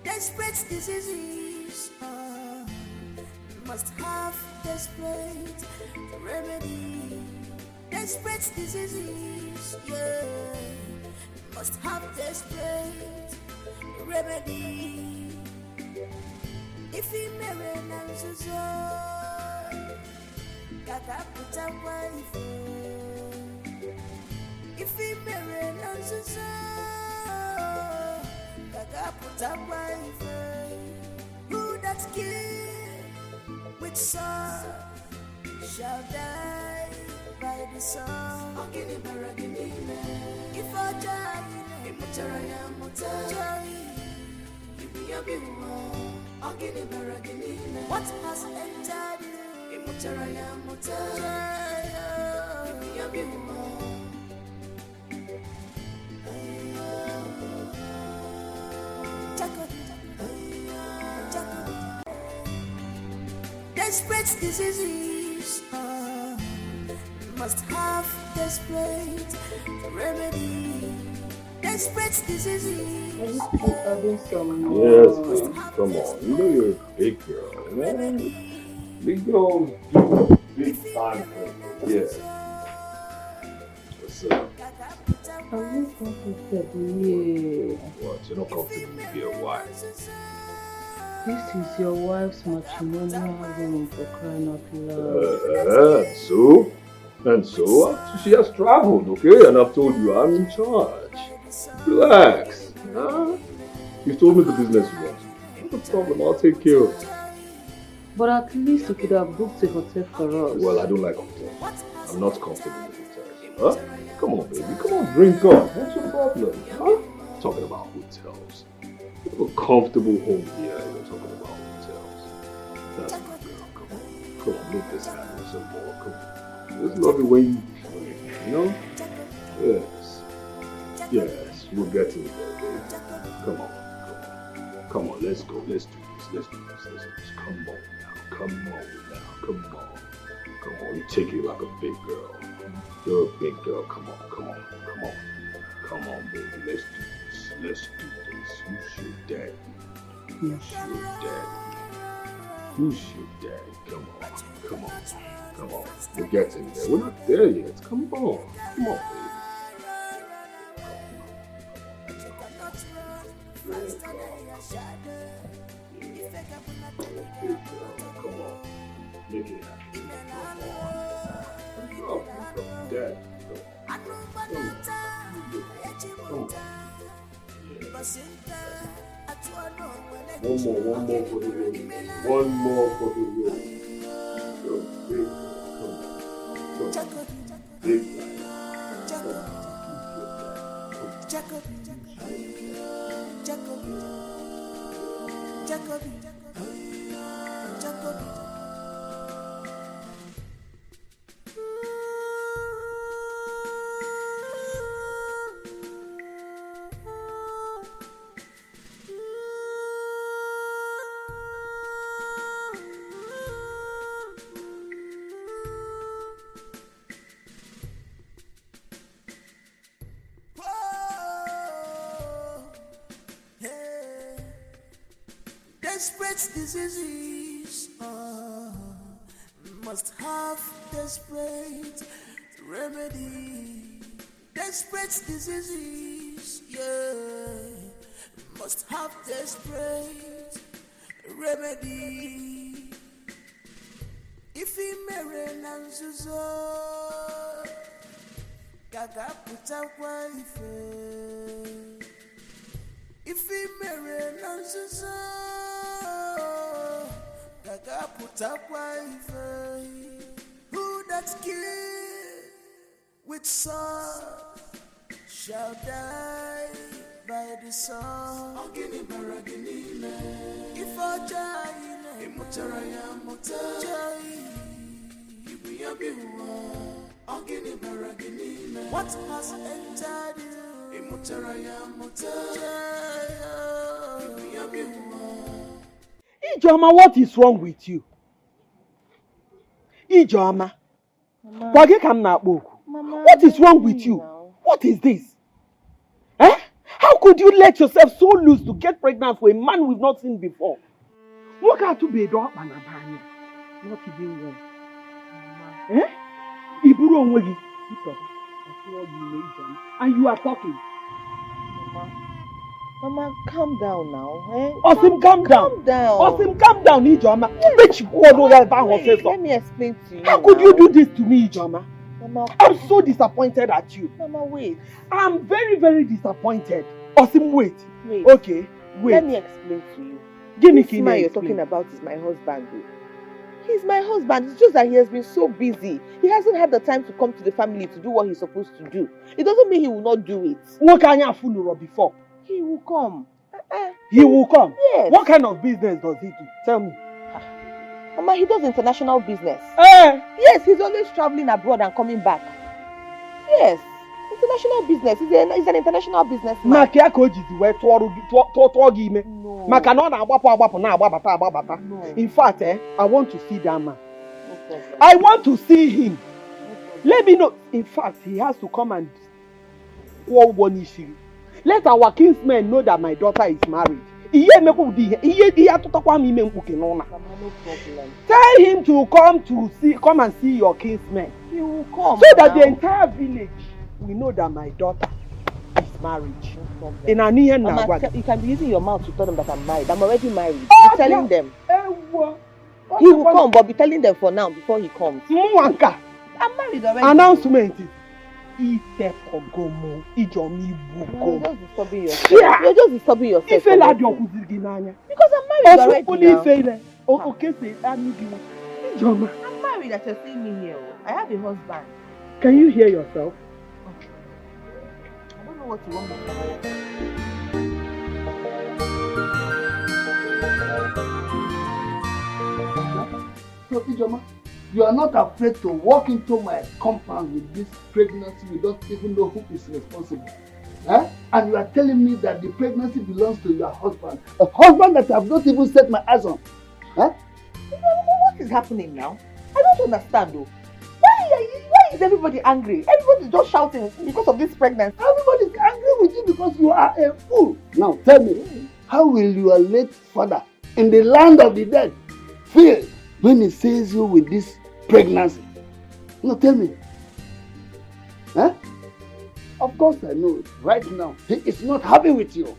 Desperate diseases must have desperate remedy. Desperate diseases, yeah, must have desperate remedy. If he marry Nanzuzo, Kaka put a wife. If he marry Nanzuzo, Kaka put a wife. Who that kill with sword shall die by the sword. If I die, what has entered desperate diseases must have desperate remedy. Desperate diseases. Are you still having some Yes, baby. Come on. You know you're a big girl, man. Big girls do big time things. Yeah. What's up? I'm not comfortable. What? You're not comfortable with your wife? This is your wife's matrimonial ring for crying out loud. And so, she has traveled, okay? And I've told you I'm in charge. Relax. You told me the business you want. No problem, I'll take care of it. But at least you could have booked a hotel for us. Well, I don't like hotels. I'm not comfortable with hotels. Huh? Come on, baby. Come on, drink up. What's your problem? Huh? Talking about hotels. You have a comfortable home here. You're talking about hotels. That's my girl. Come on. Come on, make this happen some more. Come on. Just love it when you play, you know? Yes. Yes, we're getting there, baby. Come on. Come on, let's go. Let's do this. Come on now. Come on. You take it like a big girl. You're a big girl. Come on, baby. Let's do this. Who's your daddy? Who's your daddy? Come on. We're getting there. We're not there yet. Come on, baby. Come on. Make it happen. Come on. Dad. Come on. One more for the road. One more for the road. Yo, big girl. Come on. Big guy. Desperate diseases must have desperate remedy. Desperate diseases, must have desperate remedy. If he marry Nanzuzo, Gaga put a wife. If he marry Nanzuzo, Gaga put a wife. Who that kill with sword shall die by the sword. Ogini baragini me. If I die, Imutaraya mutai. Ibiyabiwa. Ogini baragini me. What has entered you? Imutaraya mutai. Ibiyabiwa. Ijoma, what is wrong with you? Ijoma. What is wrong with you? What is this? Eh? How could you let yourself so loose to get pregnant for a man we've not seen before? What can't you be dog? Not even one. Eh? And you are talking. Mama, calm down now. Eh? Osim, calm down. Calm down. Osim, calm down, Ijoma. Let me explain to you. How could you do this to me, Ijoma? Mama, I'm so disappointed at you. Mama, wait. I'm very, very disappointed. Osim, wait. Wait. Okay, wait. Let me explain to you. This man you're talking about is my husband. He's my husband. It's just that he has been so busy. He hasn't had the time to come to the family to do what he's supposed to do. It doesn't mean he will not do it. What kind of fool before? He will come. He will come? Yes. What kind of business does he do? Tell me. Mama, he does international business. Eh? Yes, he's always traveling abroad and coming back. Yes, international business. He's an international businessman. No. In fact, I want to see that man. No, I want to see him. Let me know. In fact, he has to come and call one issue. Let our kinsmen know that my daughter is married. No problem. Tell him to come and see your kinsmen. He will come. So that the entire village will know that my daughter is married. No Mama, you can be using your mouth to tell them that I'm married. I'm already married. Be telling them. He will come, but be telling them for now before he comes. I'm married already. Announcement. ETIKO. You're just disturbing yourself. You're just disturbing yourself. Because I'm married already now. I'm married that you're seeing me here. I have a husband. Can you hear yourself? Okay. I don't know what you want me to do. So, Ijoma, you are not afraid to walk into my compound with this pregnancy. You don't even know who is responsible. Eh? And you are telling me that the pregnancy belongs to your husband. A husband that I have not even set my eyes on. Eh? What is happening now? I don't understand though. Why is everybody angry? Everybody's just shouting because of this pregnancy. Everybody's angry with you because you are a fool. Now tell me, how will your late father in the land of the dead feel when he sees you with this pregnancy? No, tell me. Huh? Of course I know it. Right now, he is not happy with you.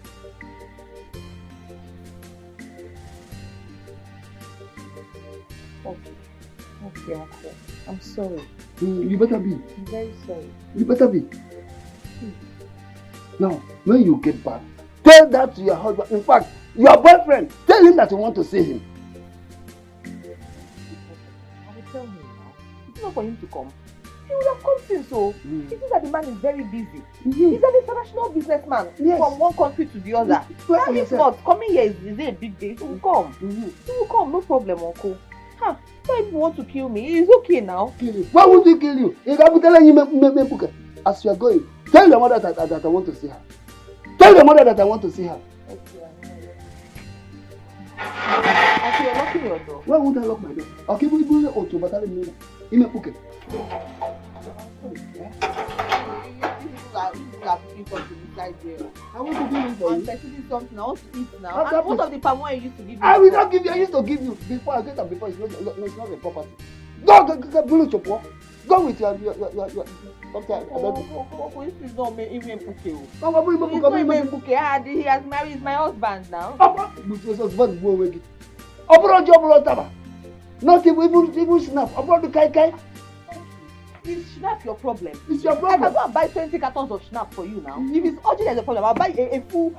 Okay, Uncle. I'm sorry. You better be. I'm very sorry. You better be. Now, when you get back, tell that to your husband. In fact, your boyfriend, tell him that you want to see him. I will tell him now. It's not for him to come. He would have come since so. It is that the man is very busy. He's an international businessman from one country to the other. And if not, coming here is a big day. He will come. He will come, no problem, Uncle. Huh? Why do you want to kill me? He's okay now. Kill you? Why would he kill you? As you are going, tell your mother that I want to see her. Tell your mother that I want to see her. Okay, you're locking your door. Why would I lock my door? Okay, we do it to but I don't know. inside there. I want to give it for you. I'm receiving something. I want to eat now. What's And what of the palm oil you used to give me? I will not give you. I used to give you before. I get them before. It's not a property. Go. Go with your something. This is not even Puke. It's not even Puke. He has married. He's my husband now. Not even snap. Is Schnapp your problem? It's your problem. I can go and buy 20 cartons of Schnapp for you now. If it's Oji there's a problem, I'll buy a full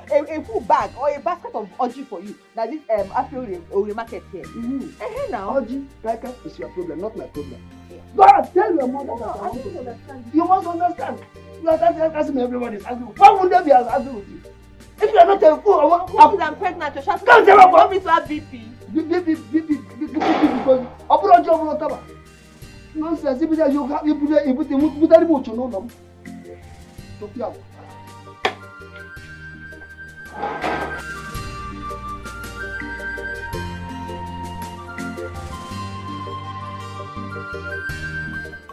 bag or a basket of Oji for you. That this Afro market here. Now. Oji, Kaika is your problem, not my problem. Go and tell your mother that I want to understand. You must understand. You are asking me, everybody is asking. Why won't they be as angry with you? If you are not a fool, I'm pregnant. You want me to have BP? BP because Oji nonsense. If you have you put the remote, you know them.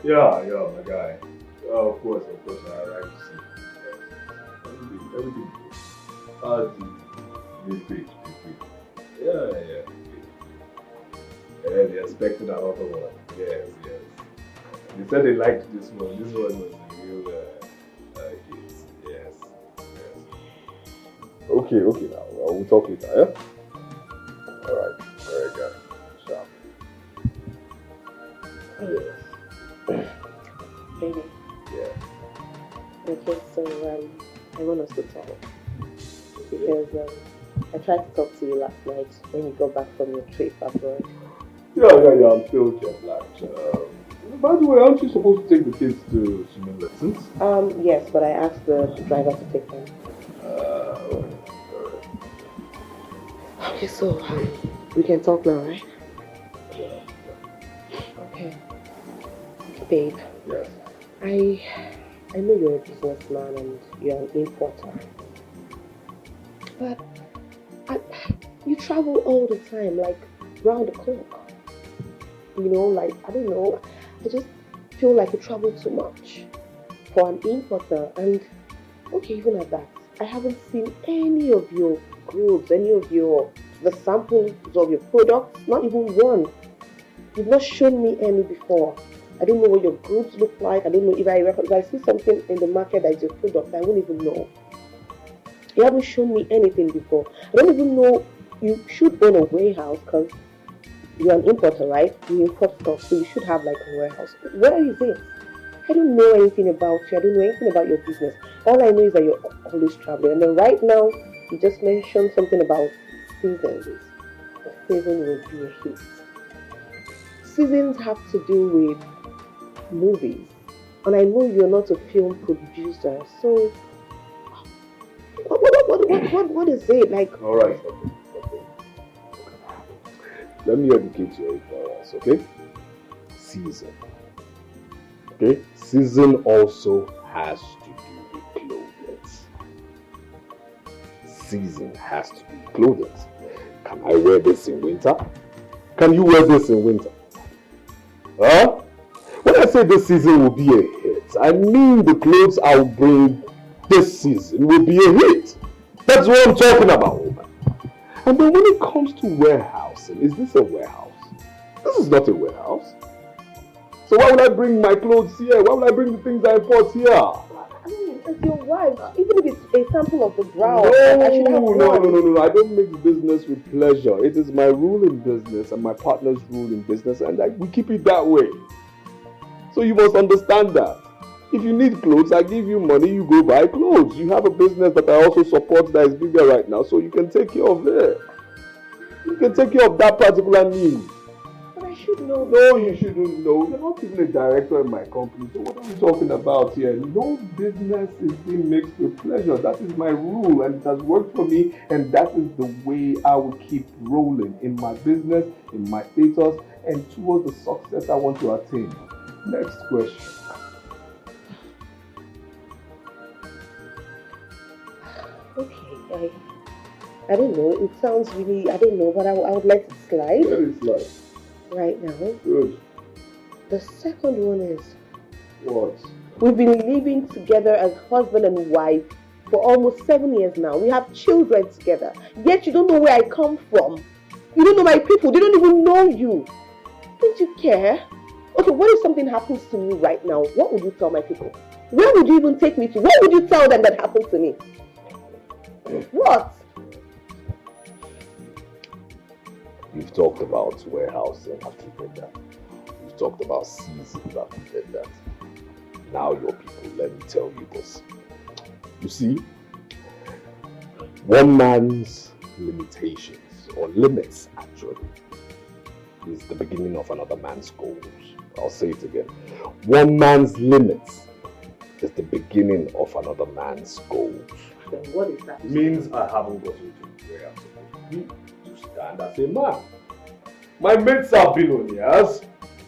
Yeah, my guy. Of course, I like to see. Yes. Everything good. Yeah. They expected another one. Yes. They said they liked this one. This one was a real hit. Yes. Okay, now. We'll talk later, yeah? Alright, guys. Sharp. Yes. Baby. Yeah. Okay, so I want us to talk. Because I tried to talk to you last night when you got back from your trip abroad. Yeah, I'm still jet lagged. By the way, aren't you supposed to take the kids to swimming lessons? Yes, but I asked the driver to take them. Alright. Okay, so we can talk now, right? Yeah. Okay. Babe. Yes. I know you're a businessman and you're an importer. But you travel all the time, like round the clock. You know, like, I don't know. I just feel like you travel too much for an importer. And, okay, even at that, I haven't seen any of your goods, the samples of your products, not even one. You've not shown me any before. I don't know what your goods look like. I don't know if I see something in the market that is your product, I won't even know. You haven't shown me anything before. I don't even know. You should own a warehouse because you're an importer, right? You import stuff, so you should have like a warehouse. Where is it? I don't know anything about you. I don't know anything about your business. All I know is that you're always traveling. And then right now, you just mentioned something about seasons. The season will be a hit. Seasons have to do with movies. And I know you're not a film producer, so what is it? Like, Alright, okay. Let me educate you for us, okay? Season. Okay? Season also has to do with clothes. Season has to do with clothes. Can I wear this in winter? Can you wear this in winter? Huh? When I say this season will be a hit, I mean the clothes I'll bring this season will be a hit. That's what I'm talking about. And then when it comes to warehousing, is this a warehouse? This is not a warehouse. So why would I bring my clothes here? Why would I bring the things I import here? I mean, as your wife, even if it's a sample of the brown, No, I should have no. I don't make business with pleasure. It is my rule in business and my partner's rule in business, and we keep it that way. So you must understand that. If you need clothes, I give you money, you go buy clothes. You have a business that I also support that is bigger right now, so you can take care of it. You can take care of that particular need. But I should know. No, you shouldn't know. You're not even a director in my company, so what are we talking about here? No business is being mixed with pleasure. That is my rule, and it has worked for me, and that is the way I will keep rolling in my business, in my status, and towards the success I want to attain. Next question. Okay, I don't know. It sounds really, I don't know, but I would let it slide. Let it slide. Right now. Good. The second one is, What? we've been living together as husband and wife for almost 7 years now. We have children together. Yet you don't know where I come from. You don't know my people. They don't even know you. Don't you care? Okay, what if something happens to me right now? What would you tell my people? Where would you even take me to? What would you tell them that happened to me? What? You've talked about warehousing after you did that. You've talked about seasons after you did that. Now your people, let me tell you this. You see, one man's limitations, or limits actually, is the beginning of another man's goals. I'll say it again. One man's limits is the beginning of another man's goals. Then what is that? Means I haven't gotten to where I'm supposed to be to stand as a man. My mates are billionaires.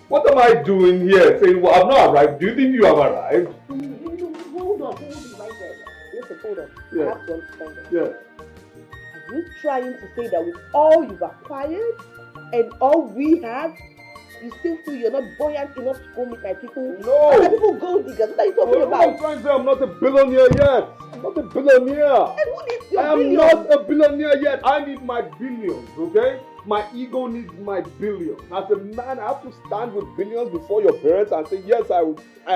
What am I doing here saying, well, I've not arrived? Do you think you have arrived? Hold on, right there. Listen, hold on. Yeah. I have to understand this. Yeah. Are you trying to say that with all you've acquired and all we have, you still feel you're not buoyant enough to go meet my people? No! And my people gold diggers. What are you talking about? I'm trying to say I'm not a billionaire yet. I'm not a billionaire. And who needs your I am billions? not a billionaire yet. I need my billions, okay? My ego needs my billions. As a man, I have to stand with billions before your parents and say, yes, I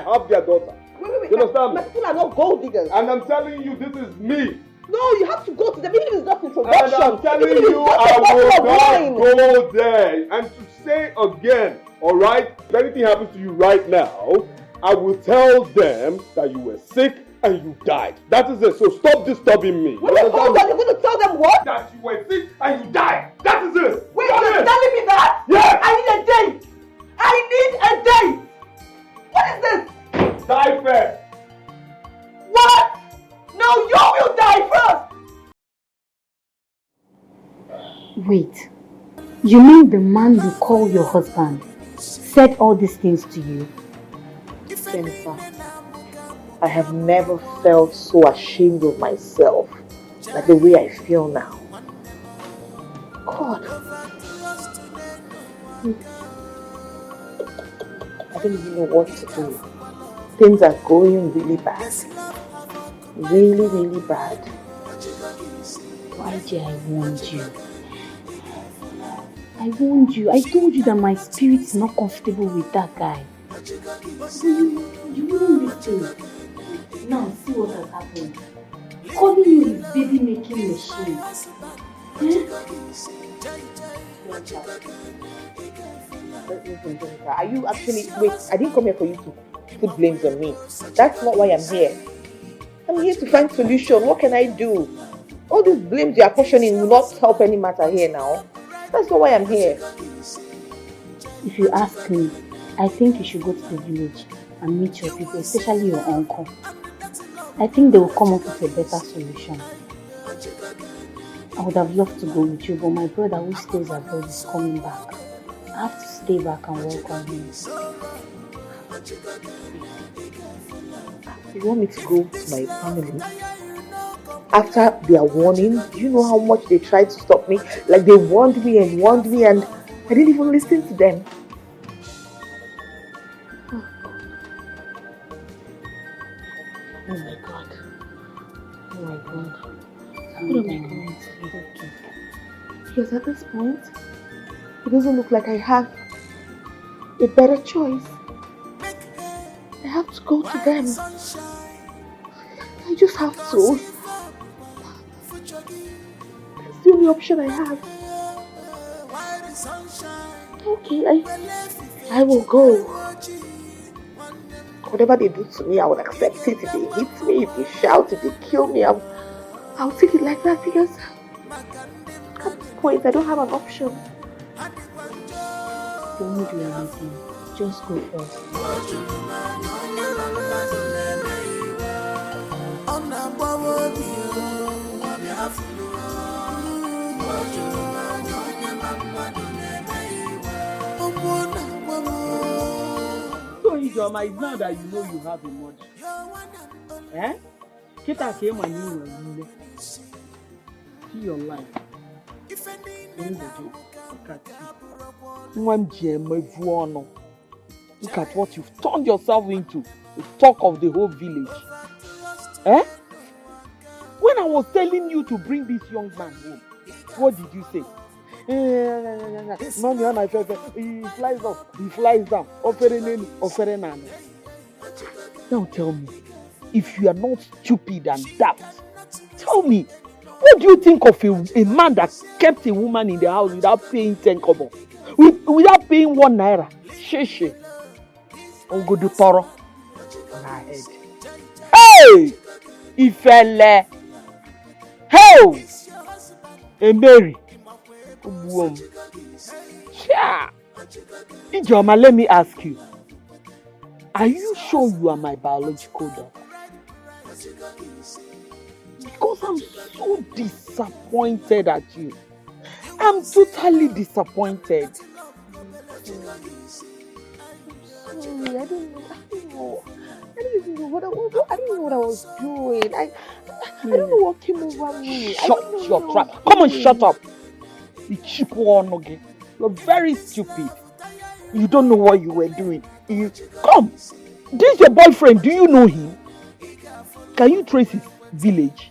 have their daughter. Wait. You understand My me? people are not gold diggers. And I'm telling you, this is me. No, you have to go to them, even if it's just introduction. And I'm telling even if it's you, just a I bottle will of wine. not go there. And to say again, alright, if anything happens to you right now, I will tell them that you were sick and you died. That is it. So stop disturbing me. Wait, hold on, you're going to tell them what? That you were sick and you died. That is it. Wait, That you're is. telling me that? Yes. I need a date. I need a date. What is this? Die first. What? No, you will die first. Wait, you mean the man you call your husband said all these things to you? Jennifer, I have never felt so ashamed of myself like the way I feel now. God. I don't even know what to do. Things are going really bad. Really, really bad. Why did I warned you? I warned you. I told you that my spirit is not comfortable with that guy. You wouldn't listen. Now see what has happened. Calling you his baby making machine. Are you actually... Wait, I didn't come here for you to put blames on me. That's not why I'm here. I'm here to find solution. What can I do? All these blames you are portioning will not help any matter here now. That's not why I'm here. If you ask me, I think you should go to the village and meet your people, especially your uncle. I think they will come up with a better solution. I would have loved to go with you, but my brother who stays abroad is coming back. I have to stay back and work on him. You want me to go to my family? After their warning, do you know how much they tried to stop me? Like they warned me and I didn't even listen to them. Oh my God. Oh my God. What am I going to do? Because at this point, it doesn't look like I have a better choice. I have to go to them. I just have to. That's the only option I have. Okay, I will go. Whatever they do to me, I will accept it. If they hit me, if they shout, if they kill me, I'll take it like that because at this point I don't have an option. Don't do anything. Just go first. So Ijoma, it's now that you know you have a mother. Eh? Kita came and you were see your life. Look at what you've turned yourself into. The talk of the whole village. Eh? When I was telling you to bring this young man home, what did you say? Mommy, he flies up, he flies down. Now tell me, if you are not stupid and daft, tell me, what do you think of a man that kept a woman in the house without paying 10 kobo? Without paying 1 naira? Sheshe. Ongodu toro. On her head. Hey! Ifele. Hey! Hey, Mary. Yeah. Ijoma, let me ask you. Are you sure you are my biological daughter? Because I'm so disappointed at you. I'm totally disappointed. Sorry, I don't know. I don't even know what I was doing. I don't know what came over me. Shut your trap. Come on, shut up. You cheap one again. You're very stupid. You don't know what you were doing. Come. This is your boyfriend. Do you know him? Can you trace his village?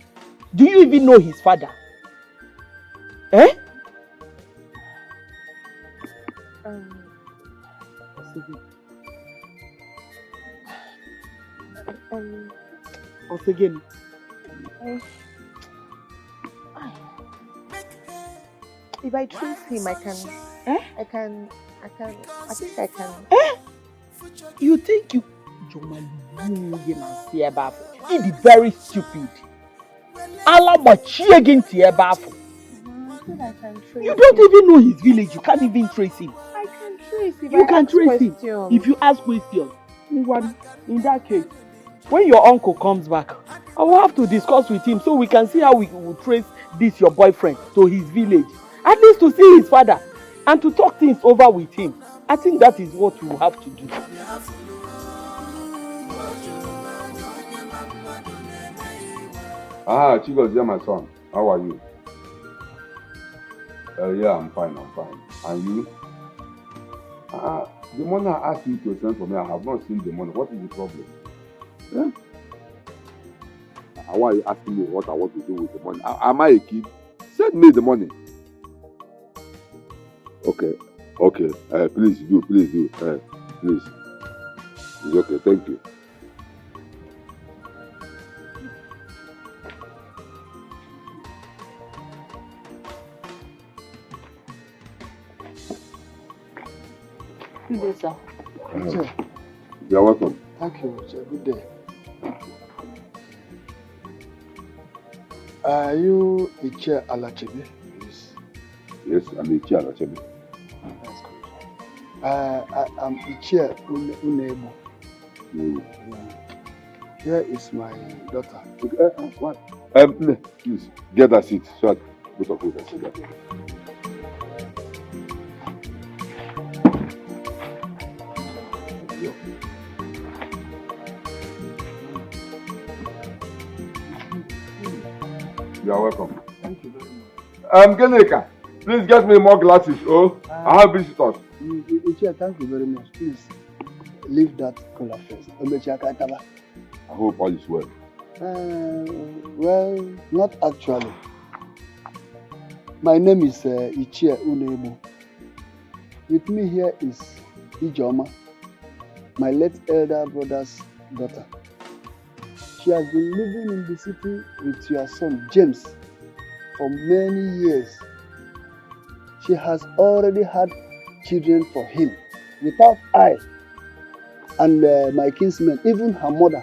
Do you even know his father? Eh? Once again. If I trace him, I think I can. You think you He be very stupid. You don't even know his village. You can't even trace him. I can trace him. You can trace him. If you ask questions. In that case, when your uncle comes back, I will have to discuss with him so we can see how we will trace this your boyfriend to his village. At least to see his father and to talk things over with him. I think that is what we will have to do. Chigozie, my son. How are you? Yeah, I'm fine. And you? The money I asked you to send for me, I have not seen the money. What is the problem? Yeah? Why are you asking me what I want to do with the money? Am I a kid? Send me the money. Okay. Please do. Please. It's okay. Thank you. Good day, sir. You're welcome. Thank you, sir. Good day. Are you Ichie Alachebe? Yes, I'm Ichie Alachebe. That's good. I'm Ichie NNEBE. Here is my daughter. What? Please, get that seat so that both of you can sit down. You are welcome. Thank you very much. Genika, please get me more glasses. I have visitors. Ichie, thank you very much. Please leave that color first. I hope all is well. Well, not actually. My name is Ichie NNEBE. With me here is Ijoma, my late elder brother's daughter. She has been living in the city with your son, James, for many years. She has already had children for him without I and my kinsmen, even her mother,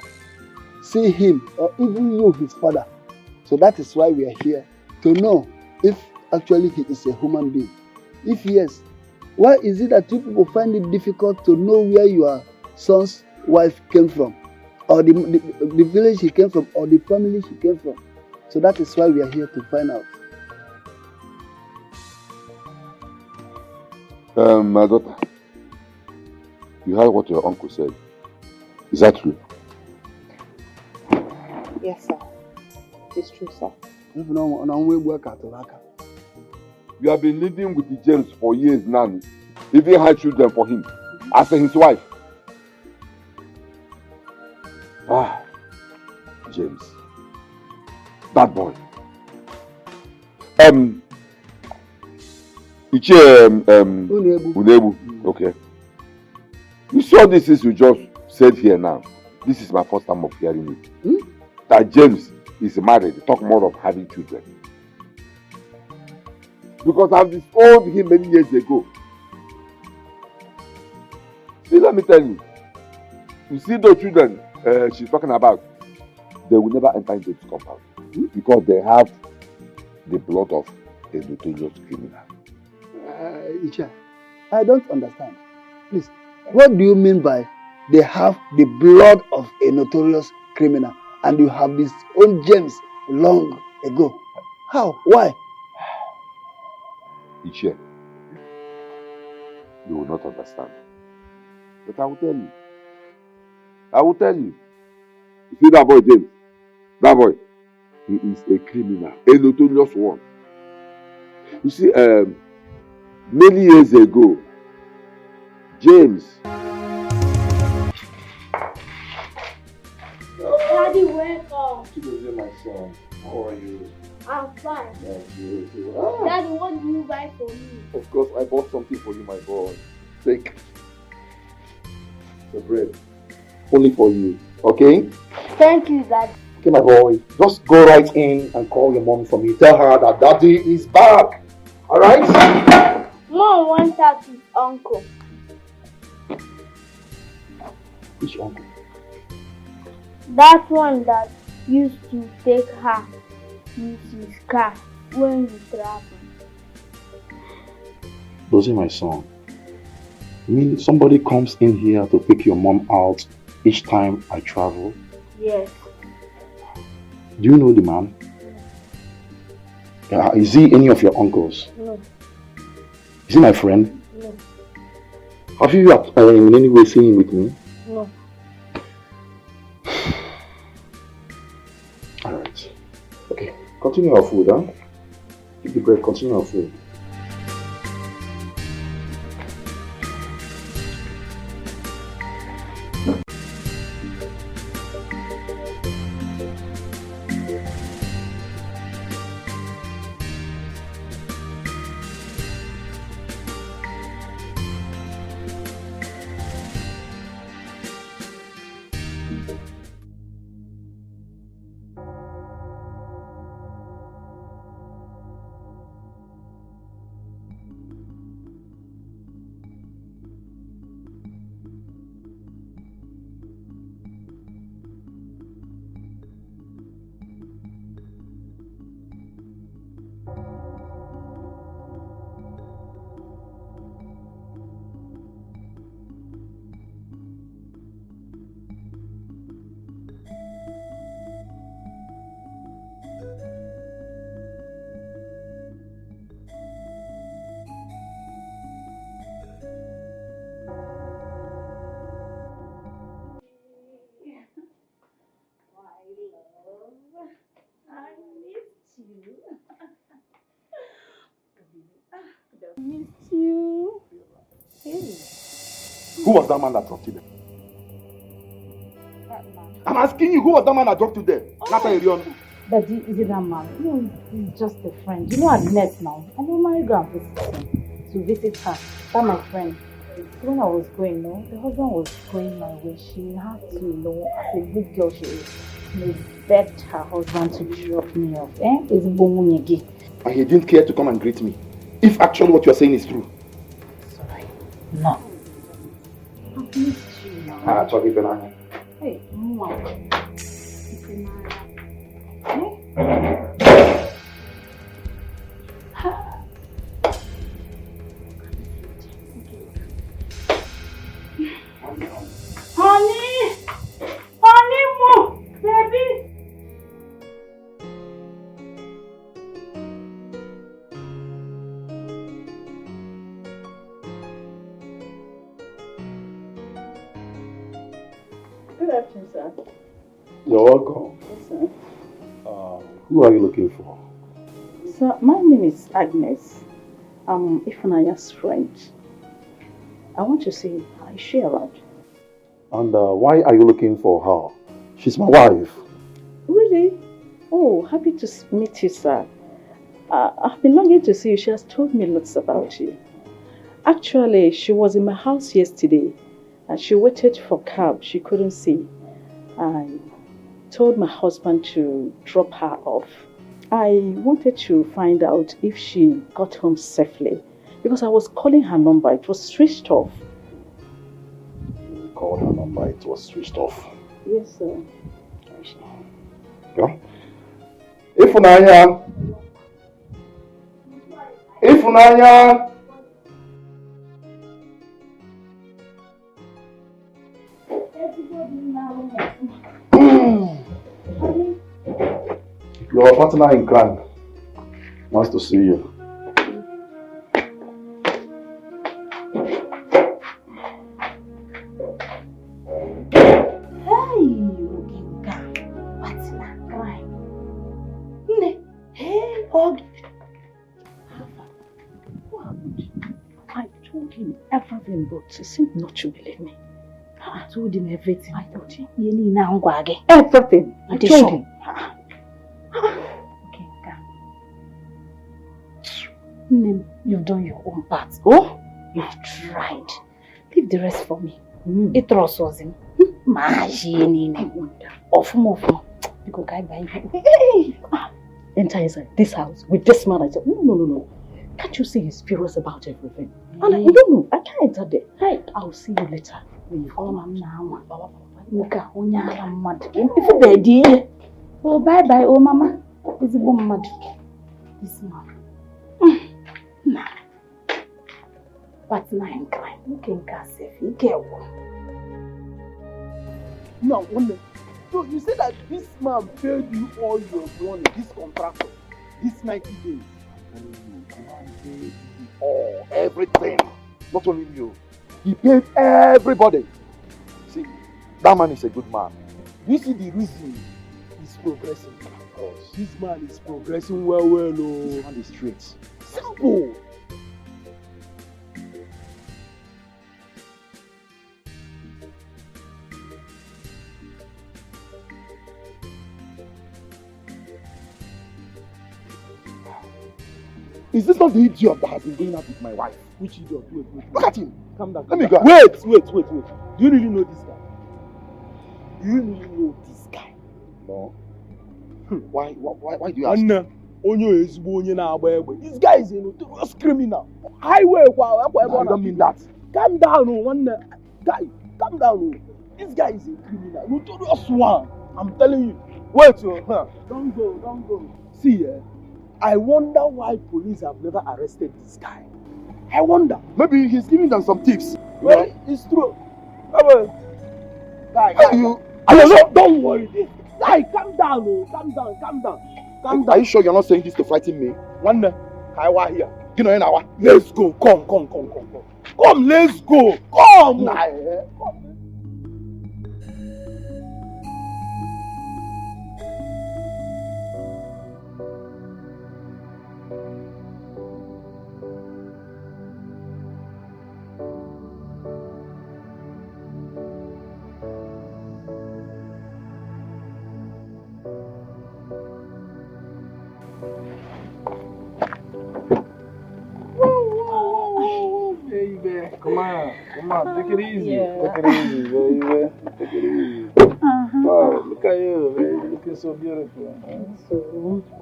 see him or even you, his father. So that is why we are here, to know if actually he is a human being. If yes, why is it that you people find it difficult to know where your son's wife came from, or the village he came from, or the family she came from? So that is why we are here to find out. My daughter, you heard what your uncle said. Is that true? Yes, sir. It's true, sir. You have been living with the James for years now. Even had children for him, as his wife. James. That boy. Unebu. Okay. You saw this is you just said here now. This is my first time of hearing it. That James is married. Talk more of having children. Because I've discovered him many years ago. See, let me tell you. You see those children she's talking about, they will never enter into this compound. Because they have the blood of a notorious criminal. Icha, I don't understand. Please, what do you mean by they have the blood of a notorious criminal and you have this own James long ago? How? Why? Icha, you will not understand. But I will tell you. I will tell you. You see that boy, James? That boy, he is a criminal, a notorious one. You see, many years ago, James. Daddy, welcome. Chidozie, my son. How are you? I'm fine. Thank you. Daddy, what do you buy for me? Of course, I bought something for you, my boy. Take the bread. Only for you, okay? Thank you, Daddy. Okay, my boy. Just go right in and call your mom for me. Tell her that Daddy is back. Alright? Mom wants out his uncle. Which uncle? That one that used to take her use his car when we travel. Dozie, my son. I mean, somebody comes in here to pick your mom out each time I travel? Yes. Do you know the man? Is he any of your uncles? No. Is he my friend? No. Have you in any way seen him with me? No. Alright. Okay. Continue your food, huh? Keep the bread, continue your food. Missed you. Hey. Who was that man that dropped you there? That man. I'm asking you, who was that man that dropped you there? Daddy, is it that man? No, he's just a friend. You know I'm net now. I know my girl visit him to visit her. That's my friend. So when I was going, no, the husband was going my way. She had to, you know, as a good girl she is, begged her husband to drop me off. It's Bomunyegi. And he didn't care to come and greet me. If actually what you're saying is true. Sorry. No. I've missed you now. Talk it on. Hey, Mama. Honey! Honey, baby! Good afternoon, sir. You're welcome. Yes, sir. Who are you looking for? Sir, my name is Agnes. I'm Ifunaya's friend. I want to see, is she around? And why are you looking for her? She's my wife. Really? Oh, happy to meet you, sir. I've been longing to see you. She has told me lots about you. Actually, she was in my house yesterday and she waited for a cab she couldn't see. I told my husband to drop her off. I wanted to find out if she got home safely because I was calling her number. It was switched off. You called her number, it was switched off. Yes, sir. Yeah. Ifunanya! Ifunanya! Your partner in crime wants to see you. I told him everything, but he seemed not to believe me. I told him everything. I told him. Everything. I told him. Okay, you've done your own part. Oh, you've tried. Leave the rest for me. It was him. Enter inside this house with this man. I said, no. Can't you see he's furious about everything? And I don't know. I can't enter there. Hey, I'll see you later. When you come up now. Oh, bye, oh, mama. This is mad. This man. Nah. But now in crime. You can cast if you get one. No, so you say that this man paid you all your money, this contractor, this 90 days. Oh, everything. Not only you. He paid everybody. See, that man is a good man. You see the reason he's progressing. Of course. This man is progressing well. Oh. This man is straight. Simple. Is this not the idiot that has been going out with my wife? Which idiot? Wait. Look at him. Calm down. Let me go. Wait. Do you really know this guy? Do you really know this guy? No. Why do you ask? This guy is a notorious criminal. Highway. No, I don't mean that. Calm down, guy. Calm down. This guy is a criminal, notorious one. I'm telling you. Wait, Don't go. See, I wonder why police have never arrested this guy. I wonder. Maybe he's giving them some tips. Well, it's true. Guy, don't worry. Guy, calm down. Calm down. Are you sure you're not saying this to frighten me? One day, I was here. You know, now. Let's go. Come. Come, let's go. Come. Come on, take it easy. Yeah. Take it easy, baby. Take it easy. Wow, look at you, baby. Looking so beautiful.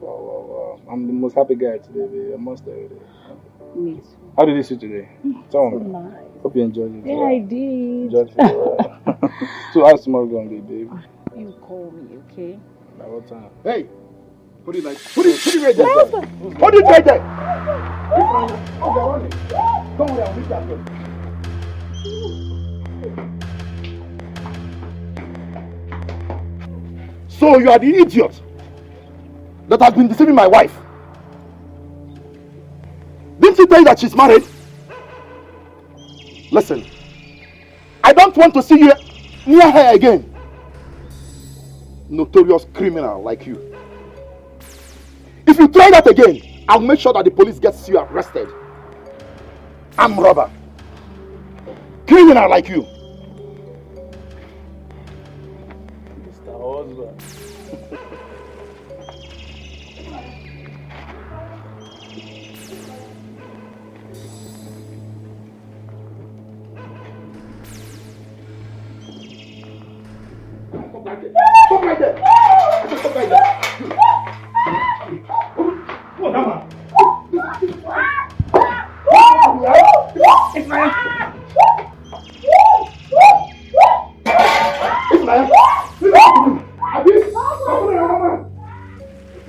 Wow. I'm the most happy guy today, baby. I must tell you that. Me too. How did you see today? Tell me. So nice. Hope you enjoyed it. Yeah, I did. Enjoyed it. So how's tomorrow going to be, baby? You call me, okay? At what time? Hey! Put it right there. Put it right there. Don't worry, I'll meet you at home. So you are the idiot that has been deceiving my wife. Didn't she tell you that she's married? Listen, I don't want to see you near her again. Notorious criminal like you. If you try that again, I'll make sure that the police gets you arrested. I'm robber. Criminal like you. Mr. Husband.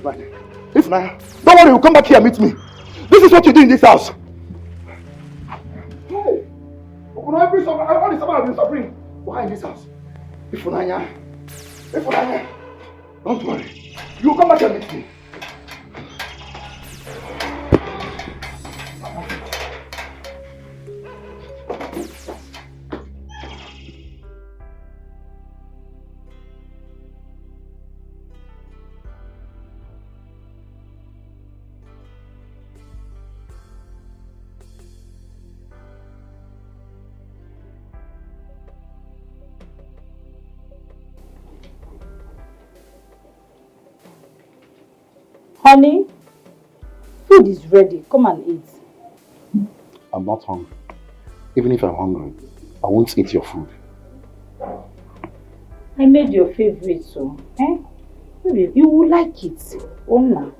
If not, don't worry, you'll come back here and meet me. This is what you do in this house. Hey, all the summer I've been suffering. Why in this house? If don't worry. You'll come back and meet me. Honey, food is ready. Come and eat. I'm not hungry. Even if I'm hungry, I won't eat your food. I made your favorite, so maybe you will like it. Oh no.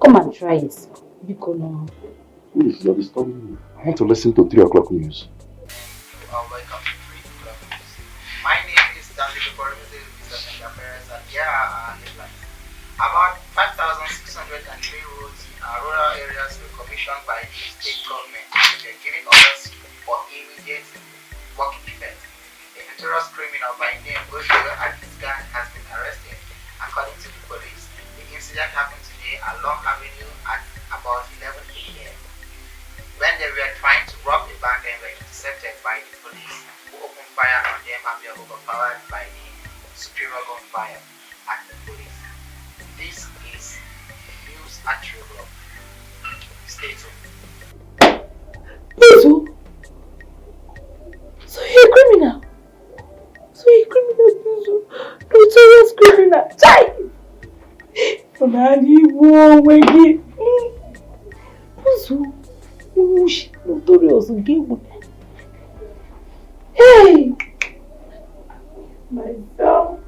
Come and try it. Please, you're disturbing me. I want to listen to 3 o'clock news. Welcome to 3 o'clock news. My name is Stanley Parents, and here are headlines. About 5,603 roads in rural areas were commissioned by the state government. They are giving orders for immediate working effect. A notorious criminal by name Billionaire and his gang has been arrested. According to the police, the incident happened today along Avenue at about 11 a.m. When they were trying to rob a bank, they were intercepted by the police, who opened fire on them and were overpowered by the superior gunfire at the police. This is news at 3 o'clock. Stay tuned. Bizu? So you're a criminal? Bizu? Notorious criminal? Chai! Bizu? Notorious game. Hey! Myself.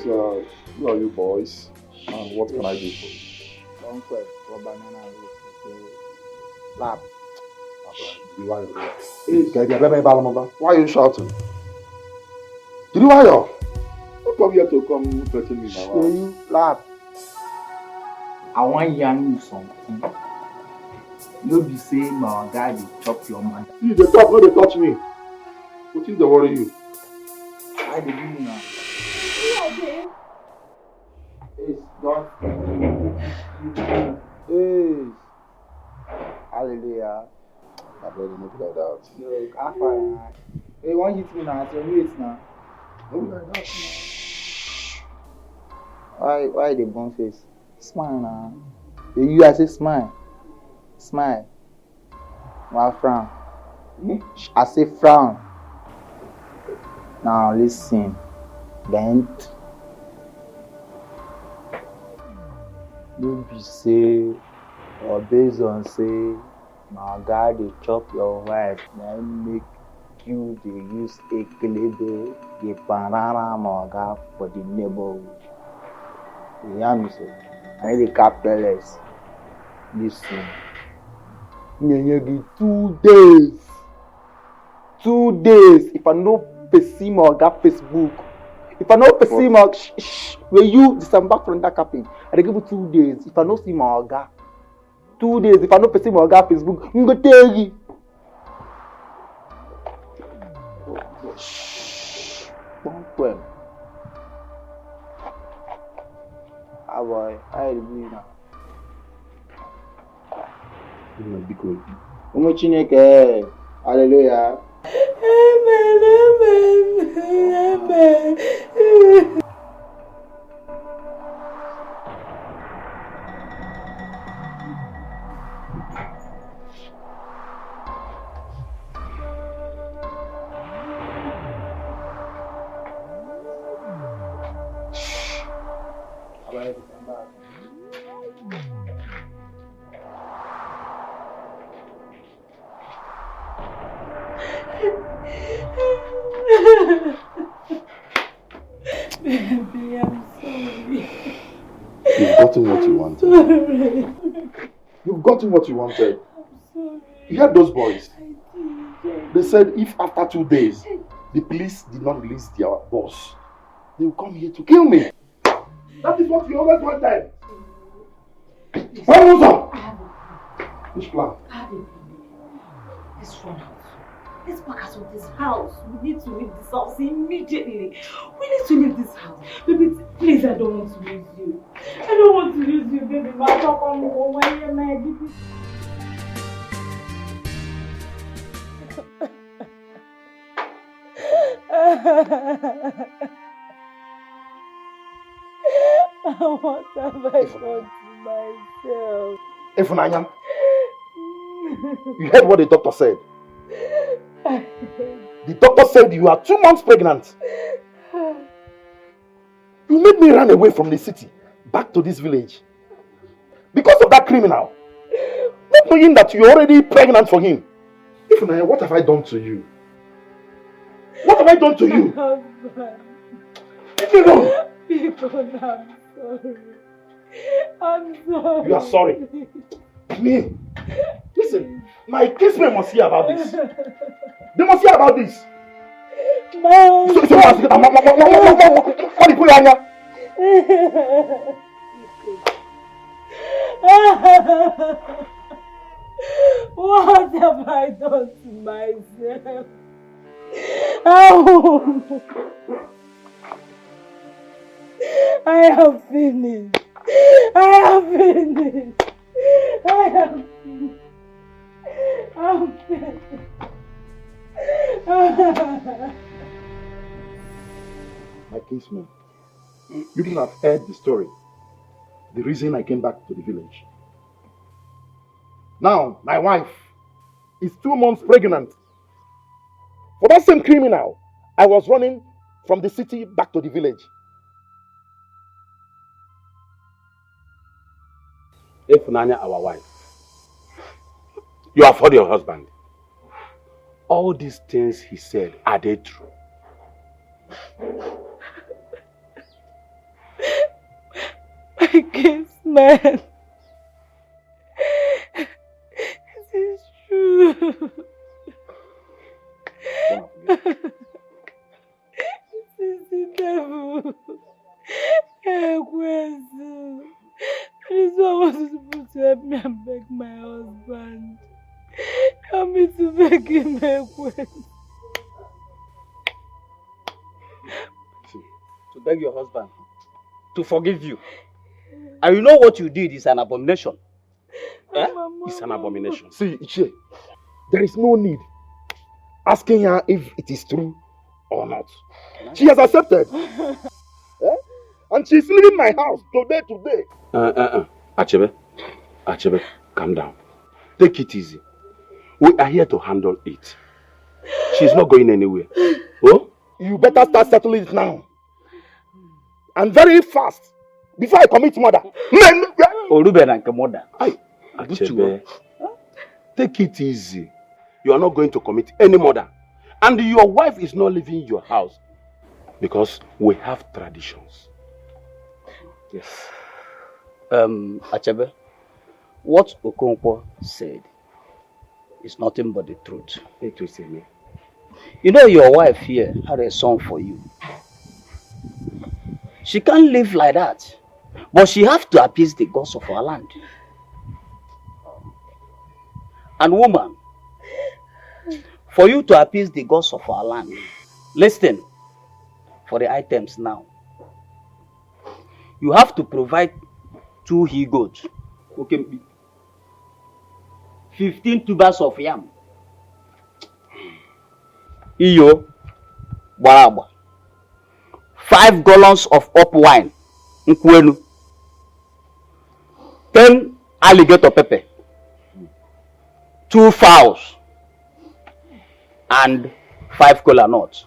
Who are you boys? And what can I do for you? Conquest for banana lab. Why are you shouting? Did you hire? Don't come here to come threaten me now. Lab. I want to yarn you something. No be say my guy will chop your man. See, they talk, no, they touch me. What is the worry you? I did you now. It's not. Hey. Hallelujah. I better not be like that. Look, I find. Hey, won't hit me now? So you hit now. Don't be like that. Why the bone face? Smile now. You I say smile. Smile. Why frown? I say frown. Now listen. Bent. Don't be say or based on say my guy dey chop your wife, then make you dey use ekelebe dey banana my for the neighborhood. You hear me say? I need the capitalist. Listen. You give 2 days. 2 days. If I no perceive my Facebook. If I not see my where you disembark from that captain, I give you 2 days. If I not see my oga, 2 days. If I not see my oga Facebook, I'm gonna tell you. Shh. Ah boy, I agree now. Because Umu Chineke, hallelujah. Amen, amen, amen. Baby, I'm sorry. you've gotten what you wanted. Sorry. You've gotten what you wanted. Sorry. You heard those boys? They said if after 2 days the police did not release their boss, they will come here to kill me. That is what you always wanted. What was up? Which plan? Let's run out. Let's pack us out of this house. We need to leave this house immediately. We need to leave this house. Baby, please, I don't want to lose you. I don't want to lose you, baby. My papa, what have I done to myself? Ifunanya, you heard what the doctor said. The doctor said you are 2 months pregnant. You made me run away from the city back to this village because of that criminal. Not knowing that you're already pregnant for him. Ifunanya, what have I done to you? What have I done to you? Husband. Leave me alone. Because I'm sorry. I'm sorry. You are sorry. Me. Listen, my kinsmen must hear about this. They must hear about this. What have I done to myself? Oh. I have finished. I have finished. I have finished. I'm finished. My kinsman, you people have heard the story. The reason I came back to the village. Now, my wife is 2 months pregnant. For that same criminal, I was running from the city back to the village. Ifunanya, our wife, you have heard your husband. All these things he said, are they true? My kinsman. It is true. It is the devil. That is why I was supposed to help me and beg my husband. Help me to beg him To beg your husband to forgive you. And you know what you did is an abomination. Eh? It's an abomination. See, Ichie, there is no need asking her if it is true or not. She has accepted. And she's leaving my house today. Achebe, calm down. Take it easy. We are here to handle it. She's not going anywhere. Oh? You better start settling it now. And very fast. Before I commit murder. Achebe, take it easy. You are not going to commit any murder. And your wife is not leaving your house. Because we have traditions. Yes. Achebe, what Okonkwo said is nothing but the truth. You know your wife here had a son for you. She can't live like that. But she has to appease the gods of our land. And woman, for you to appease the gods of our land, listen for the items now. You have to provide 2 he goats, 15 tubers of yam, iyo, baraba, 5 gallons of up wine, nkwenu, 10 alligator pepper, 2 fowls, and 5 cola nuts.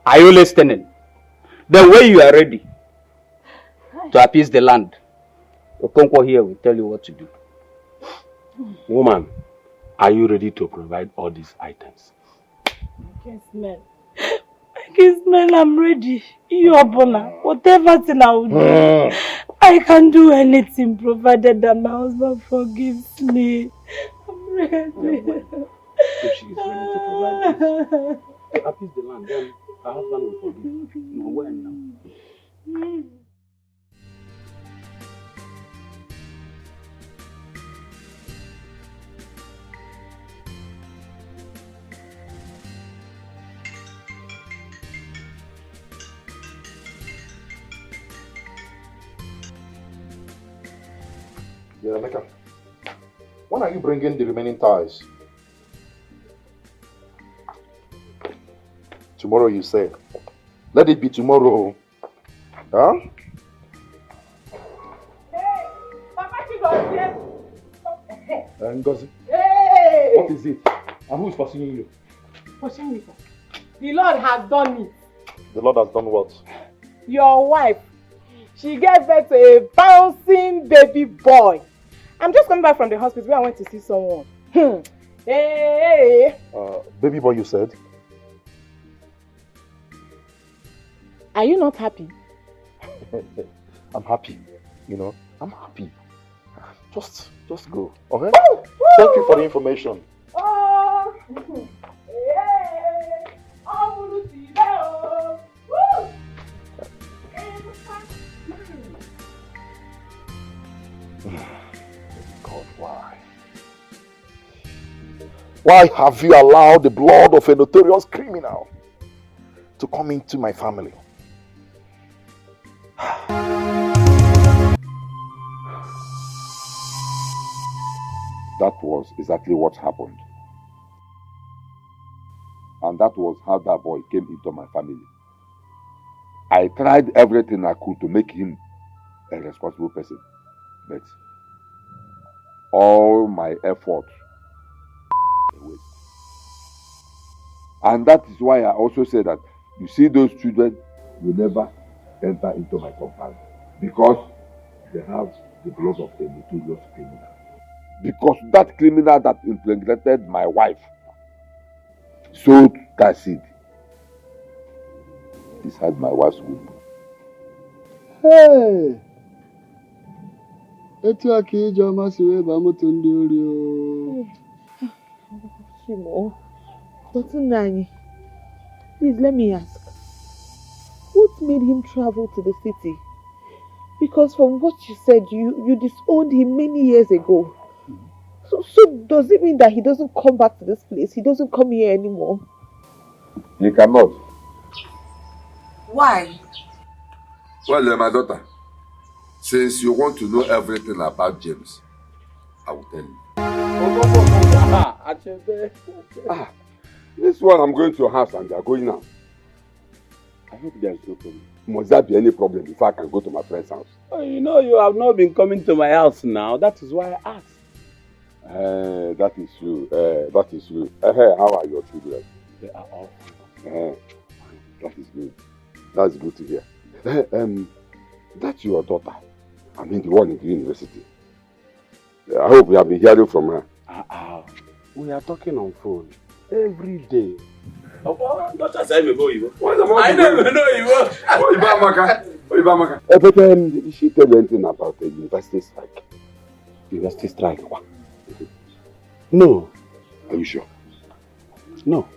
Are you listening? Then when you are ready to appease the land, Okonkwo here will tell you what to do. Woman, are you ready to provide all these items? Yes, man. Yes, man, I'm ready. Yobona, whatever thing I will do, I can do anything provided that my husband forgives me. I'm ready. If she is ready to provide this, to appease the land, then her husband will forgive. No, when now? Yeah, Mecca. When are you bringing the remaining ties? Tomorrow, you say. Let it be tomorrow. Huh? Hey, Papa Chigozie. Ngozi. Hey! What is it? And who is pursuing you? Pursuing me. The Lord has done it. The Lord has done what? Your wife. She gave birth to a bouncing baby boy. I'm just coming back from the hospital where I went to see someone. Hey! Baby boy, you said? Are you not happy? I'm happy. You know, I'm happy. Just go. Okay? Thank you for the information. Oh! God, why? Why have you allowed the blood of a notorious criminal to come into my family? That was exactly what happened. And that was how that boy came into my family. I tried everything I could to make him a responsible person. But all my effort a waste. And that is why I also say that you see those children will never enter into my compound because they have the blood of a notorious criminal. Because that criminal that impregnated my wife sold that seed inside my wife's womb. Hey! Etu aka Ijeoma si wee baa moto ndị ori o. Chimo, CHINENYE, please let me ask. What made him travel to the city? Because from what you said, you disowned him many years ago. So does it mean that he doesn't come back to this place? He doesn't come here anymore? He cannot. Why? Well, my daughter, since you want to know everything about James, I will tell you. This one I'm going to a house and they are going now. I hope there is no problem. Must there be any problem before I can go to my friend's house? Oh, you know you have not been coming to my house now. That is why I asked. That is true. That is true. How are your children? They are all fine. That is good. That's good to hear. That's your daughter. I mean the one in the university. I hope you have been hearing from her. We are talking on phone every day. But did she tell you anything about the university strike? University strike? What? No. Are you sure? No.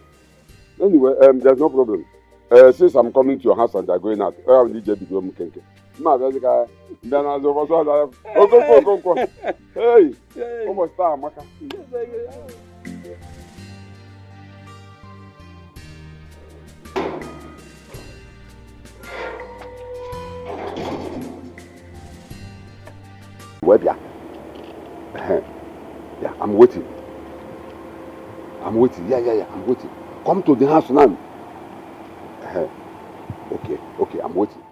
Anyway, there's no problem. Since I'm coming to your house and they're going out, I will need you to go to Kenke. Hey, almost time, Maka. Where they are? Yeah, I'm waiting. I'm waiting. Yeah, I'm waiting. Come to the house now. Okay, I'm waiting.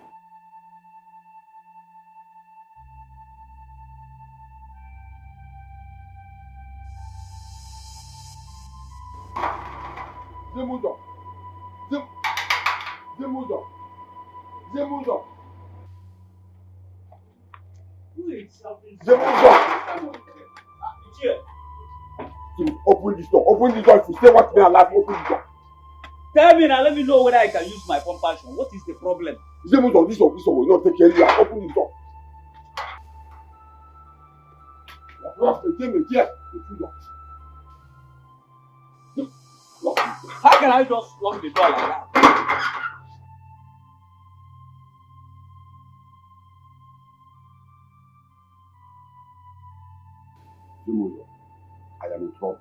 Zemuzo. Zemuzo. Zemuzo. Who is shouting? Zemuzo. Here. Open this door. Open the door. If you stay with me alive, open the door. Tell me now, let me know whether I can use my compassion. What is the problem? Zemuzo, this one will not take care of you. Open the door. How can I just lock the door like that? Zemuzo, I am in trouble.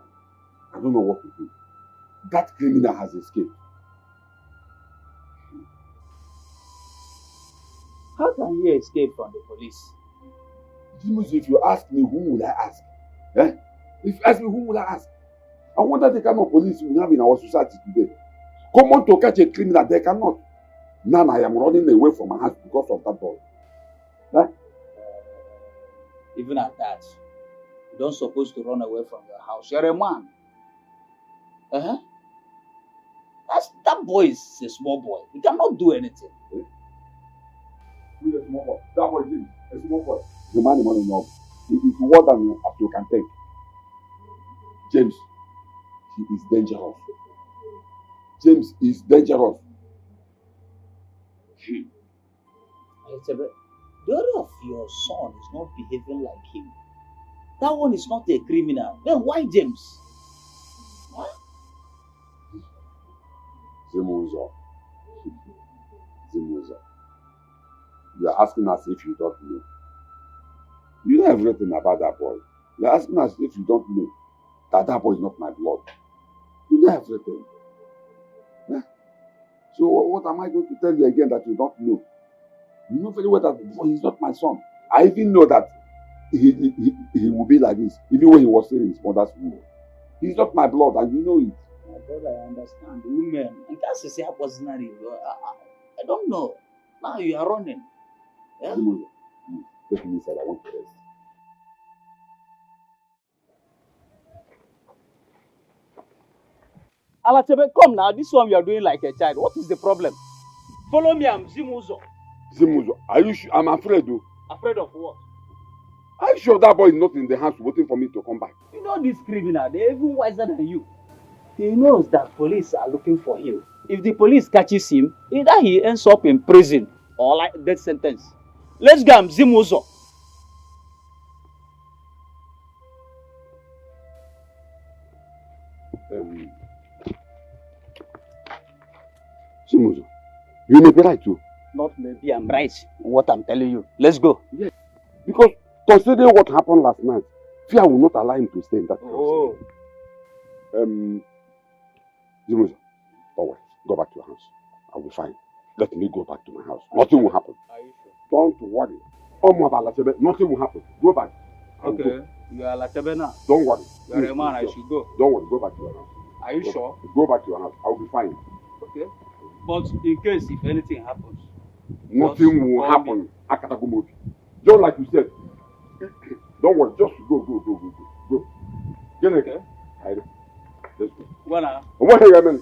I don't know what to do. That criminal has escaped. How can he escape from the police? Zemuzo, if you ask me, whom will I ask? If you ask me, whom will I ask? I wonder the kind of police we have in our society today. Come on to catch a criminal, they cannot. Now I am running away from my house because of that boy. Even at that, you don't supposed to run away from your house. You're a man. That boy is a small boy. He cannot do anything. Who is a small boy? That boy is a small boy. The man is not enough. It is more than as you can take. James, he is dangerous. James is dangerous. The other of your son is not behaving like him. That one is not a criminal. Then why James? What? Zemuzo. You are asking us if you don't know. You know everything about that boy. You are asking us if you don't know that boy is not my blood. You know everything. So what am I going to tell you again that you don't know? You know very well that he's not my son. I even know that he will be like this, even when he was still in his mother's womb. He's not my blood, and you know it. My brother, I understand. Women, and that's a say personally. I don't know. Now you are running. Yeah? Take me inside, I want to rest. Alatebe, come now. This one you are doing like a child. What is the problem? Follow me, I'm Zimuzo. Zimuzo, are you sure? I'm afraid though. Afraid of what? Are you sure that boy is not in the house waiting for me to come back? You know this criminal, they're even wiser than you. He knows that police are looking for him. If the police catches him, either he ends up in prison or like death sentence. Let's go, I'm Zimuzo. Zimuzo, you may be right too. Not maybe I'm right in what I'm telling you. Let's go. Yes. Because considering what happened last night, fear will not allow him to stay in that house. Oh. Zimuzo, don't worry. Go back to your house. I'll be fine. Let me go back to my house. Nothing will happen. Are you sure? Don't worry. Nothing will happen. Go back. Okay. Go. You are Latebe now. Don't worry. You are a man, I should go. Don't worry. Go back to your house. Are you sure? Go back to your house. I'll be fine. Okay. But in case if anything happens, nothing will happen. Just like you said. Don't worry. Just go. Get okay. Let's go. What now? What are you doing?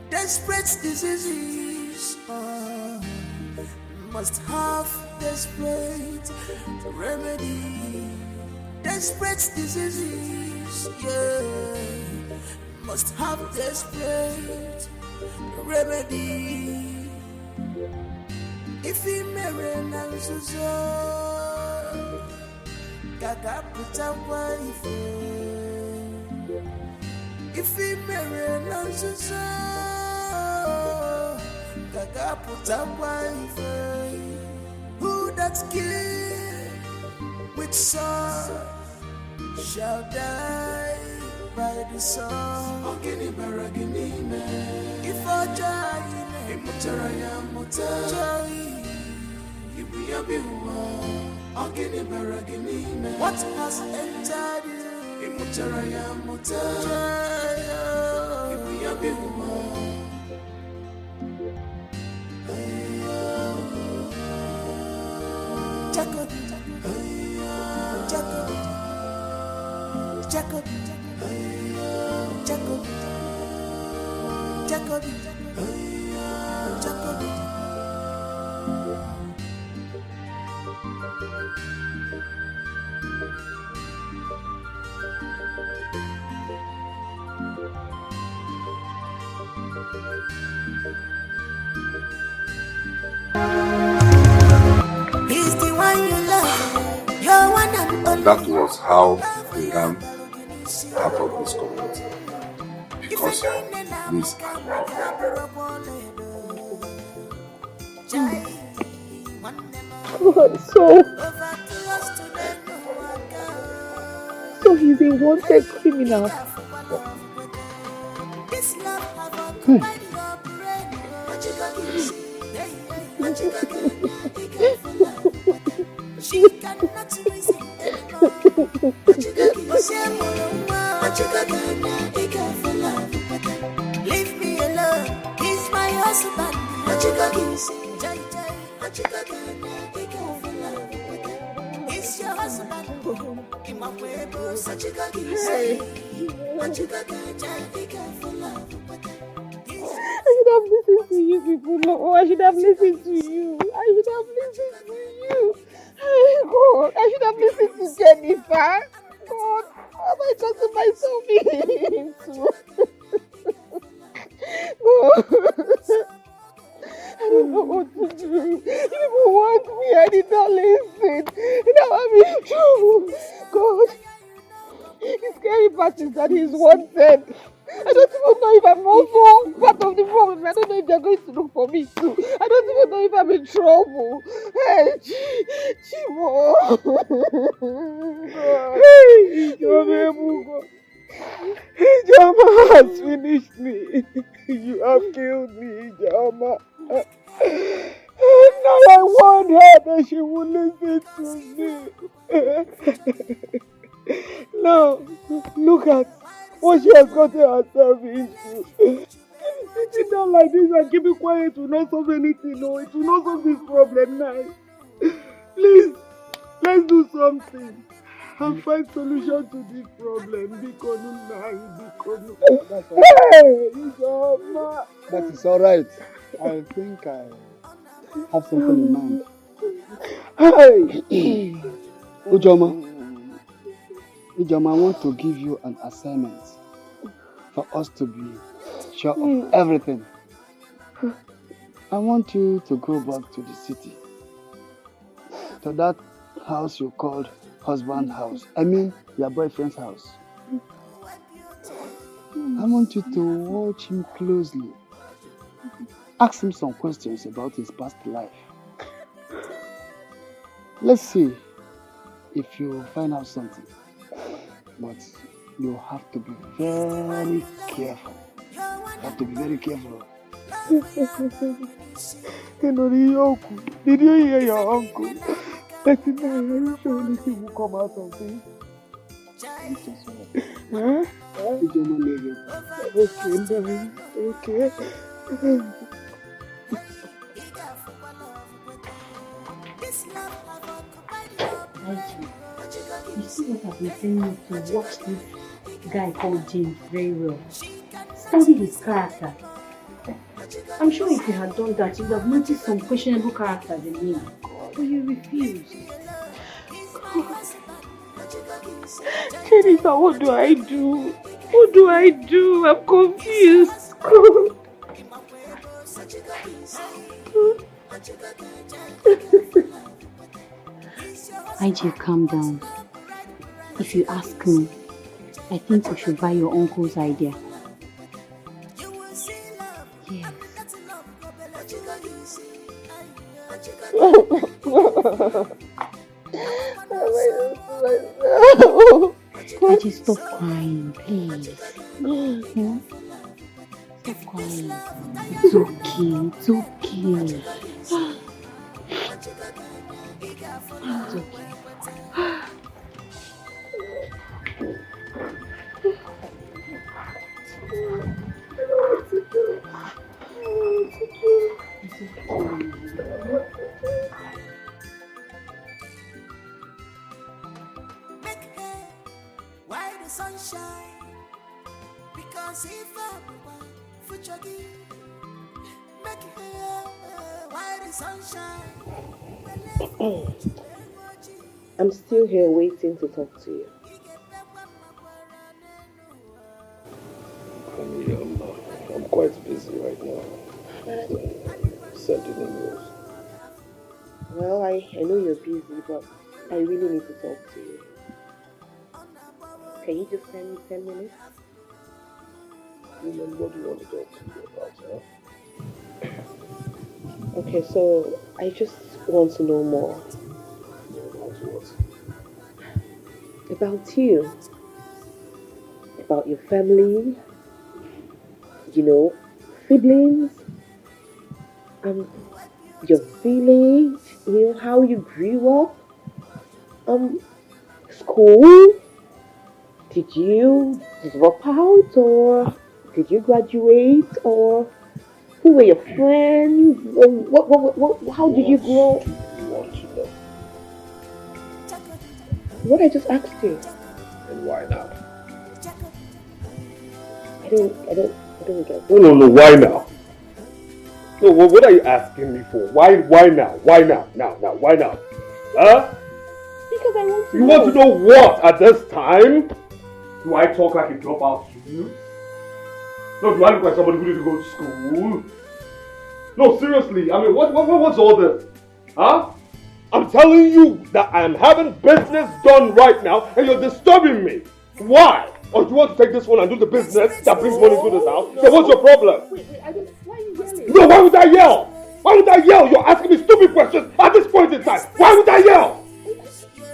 Desperate diseases, must have desperate remedy. Desperate diseases, yeah. Must have desperate remedy. If he marry and Susan, Gaga put a wife. If he marry and Susan, Gaga put a wife. Who that kill with sword shall die by the sword. Ogini baragini me. If I die, Imutaraya mutai. Ibuya biwa. Ogini baragini me. What has entered you? Imutaraya mutai. Ibuya biwa. Jacob, Jacob, Jacob, Jacob, Jacob, Jacob. He's the one you love. You're one and only. That was how we ran out of this community. Because this God, so he's a wanted criminal. She cannot reason anymore. Leave me alone. He's my husband. He's your husband. I should have listened to you people. No, I should have listened to you. I should have listened to you. God, I should have listened to Jennifer. God, have I gotten myself into? God, I don't know what to do. People want me, I did not listen. Now I'm in trouble. God, the scary part is that he's wanted. I don't even know if I'm also part of the problem. I don't know if they're going to look for me too. I don't even know if I'm in trouble. Hey, Chimo. Hey, Ijoma has finished me. You have killed me, Ijoma. Now I want her that she will listen to me. Now, look at what she has gotten herself into. Sitting down like this and keeping quiet will not solve anything. No, it will not solve this problem now. Please, let's do something and find solution to this problem. That is all right. I think I have something in mind. Hey, Ujoma, I want to give you an assignment for us to be sure of everything. I want you to go back to the city, to that house you called husband house. I mean, your boyfriend's house. I want you to watch him closely. Ask him some questions about his past life. Let's see if you find out something. But you have to be very careful. You have to be very careful. Did you hear your uncle? That is why I'm sure anything will come out of this. Huh? Okay, okay. You see what I've been saying to watch this guy called James very well. Study his character. I'm sure if you had done that, you would have noticed some questionable characters in me. But you refused. Jennifer, what do I do? What do I do? I'm confused. IG, calm down. If you ask me, I think you should buy your uncle's idea. Yes. IG, stop crying, please. Stop crying. It's okay, it's okay. It's okay. Why the sunshine? Because if make why the sunshine? I'm still here waiting to talk to you. I'm quite busy right now. Sending emails. Well, I know you're busy, but I really need to talk to you. Can you just send me 10 minutes? Woman, what do you want to talk to me about, huh? Okay, so I just want to know more. About what? About you. About your family. You know, siblings. Your village. You know, how you grew up. School. Did you drop out, or did you graduate, or who were your friends? How did you grow? You want to know? What I just asked you. And why now? I don't get it. No, why now? No, what are you asking me for? Why now? Why now? Why now? Huh? Because I want to know. You want to know what at this time? Do I talk like a dropout to you? No, do I look like somebody who didn't go to school? No, seriously, I mean, what's all this? Huh? I'm telling you that I'm having business done right now and you're disturbing me. Why? Or do you want to take this one and do the business that brings money to this house? So what's your problem? Wait, why are you yelling? No, why would I yell? Why would I yell? You're asking me stupid questions at this point in time. Why would I yell?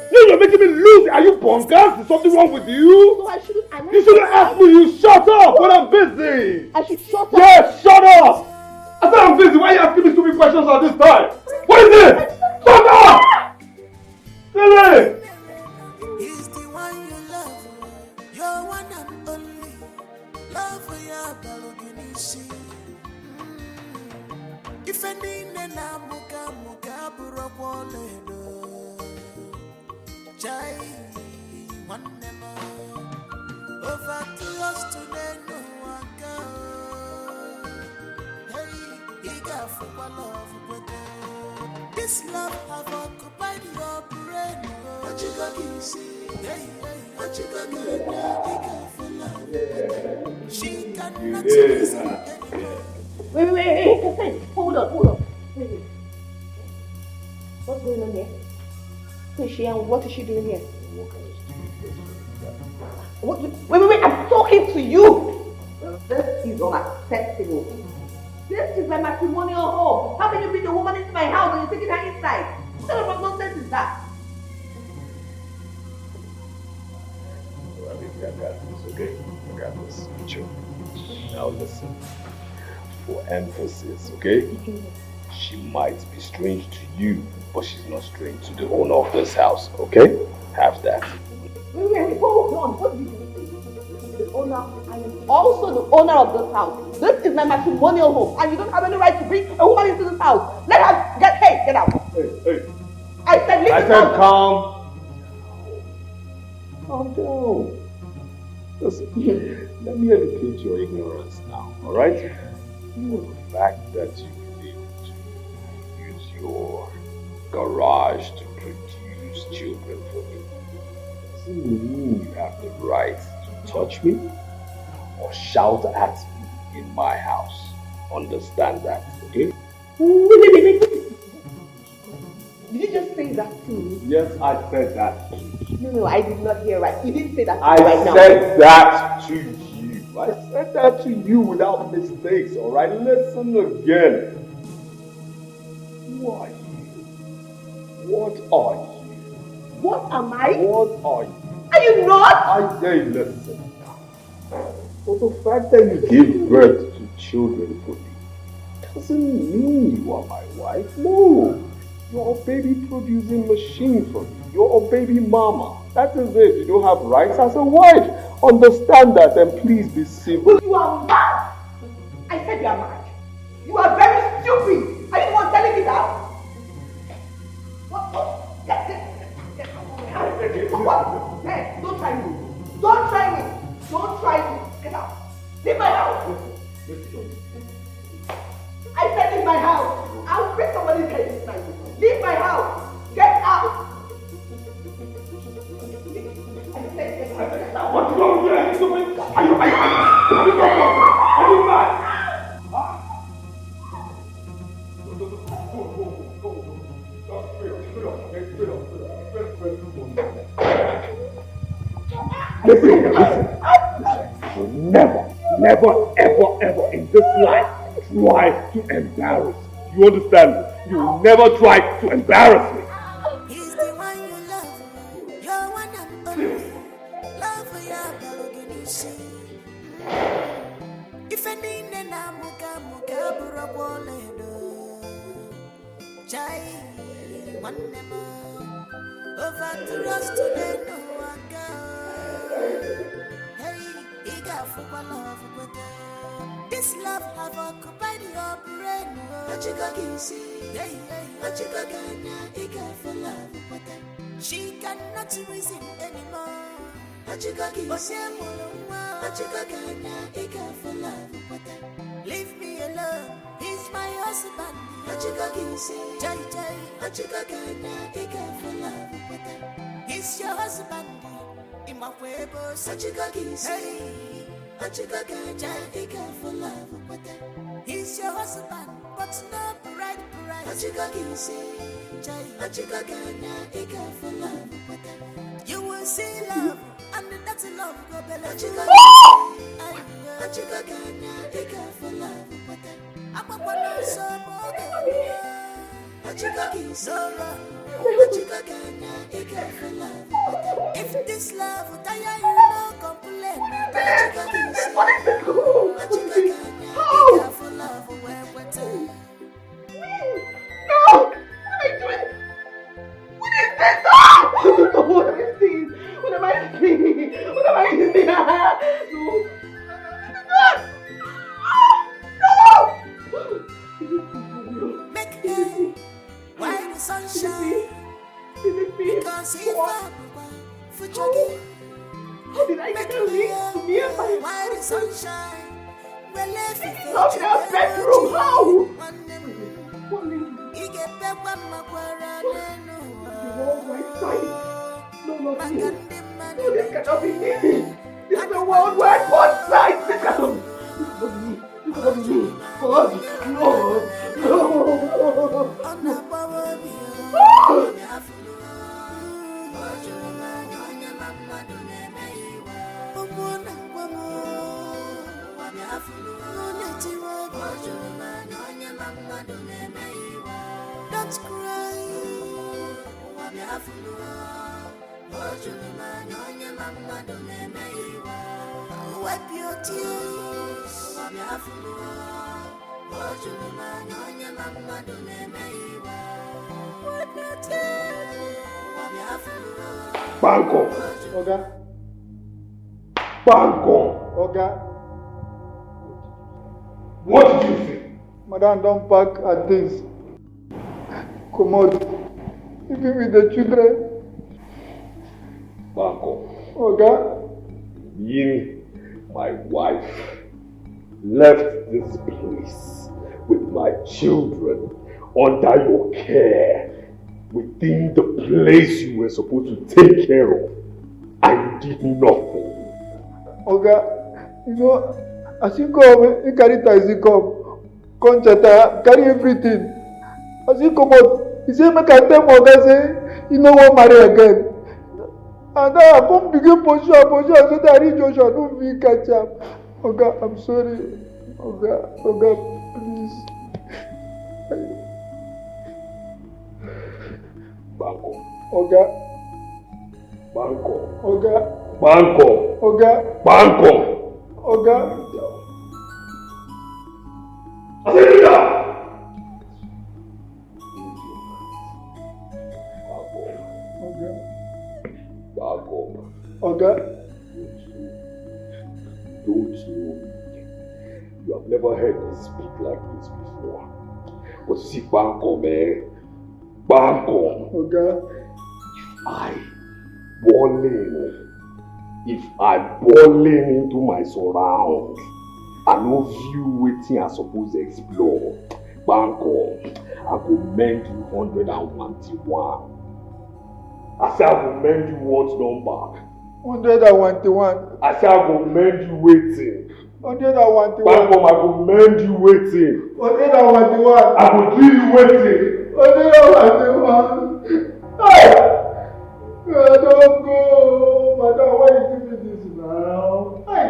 No, you're making me lose. Are you bonkers? Is something wrong with you? No, I shouldn't. You shouldn't ask me. You shut up when I'm busy. I should shut up. Yes, shut up. I said I'm busy. Why are you asking me stupid questions at this time? What is it? Shut up! Silly! He's the one you love. You're one and only. Love for your Baloginishi. If any nena muka burokole. Jai, one never over to us today, no one go. Hey, he got for love with this love have occupied your brain. What you got to see? Hey, what you got to for love? She cannot Wait, hold on. Wait. What's going on here? Who is she and what is she doing here? Wait, I'm talking to you! This is unacceptable. This is my matrimonial home. How can you bring a woman into my house and you're taking her inside? What kind of nonsense is that? I got this, okay? I got this. Sure. Now listen. For emphasis, okay? She might be strange to you, but she's not strange to the owner of this house, okay? Have that. Wait, hold on. What do you mean? The owner, I am also the owner of this house. This is my matrimonial home, and you don't have any right to bring a woman into this house. Let her get out. Hey. I said, leave I this said house. calm. Calm down. Listen, let me educate your ignorance now, alright? You fact that you been able to use your garage to produce children for me doesn't mean you have the right to touch me or shout at me in my house. Understand that, okay? Did you just say that to me? Yes, I said that. No, I did not hear right. You didn't say that to I me right now. said that to you. I said that to you without mistakes, alright? Listen again. Who are you? What are you? What am I? What are you? Are you not? I say listen. For the fact that you give birth to children for me doesn't mean you are my wife. No. You're a baby producing machine for me. You're a baby mama. That is it. You don't have rights as a wife. Understand that and please be civil. You are mad. I said you are mad. You are very stupid. Are you the one telling me that? What? Get what? Hey, don't try me. Don't try me. Don't try me. Get out. Leave my house. I said leave my house. I'll bring somebody to this night. Leave my house. Get out. What's wrong with you? Are you mad? Listen. Never, ever in this life try to embarrass me. You understand me? You will never try to embarrass me. He's the one you love. You're one and only. Love for your bargain. If any nena muka buraboledo. Jai one nema. Over to us today no one go. Hey, he got for my love with this love have occupied your brain. What you got easy? What you got he got for love with she cannot reason anymore. What you got easy? What you got he got for love with leave me alone. He's my husband. What you got easy? Jai. What you got he got for love with he's your husband. In my way, boss. What you got easy? Hey. What you got he got for love with he's your husband, but not right. What you got easy? What you got he got for love with you will see love, and that's love go better. What you got he got for love with I'm a one so more. What you got easy? What you got he got for love. If this love would die, you no complain. What you got easy? What you got he got for love. Where No! What are you doing? What is this? Ah! What is this? What am I doing? What am I doing? No! No! make hay while the sun shines. Because he found for jogging. How did I get to me and my while the sun shines. Well, if you love in our bedroom, how? He get back one my No, this cannot be me. This is the world where both sides. This cannot be me. God, no. Don't cry. Wipe your tears. Wipe your tears. Banco. Oga. Banco. Oga. What did you say? Madam, don't pack her things. Commode. Even with the children. Banco. Oga. You, my wife, left this place with my children under your care within the place you were supposed to take care of, and you did nothing. Oga, you know, as you come, you carry taxi come chata, carry everything. As you come out, he say make I tell Oga say you no wan marry again. And now I come begin pursue so that I reach Joshua, no fit catch am. Oga, I'm sorry. Oga, please. Banco. Oga. Banco. Oga. Banco. Oga. Banco. Oga. I said it down. Banco. Oga. Don't you? You have never heard me speak like this before. But you see, Banco, man. Banco. Oga. If I balling into my surround, I no view waiting I suppose to explore. Banco, I go mend you 121. I say I go mend you what number? 121. I say I go mend you waiting. 121. Banco, I go mend you waiting. 121. I go give you waiting. 121. Hey! I don't go. Madam, why you give me this now? Hey!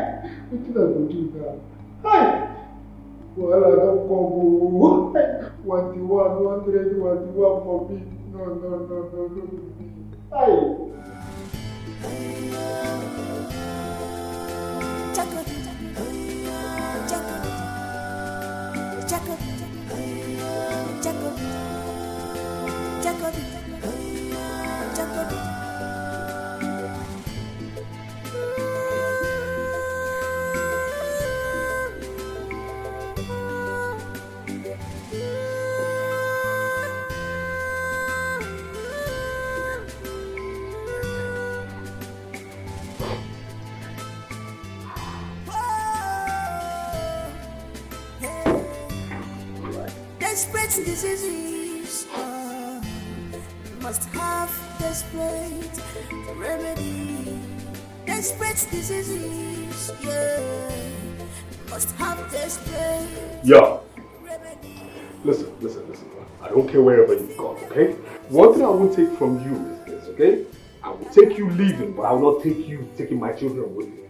What did I go do now? Hey! Well, I don't come. 121 for me. No. Hey! Desperate diseases must have desperate remedy. Desperate diseases, yeah, must have desperate. Yeah. Listen. I don't care wherever you've gone, okay? One thing I won't take from you is this, okay? I will take you leaving, but I will not take you taking my children with you.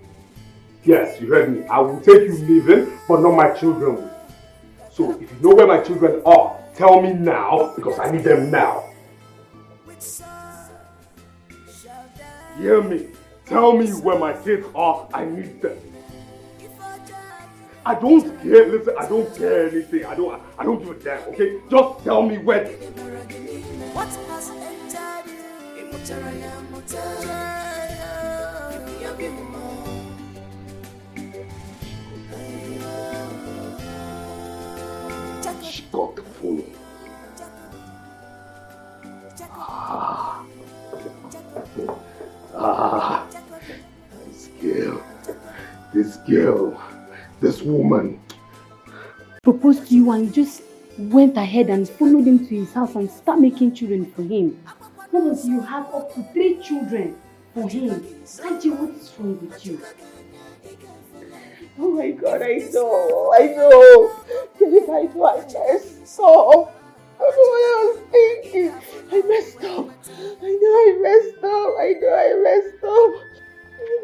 Yes, you heard me. I will take you leaving, but not my children with you. So if you know where my children are, tell me now, because I need them now. Hear me? Tell me where my kids are, I need them. I don't care, listen, I don't care anything. I don't give a damn, okay? Just tell me where. What has entered you? She got the phone. This girl, this woman. Proposed to you and you just went ahead and followed him to his house and started making children for him. That means you have up to 3 children for him. Auntie, what's wrong with you? Oh my God, I know. If I know I messed up. I don't know what I was thinking. I messed up. I know I messed up.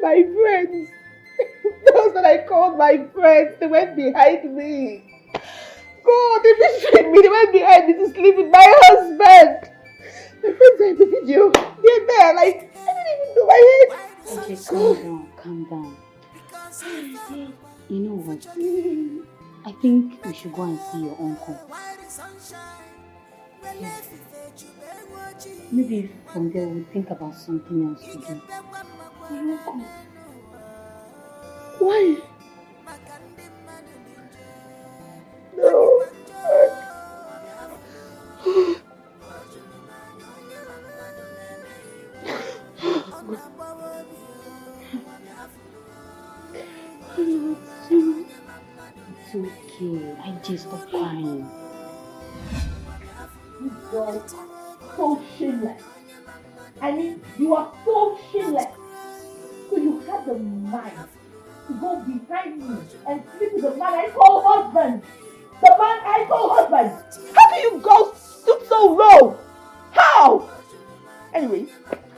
My friends. Those that I called my friends, they went behind me. God, they betrayed me. They went behind me to sleep with my husband. My friends are in the video. They're there, like, I didn't even know my head. Okay, calm down. You know what? I think we should go and see your uncle. Yeah. Maybe from there we'll think about something else to do. Your uncle. Why? No. It's okay. I IJ, stop crying. You girl, so shameless. I mean, you are so shameless. So you had the mind to go behind me and sleep with the man I call husband. The man I call husband. How can you girls stoop so low? How? Anyway,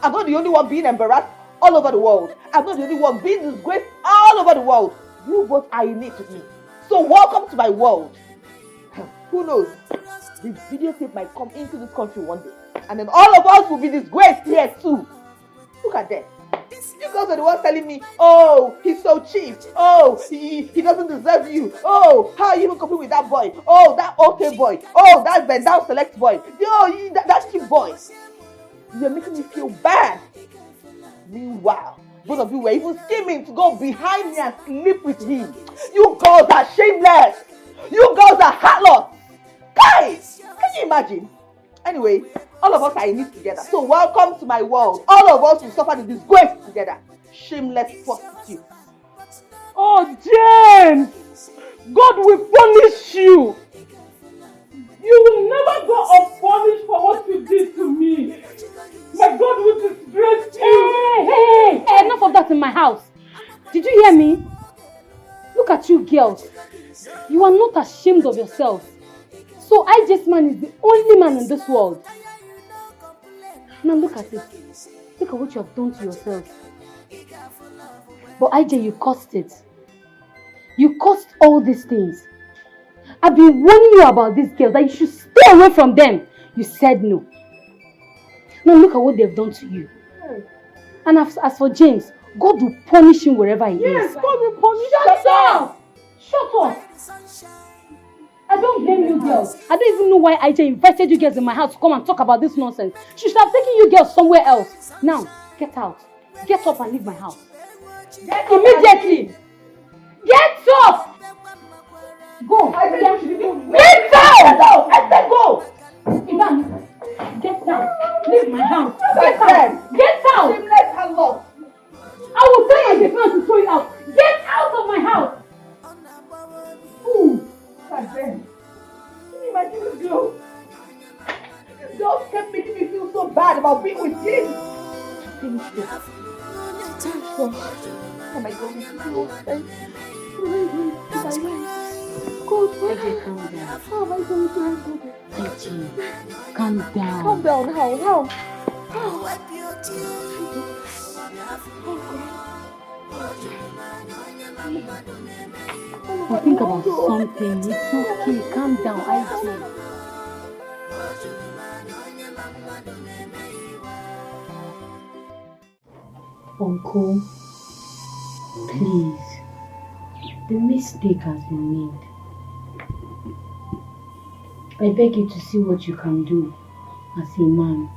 I'm not the only one being embarrassed all over the world. I'm not the only one being disgraced all over the world. You both are in it with me. So welcome to my world. Who knows? This videotape might come into this country one day. And then all of us will be disgraced here too. Look at that. You guys are the ones telling me, oh, he's so cheap. Oh, he doesn't deserve you. Oh, how are you even coping with that boy? Oh, that okay boy. Oh, that bend down select boy. Yo, that cheap boy. You're making me feel bad. Meanwhile, both of you were even scheming to go behind me and sleep with him. You girls are shameless. You girls are heartless. Guys, can you imagine? Anyway, all of us are in it together. So welcome to my world. All of us will suffer the disgrace together. Shameless prostitutes. Oh, James! God will punish you. You will never go unpunished for what you did to me. My God will disgrace you. Hey, enough of that in my house. Did you hear me? Look at you girls. You are not ashamed of yourselves. So IJ's man is the only man in this world. Now look at it. Look at what you have done to yourself. But IJ, you caused it. You caused all these things. I've been warning you about these girls that you should stay away from them. You said no. Now look at what they've done to you. And as for James, God will punish him wherever he is. Yes, God will punish him. Shut up! Shut up! I don't blame you girls. I don't even know why IJ invited you girls in my house to come and talk about this nonsense. She should have taken you girls somewhere else. Now, get out. Get up and leave my house. Immediately! Get up! Go! Get out! I said go! Ivan, get down. Leave my house. Get out! Get out! I will tell my defense to throw you out. Get out of my house! Ooh! Can you imagine this girl? Girls kept making me feel so bad about being with him. Finish this. Oh my God, this is so sad. God, AJ, calm down. How am I going to handle this? AJ, calm down. Calm down, how? We'll think about something. It's okay. Calm down, IJ. Uncle, please. The mistake has been made. I beg you to see what you can do as a man.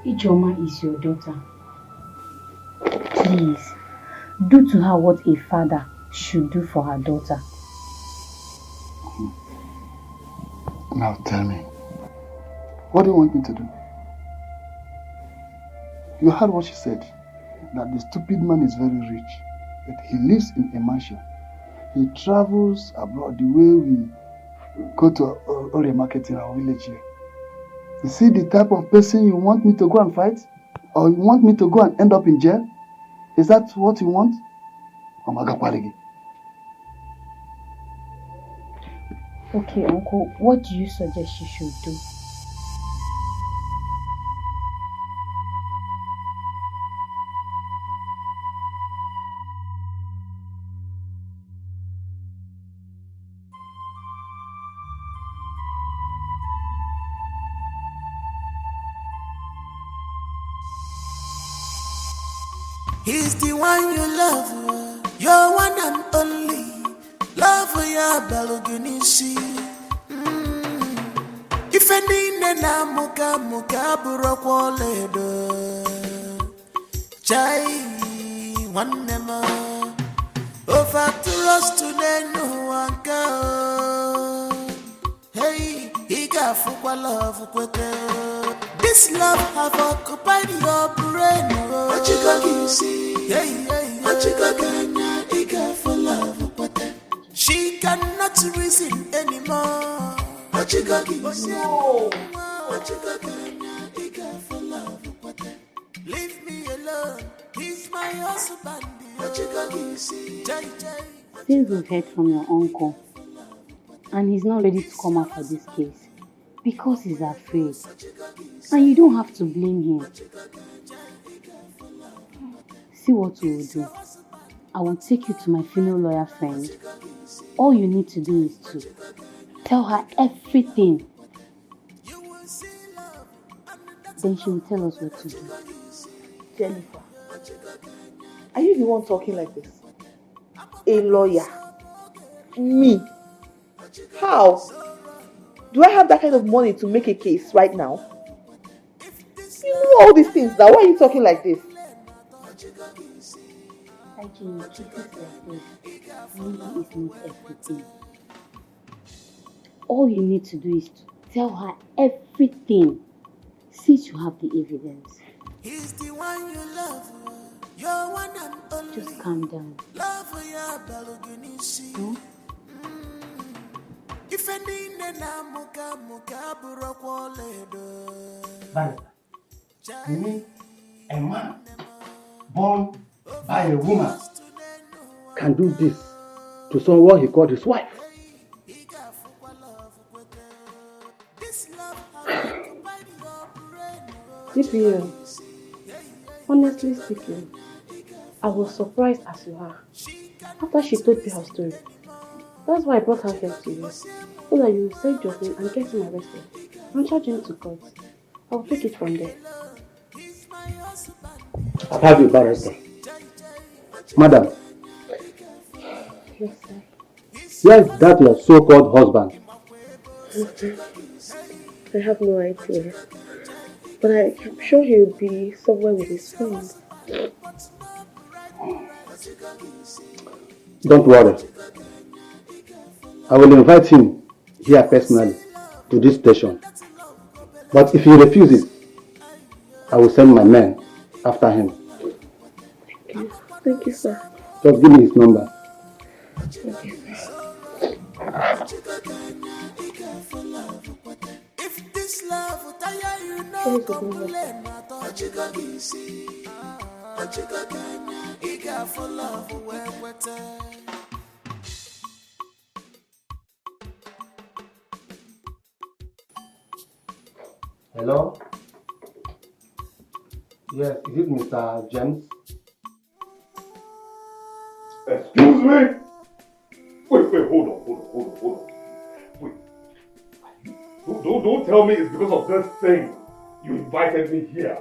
Ijoma is your daughter. Please, do to her what a father should do for her daughter. Now tell me, what do you want me to do? You heard what she said, that the stupid man is very rich, that he lives in a mansion. He travels abroad the way we go to Ore market in our village here. You see the type of person you want me to go and fight? Or you want me to go and end up in jail? Is that what you want? Okay, Uncle, what do you suggest she should do? He's the one you love, your one and only. Love ya Balogunisi. If any na muka buroko ledo. Chai one nema. Over to us today no one go. Hey, he got for love quicker. This love have occupied your brain. What you gonna see? What you gonna get for love? She cannot reason anymore. What you got? No. What you got? For love. Leave me alone. He's my husband. What you got? Since we've heard from your uncle, and he's not ready to come out for this case because he's afraid, and you don't have to blame him. See what we will do. I will take you to my female lawyer friend. All you need to do is to tell her everything. Then she will tell us what to do. Jennifer, are you the one talking like this? A lawyer? Me? How? Do I have that kind of money to make a case right now? You know all these things now. Why are you talking like this? Actually, cases like this really is not everything. All you need to do is to tell her everything, since you have the evidence. He's the one you love. You're one and only. Just calm down. Love ya balugini. If any nena muka burokwaledo. You mean a man born by a woman can do this to someone he called his wife? DPL, honestly speaking, I was surprised as you are after she told me her story. That's why I brought her here to you, so that you will save Justin and get him arrested and charge him to court. I will take it from there. I've had you, barrister. Madam, Yes, sir. yes, that your so-called husband. I have no idea, but I'm sure he'll be somewhere with his friends. Don't worry. I will invite him here personally to this station. But if he refuses, I will send my men after him. Thank you, sir. Just give me his number. Okay, sir. If this love will tire you, no complain. What you got to see? What you got to eager for love, Hello? Yes, is it Mr. James? Excuse me? Wait, hold on. Wait. Don't tell me it's because of this thing you invited me here.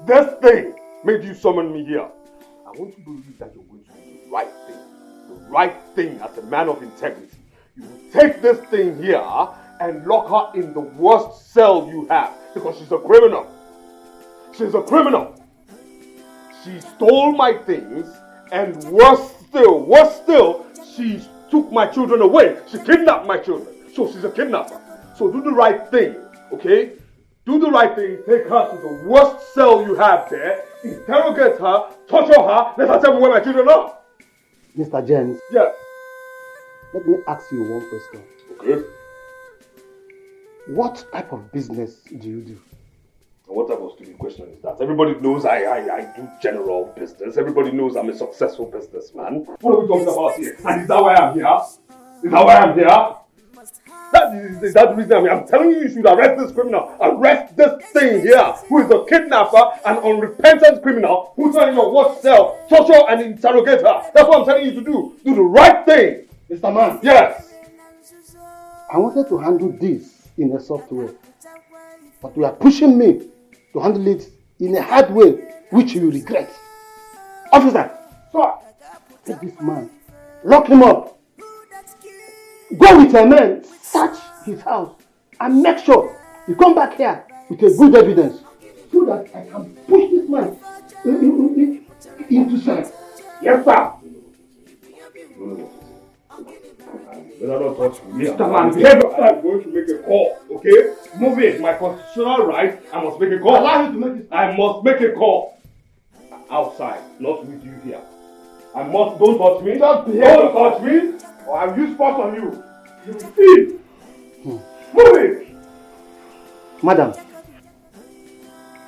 This thing made you summon me here. I want to believe that you're going to do the right thing. The right thing as a man of integrity. You will take this thing here and lock her in the worst cell you have because she's a criminal. She's a criminal. She stole my things and worse still, she took my children away. She kidnapped my children. So she's a kidnapper. So do the right thing, okay? Do the right thing. Take her to the worst cell you have there. Interrogate her, torture her, let her tell me where my children are. Mr. James? Yes. Let me ask you one question. Okay. What type of business do you do? What type of stupid question is that? Everybody knows I do general business. Everybody knows I'm a successful businessman. What are we talking about here? And is that why I'm here? Is that why I'm here? Is that the reason I'm telling you should arrest this criminal. Arrest this thing here, who is a kidnapper and unrepentant criminal, who's not in your worst cell, torture and interrogate her. That's what I'm telling you to do. Do the right thing. Mr. Man? Yes. I wanted to handle this in a soft way, but you are pushing me to handle it in a hard way, which you will regret. Officer, sir, take this man, lock him up, go with your men, search his house, and make sure you come back here with a good evidence, so that I can push this man into cell. Yes, sir. Better not touch me. Mr. Man, I'm going to make a call, okay? Move it. My constitutional right, I must make a call. Allow you to make it. I must make a call. Outside, not with you here. I must, don't touch me. Don't touch me. or I've used force on you. You will see. Move it! Madam,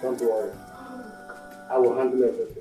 don't worry. I will handle everything.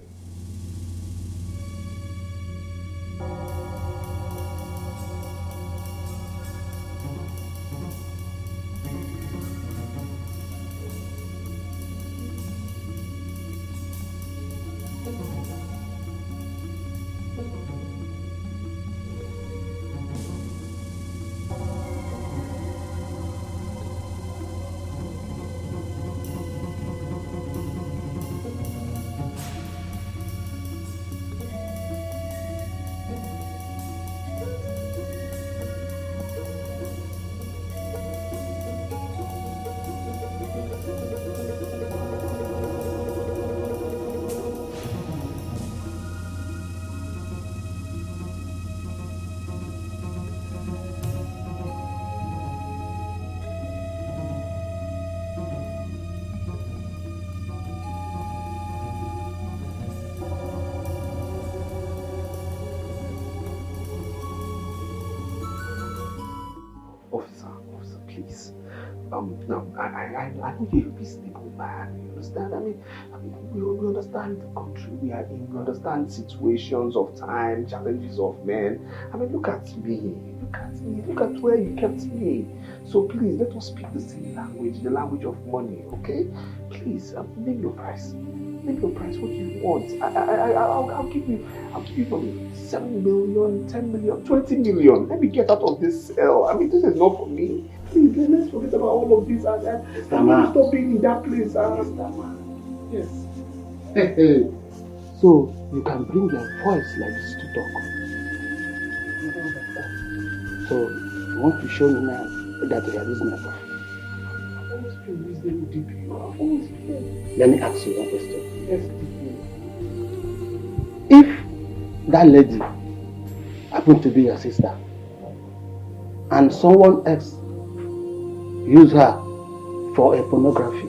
Officer, please. No, I know you're a reasonable man. You understand? I mean, we understand the country we are in. We understand situations of time, challenges of men. I mean, look at me. Look at where you kept me. So please, let us speak the same language, the language of money, okay? Please, name your price. Name your price. What do you want? I'll give you from 7 million, 10 million, 20 million. Let me get out of this cell. I mean, this is not for me. Please, let's forget about all of this and stop being in that place. Yes. Hey. So you can bring your voice like this to talk. So you want to show me now that you are reasonable. I've always been reasonable, DPO. I've always been. Let me ask you one question. Yes, DPO. If that lady happened to be your sister and someone else used her for a pornography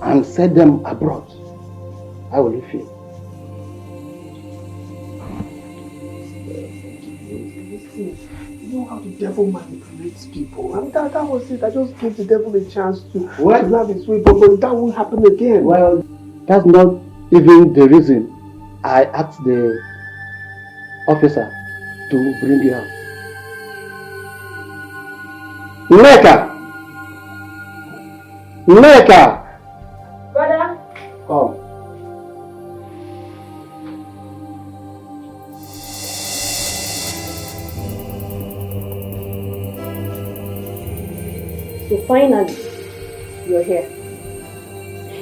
and sent them abroad, how will you feel? You know how the devil manipulates people. I mean, that was it. I just gave the devil a chance to have his way, but that won't happen again. Well, that's not even the reason I asked the officer to bring you out. Neka! Brother? Come. So finally, you're here.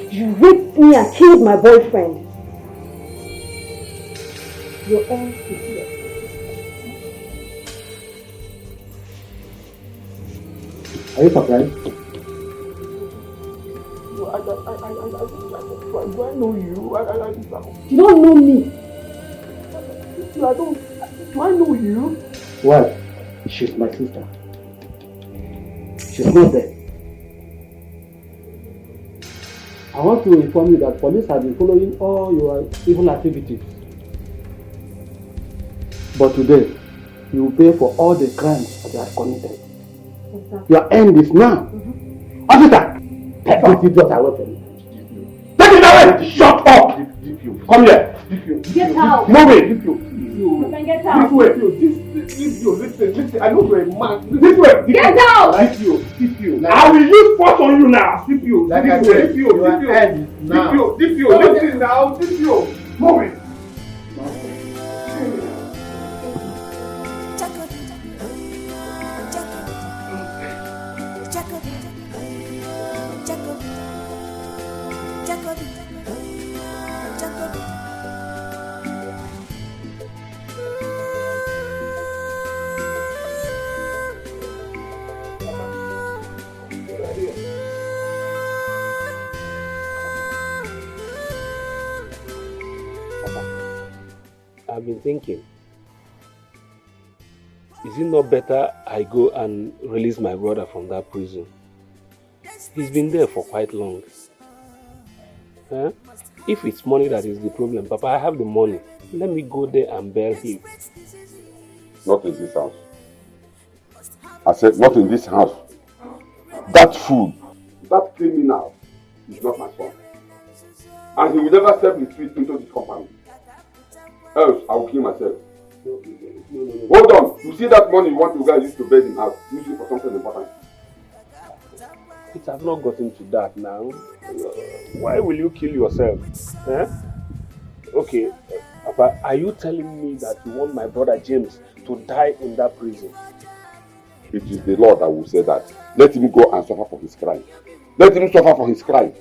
You raped me and killed my boyfriend. You're all here. Are you surprised? Do I know you? You don't know me. Do I know you? Well, she's my sister. She's not there. I want to inform you that police have been following all your evil activities. But today, you will pay for all the crimes that you have committed. Exactly. Your end is now. Officer! Take this idiot away from me. Take it away! Shut up! Come here! Get out! Move it! Get out! This way! Listen, I know you're a man. This way! Get out! I will use force on you now! Like I said, your end is now. Listen now! Move it! I've been thinking, is it not better I go and release my brother from that prison? He's been there for quite long. Huh? If it's money that is the problem, Papa, I have the money. Let me go there and bail him. Not in this house. I said, not in this house. That fool, that criminal, is not my son. And he will never step his feet into this compound. Else, I will kill myself. No. Hold on. You see that money you want to guys use to bed in house? Use it for something important. It has not gotten to that now. Why will you kill yourself? Eh? Okay, Papa, are you telling me that you want my brother James to die in that prison? It is the Lord that will say that. Let him go and suffer for his crime. Let him suffer for his crime.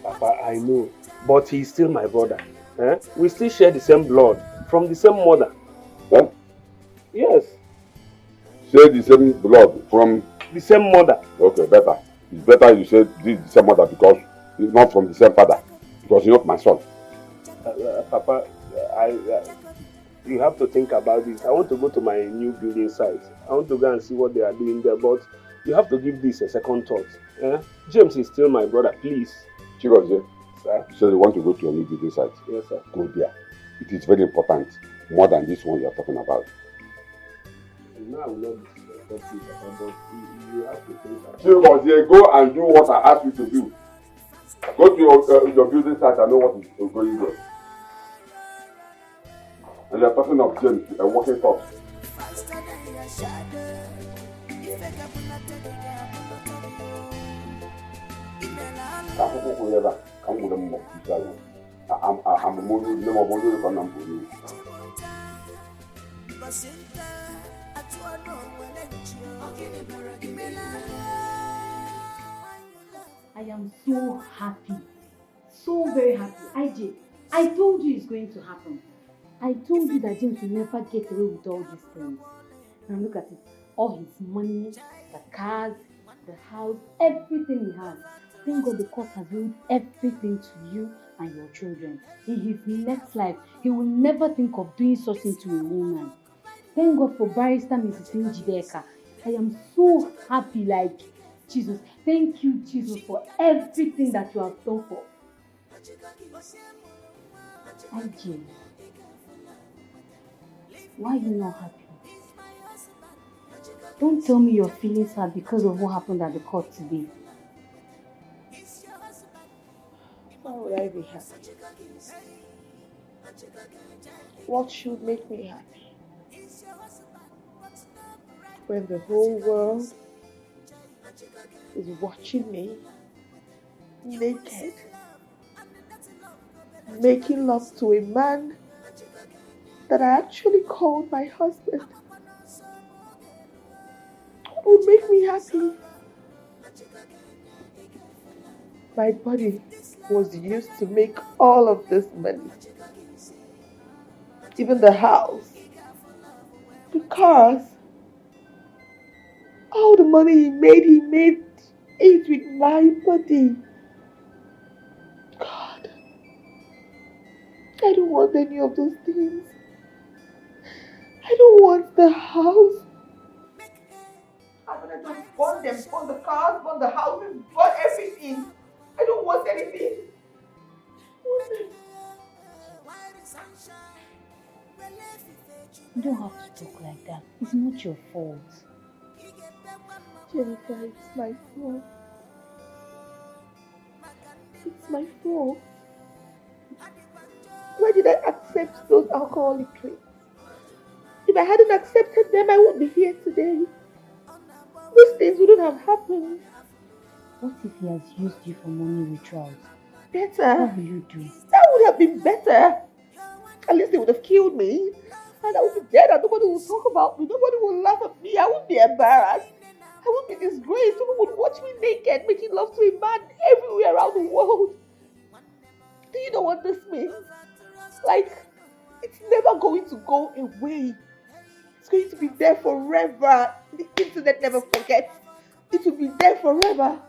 Papa, I know, but he is still my brother. Eh? We still share the same blood, from the same mother. Huh? Yes. Share the same blood from the same mother. Okay, better. It's better you say this is the same mother because it's not from the same father. Because you're not my son. Papa, you have to think about this. I want to go to my new building site. I want to go and see what they are doing there, but you have to give this a second thought. Eh? James is still my brother, please. Chigozie, sir. So you want to go to your new building site? Yes, sir. Go there. It is very important, more than this one you are talking about. Now I will not discuss it, but you have to think about it. Chigozie, go and do what I asked you to do. Go to your building site and know what is going on. And you are talking of James, a walking corpse. I am so happy. So very happy. IJ, I told you it's going to happen. I told you that James will never get away with all these things. Now look at it. All his money, the cars, the house, everything he has. Thank God the court has willed everything to you and your children. In his next life, he will never think of doing such thing to a woman. Thank God for Barrister Mrs. Njideka. I am so happy, like, Jesus. Thank you, Jesus, for everything that you have done for IJ. Why are you not happy? Don't tell me your feelings are because of what happened at the court today. Why would I be happy? What should make me happy? When the whole world is watching me naked, making love to a man that I actually called my husband. What would make me happy? My body was used to make all of this money. Even the house. Because all the money he made it with my body. God, I don't want any of those things. I don't want the house. I'm gonna just burn them, burn the cars, burn the houses, burn everything. I don't want anything. You don't have to talk like that. It's not your fault. Jennifer, it's my fault. It's my fault. Why did I accept those alcoholic drinks? If I hadn't accepted them, I wouldn't be here today. Those things wouldn't have happened. What if he has used you for money withdrawals? Better. What will you do? That would have been better. At least they would have killed me. And I would be dead and nobody would talk about me. Nobody would laugh at me. I wouldn't be embarrassed. I wouldn't be disgraced. People would watch me naked, making love to a man everywhere around the world. Do you know what this means? Like, it's never going to go away. It's going to be there forever. The internet never forgets. It will be there forever.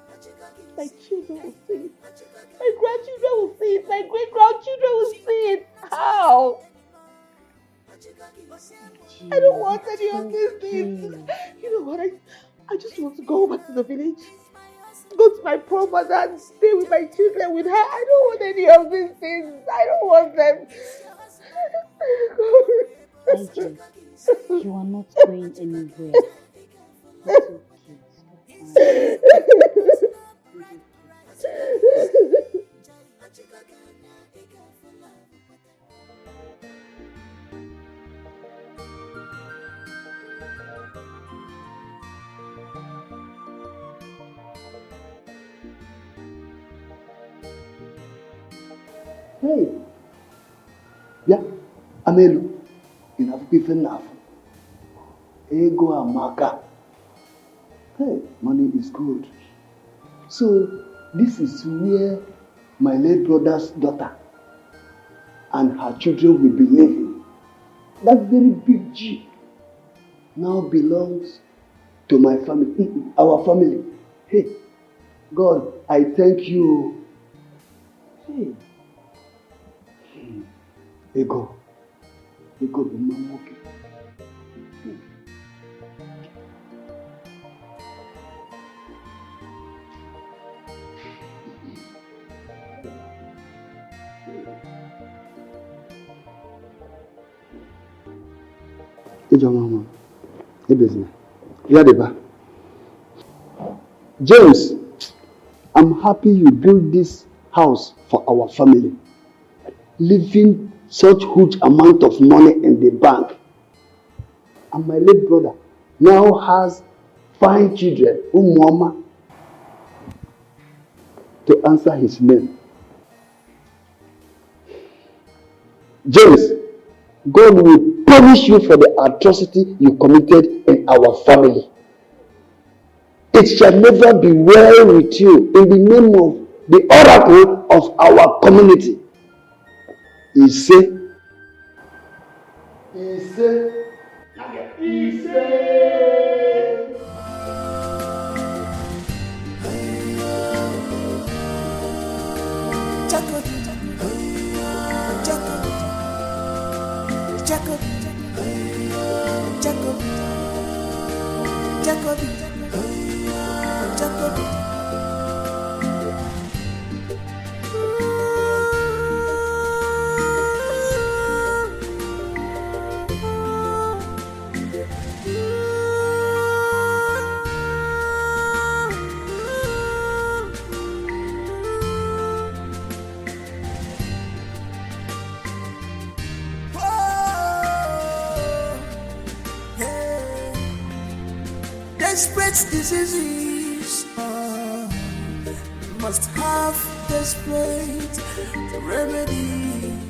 My children will see it. My grandchildren will see it. My great-grandchildren will see it. How? I don't want any of these things. You know what? I just want to go back to the village. Go to my poor mother and stay with my children with her. I don't want any of these things. I don't want them. IJ, You are not going anywhere. It's okay. Hey, yeah, Amelu, in Africa enough. Ego Amaka. Hey, money is good. So, this is where my late brother's daughter and her children will be living. That very big G now belongs to my family, our family. Hey, God, I thank you. Hey. Ego be mama okay. Ejo mama, business. Yadeba. James, I'm happy you built this house for our family. Leaving such huge amount of money in the bank. And my late brother now has 5 children, Umwama, to answer his name. James, God will punish you for the atrocity you committed in our family. It shall never be well with you in the name of the oracle of our community. He said, Desperate diseases must have desperate remedy.